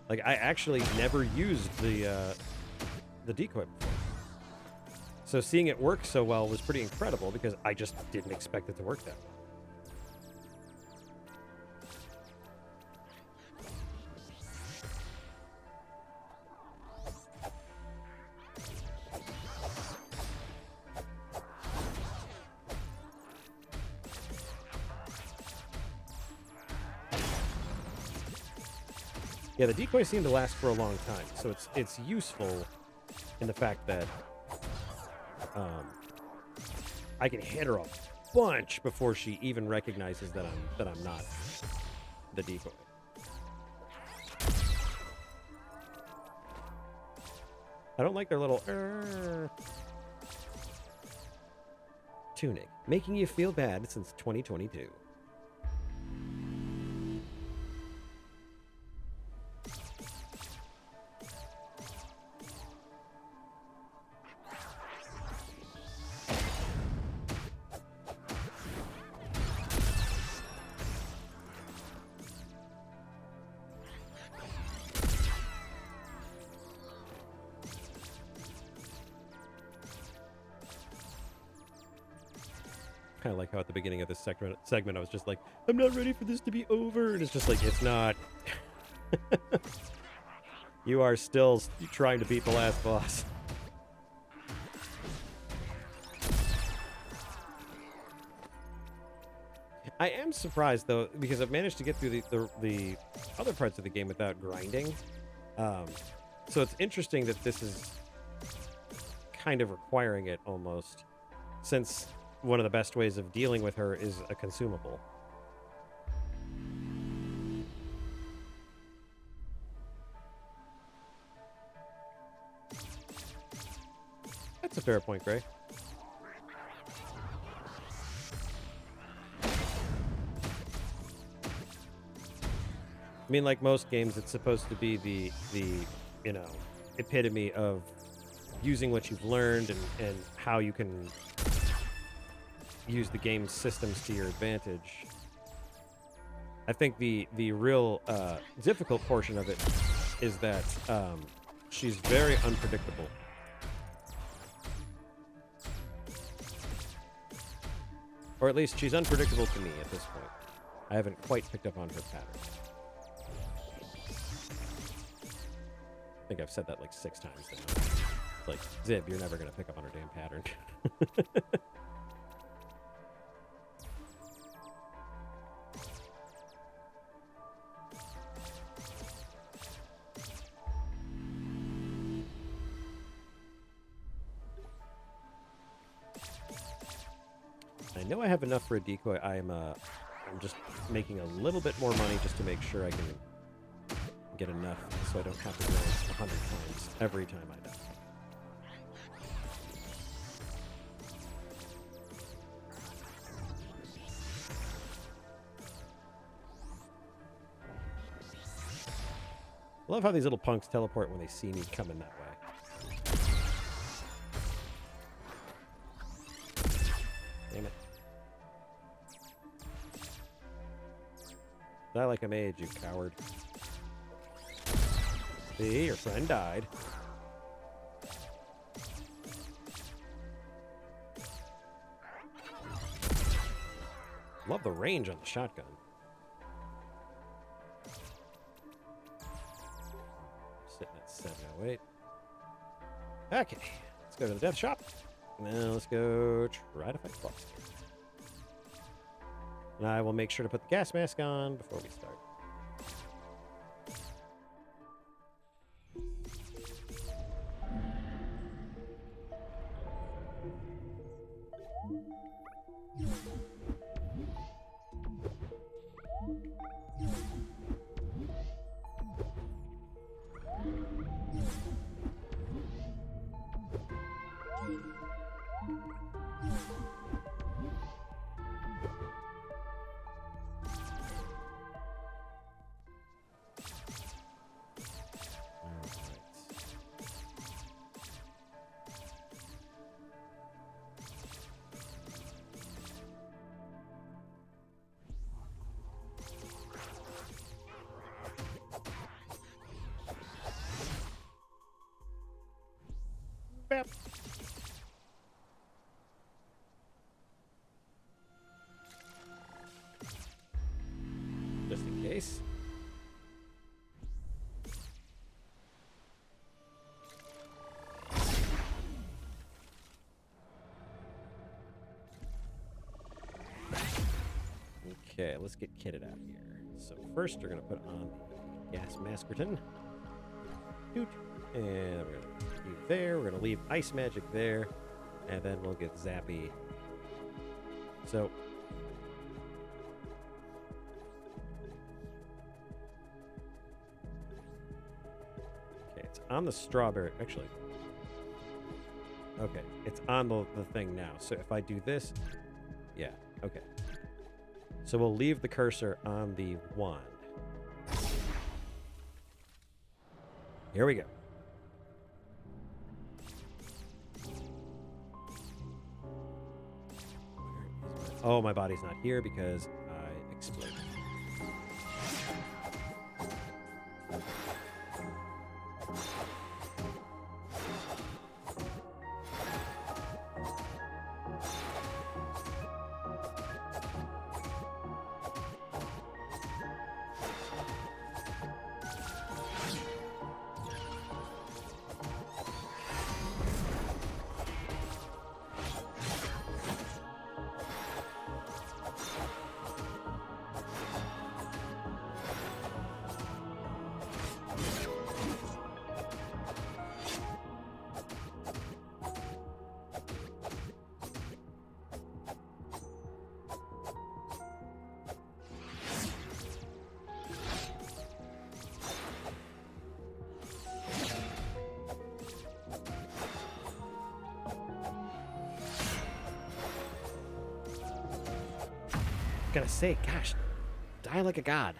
Like, I actually never used the decoy before. So seeing it work so well was pretty incredible because I just didn't expect it to work that well. Yeah, the decoys seem to last for a long time, so it's useful in the fact that I can hit her a bunch before she even recognizes that I'm not the decoy. I don't like their little Tunic, making you feel bad since 2022. Kind of like how at the beginning of this segment I was just like, I'm not ready for this to be over, and it's just like, it's not. You are still trying to beat the last boss. I am surprised though, because I've managed to get through the other parts of the game without grinding. So it's interesting that this is kind of requiring it almost, since one of the best ways of dealing with her is a consumable. That's a fair point, Gray. I mean, like most games, it's supposed to be the you know, epitome of using what you've learned and how you can use the game's systems to your advantage. I think the real difficult portion of it is that she's very unpredictable. Or at least she's unpredictable to me at this point. I haven't quite picked up on her pattern. I think I've said that like 6 times now. It's like, Zib, you're never going to pick up on her damn pattern. I know I have enough for a decoy. I'm just making a little bit more money just to make sure I can get enough so I don't have to go 100 times every time I die. I love how these little punks teleport when they see me coming that way. Damn it. Die like a mage, you coward. See, your friend died. Love the range on the shotgun. Sitting at 708. Okay, let's go to the death shop. Now let's go try to fight the boss. And I will make sure to put the gas mask on before we start. Zap! Just in case. Okay, let's get kitted out here. So first we're going to put on the gas maskerton. Doot. And we're going to leave there. We're going to leave ice magic there. And then we'll get zappy. So okay, it's on the strawberry. Actually, okay, it's on the thing now. So if I do this, yeah, okay. So we'll leave the cursor on the wand. Here we go. Oh, my body's not here because I exploded. Gonna say, gosh, die like a god.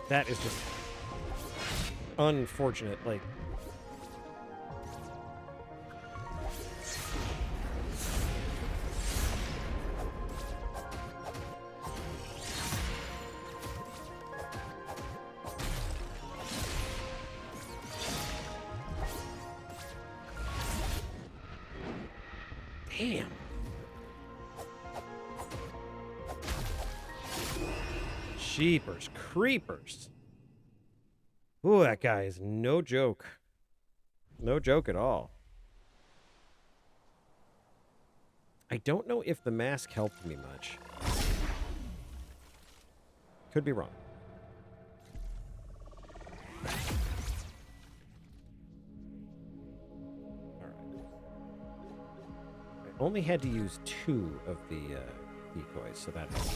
That is just unfortunate. Like, damn. Jeepers creepers. Ooh, that guy is no joke. No joke at all. I don't know if the mask helped me much. Could be wrong. Only had to use 2 of the decoys, so that helped.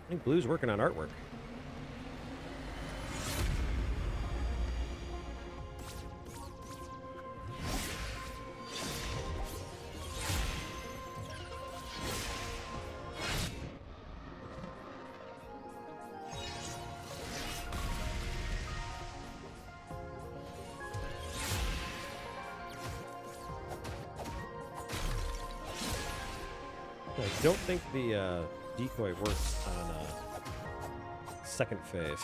I think Blue's working on artwork. I don't think the decoy works on second phase.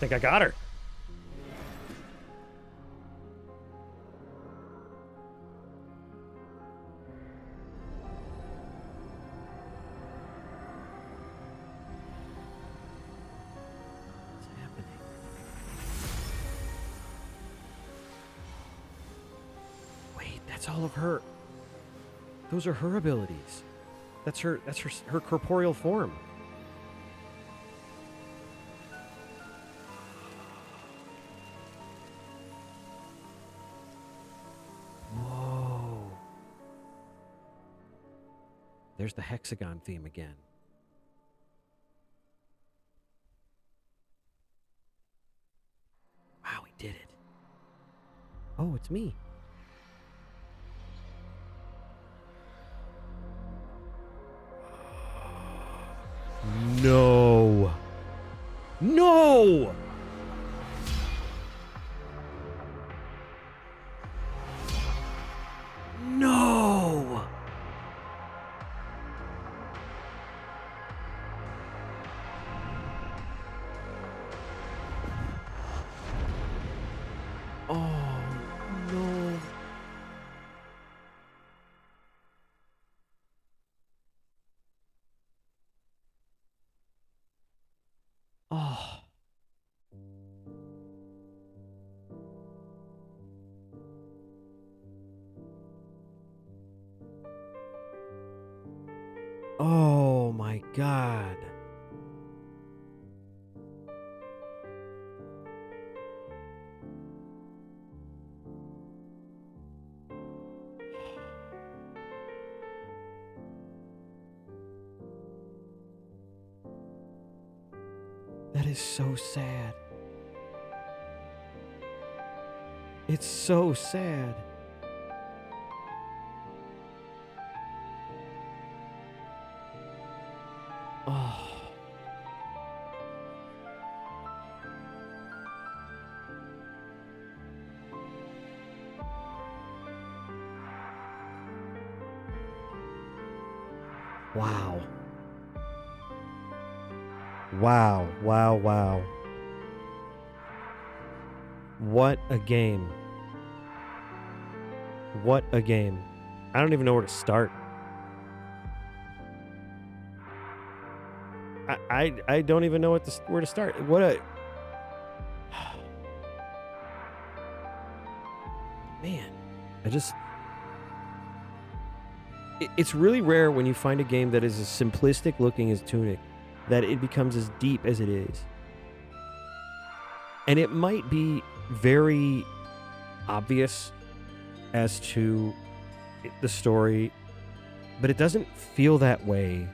think I got her. What's happening? Wait, that's all of her. Those are her abilities. That's her corporeal form. Whoa. There's the hexagon theme again. Wow, he did it. Oh, it's me. No. No! No! Oh, no. Oh. Oh my God. That is so sad. It's so sad. Oh. Wow. Wow, wow, wow. What a game. What a game. I don't even know where to start. I don't even know where to start. What a... Man, I just... It's really rare when you find a game that is as simplistic looking as Tunic, that it becomes as deep as it is. And it might be very obvious as to the story, but it doesn't feel that way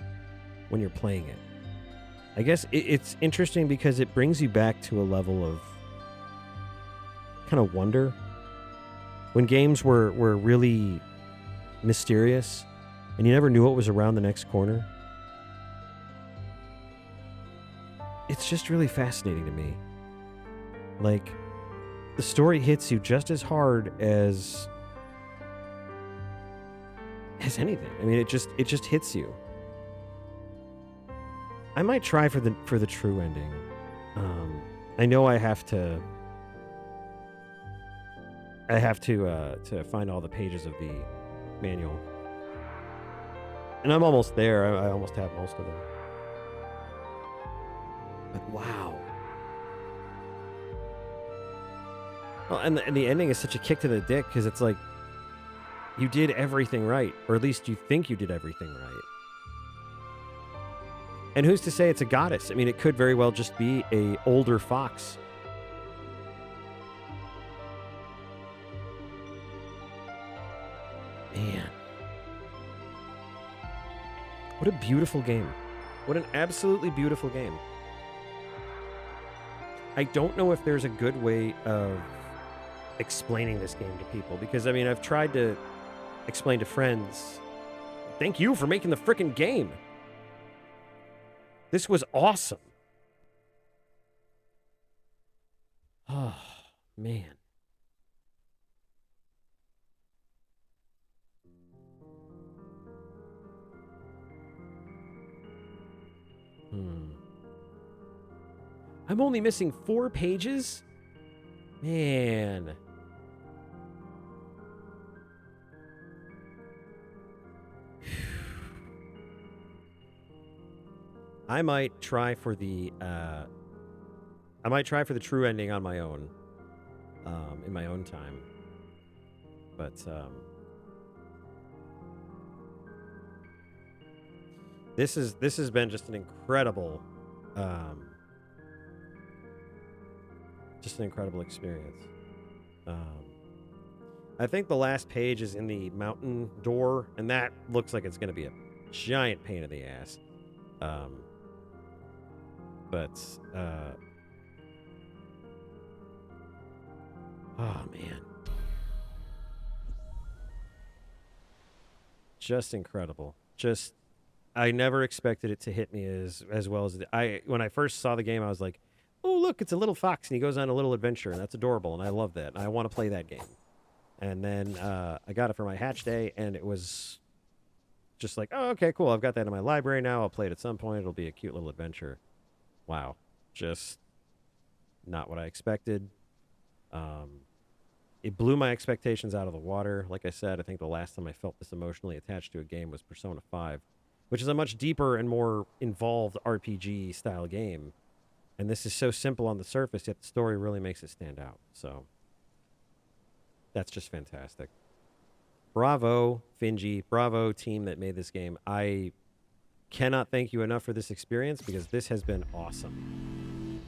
when you're playing it. I guess it's interesting because it brings you back to a level of kind of wonder. When games were really mysterious and you never knew what was around the next corner. It's just really fascinating to me. Like, the story hits you just as hard as anything. I mean, it just hits you. I might try for the true ending. I know I have to find all the pages of the manual. And I'm almost there. I almost have most of them. But wow. Well, and the ending is such a kick to the dick because it's like you did everything right, or at least you think you did everything right. And who's to say it's a goddess? I mean, it could very well just be a older fox. Man. What a beautiful game. What an absolutely beautiful game. I don't know if there's a good way of explaining this game to people, because, I mean, I've tried to explain to friends, thank you for making the frickin' game. This was awesome. Oh, man. I'm only missing 4 pages? Man. I might try for the true ending on my own. In my own time. But this has been just an incredible experience. I think the last page is in the mountain door, and that looks like it's going to be a giant pain in the ass. Oh man, just incredible. Just I never expected it to hit me as well as when I first saw the game. I was like, oh look, it's a little fox and he goes on a little adventure, and that's adorable, and I love that. And I want to play that game. And then I got it for my hatch day, and it was just like, oh, okay, cool. I've got that in my library now. I'll play it at some point. It'll be a cute little adventure. Wow. Just not what I expected. It blew my expectations out of the water. Like I said, I think the last time I felt this emotionally attached to a game was Persona 5, which is a much deeper and more involved RPG-style game. And this is so simple on the surface, yet the story really makes it stand out. So that's just fantastic. Bravo, Finji. Bravo, team that made this game. I cannot thank you enough for this experience because this has been awesome.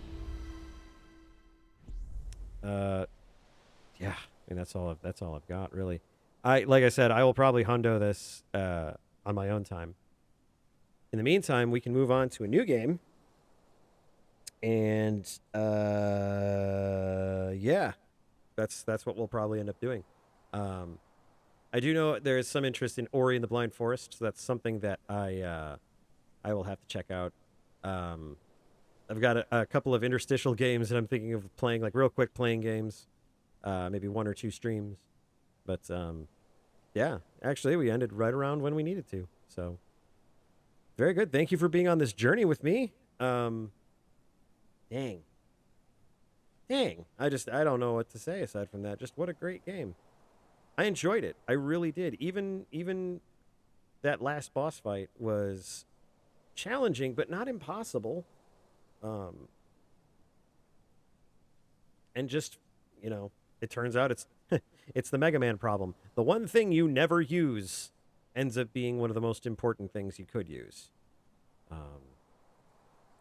Yeah, I mean that's all I've got really. Like I said, I will probably hundo this on my own time. In the meantime, we can move on to a new game. And yeah, that's what we'll probably end up doing. I do know there is some interest in Ori and the Blind Forest, so that's something that I will have to check out. I've got a couple of interstitial games that I'm thinking of playing, like real quick playing games, maybe 1 or 2 streams. But yeah, actually, we ended right around when we needed to. So very good. Thank you for being on this journey with me. Dang. I don't know what to say aside from that. Just what a great game. I enjoyed it. I really did. Even that last boss fight was challenging, but not impossible. And just, it turns out it's it's the Mega Man problem. The one thing you never use ends up being one of the most important things you could use.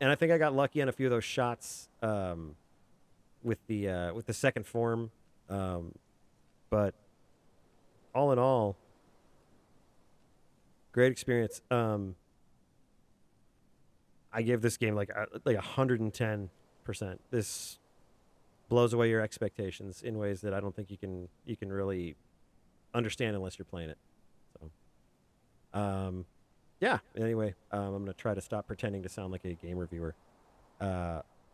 And I think I got lucky on a few of those shots with the second form. But all in all, great experience. I give this game like 110%. This blows away your expectations in ways that I don't think you can really understand unless you're playing it. So, yeah. Anyway, I'm gonna try to stop pretending to sound like a game reviewer.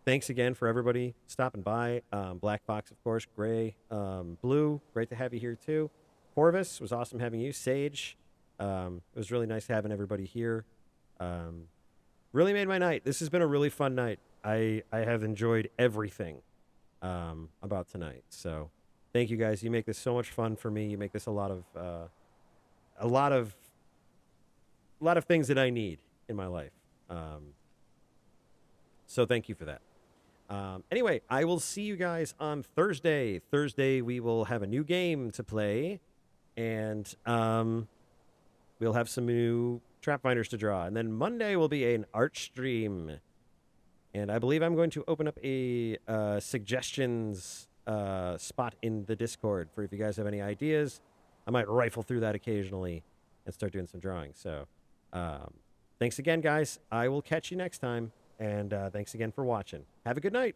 Thanks again for everybody stopping by. Black Fox, of course, Gray, Blue, great to have you here too. Corvus, was awesome having you. Sage, it was really nice having everybody here. Really made my night. This has been a really fun night. I have enjoyed everything about tonight. So thank you guys. You make this so much fun for me. You make this a lot of things that I need in my life. So thank you for that. Anyway, I will see you guys on Thursday. Thursday, we will have a new game to play, and we'll have some new trap finders to draw. And then Monday will be an art stream. And I believe I'm going to open up a suggestions spot in the Discord for if you guys have any ideas. I might rifle through that occasionally and start doing some drawing. So thanks again, guys. I will catch you next time. And thanks again for watching. Have a good night.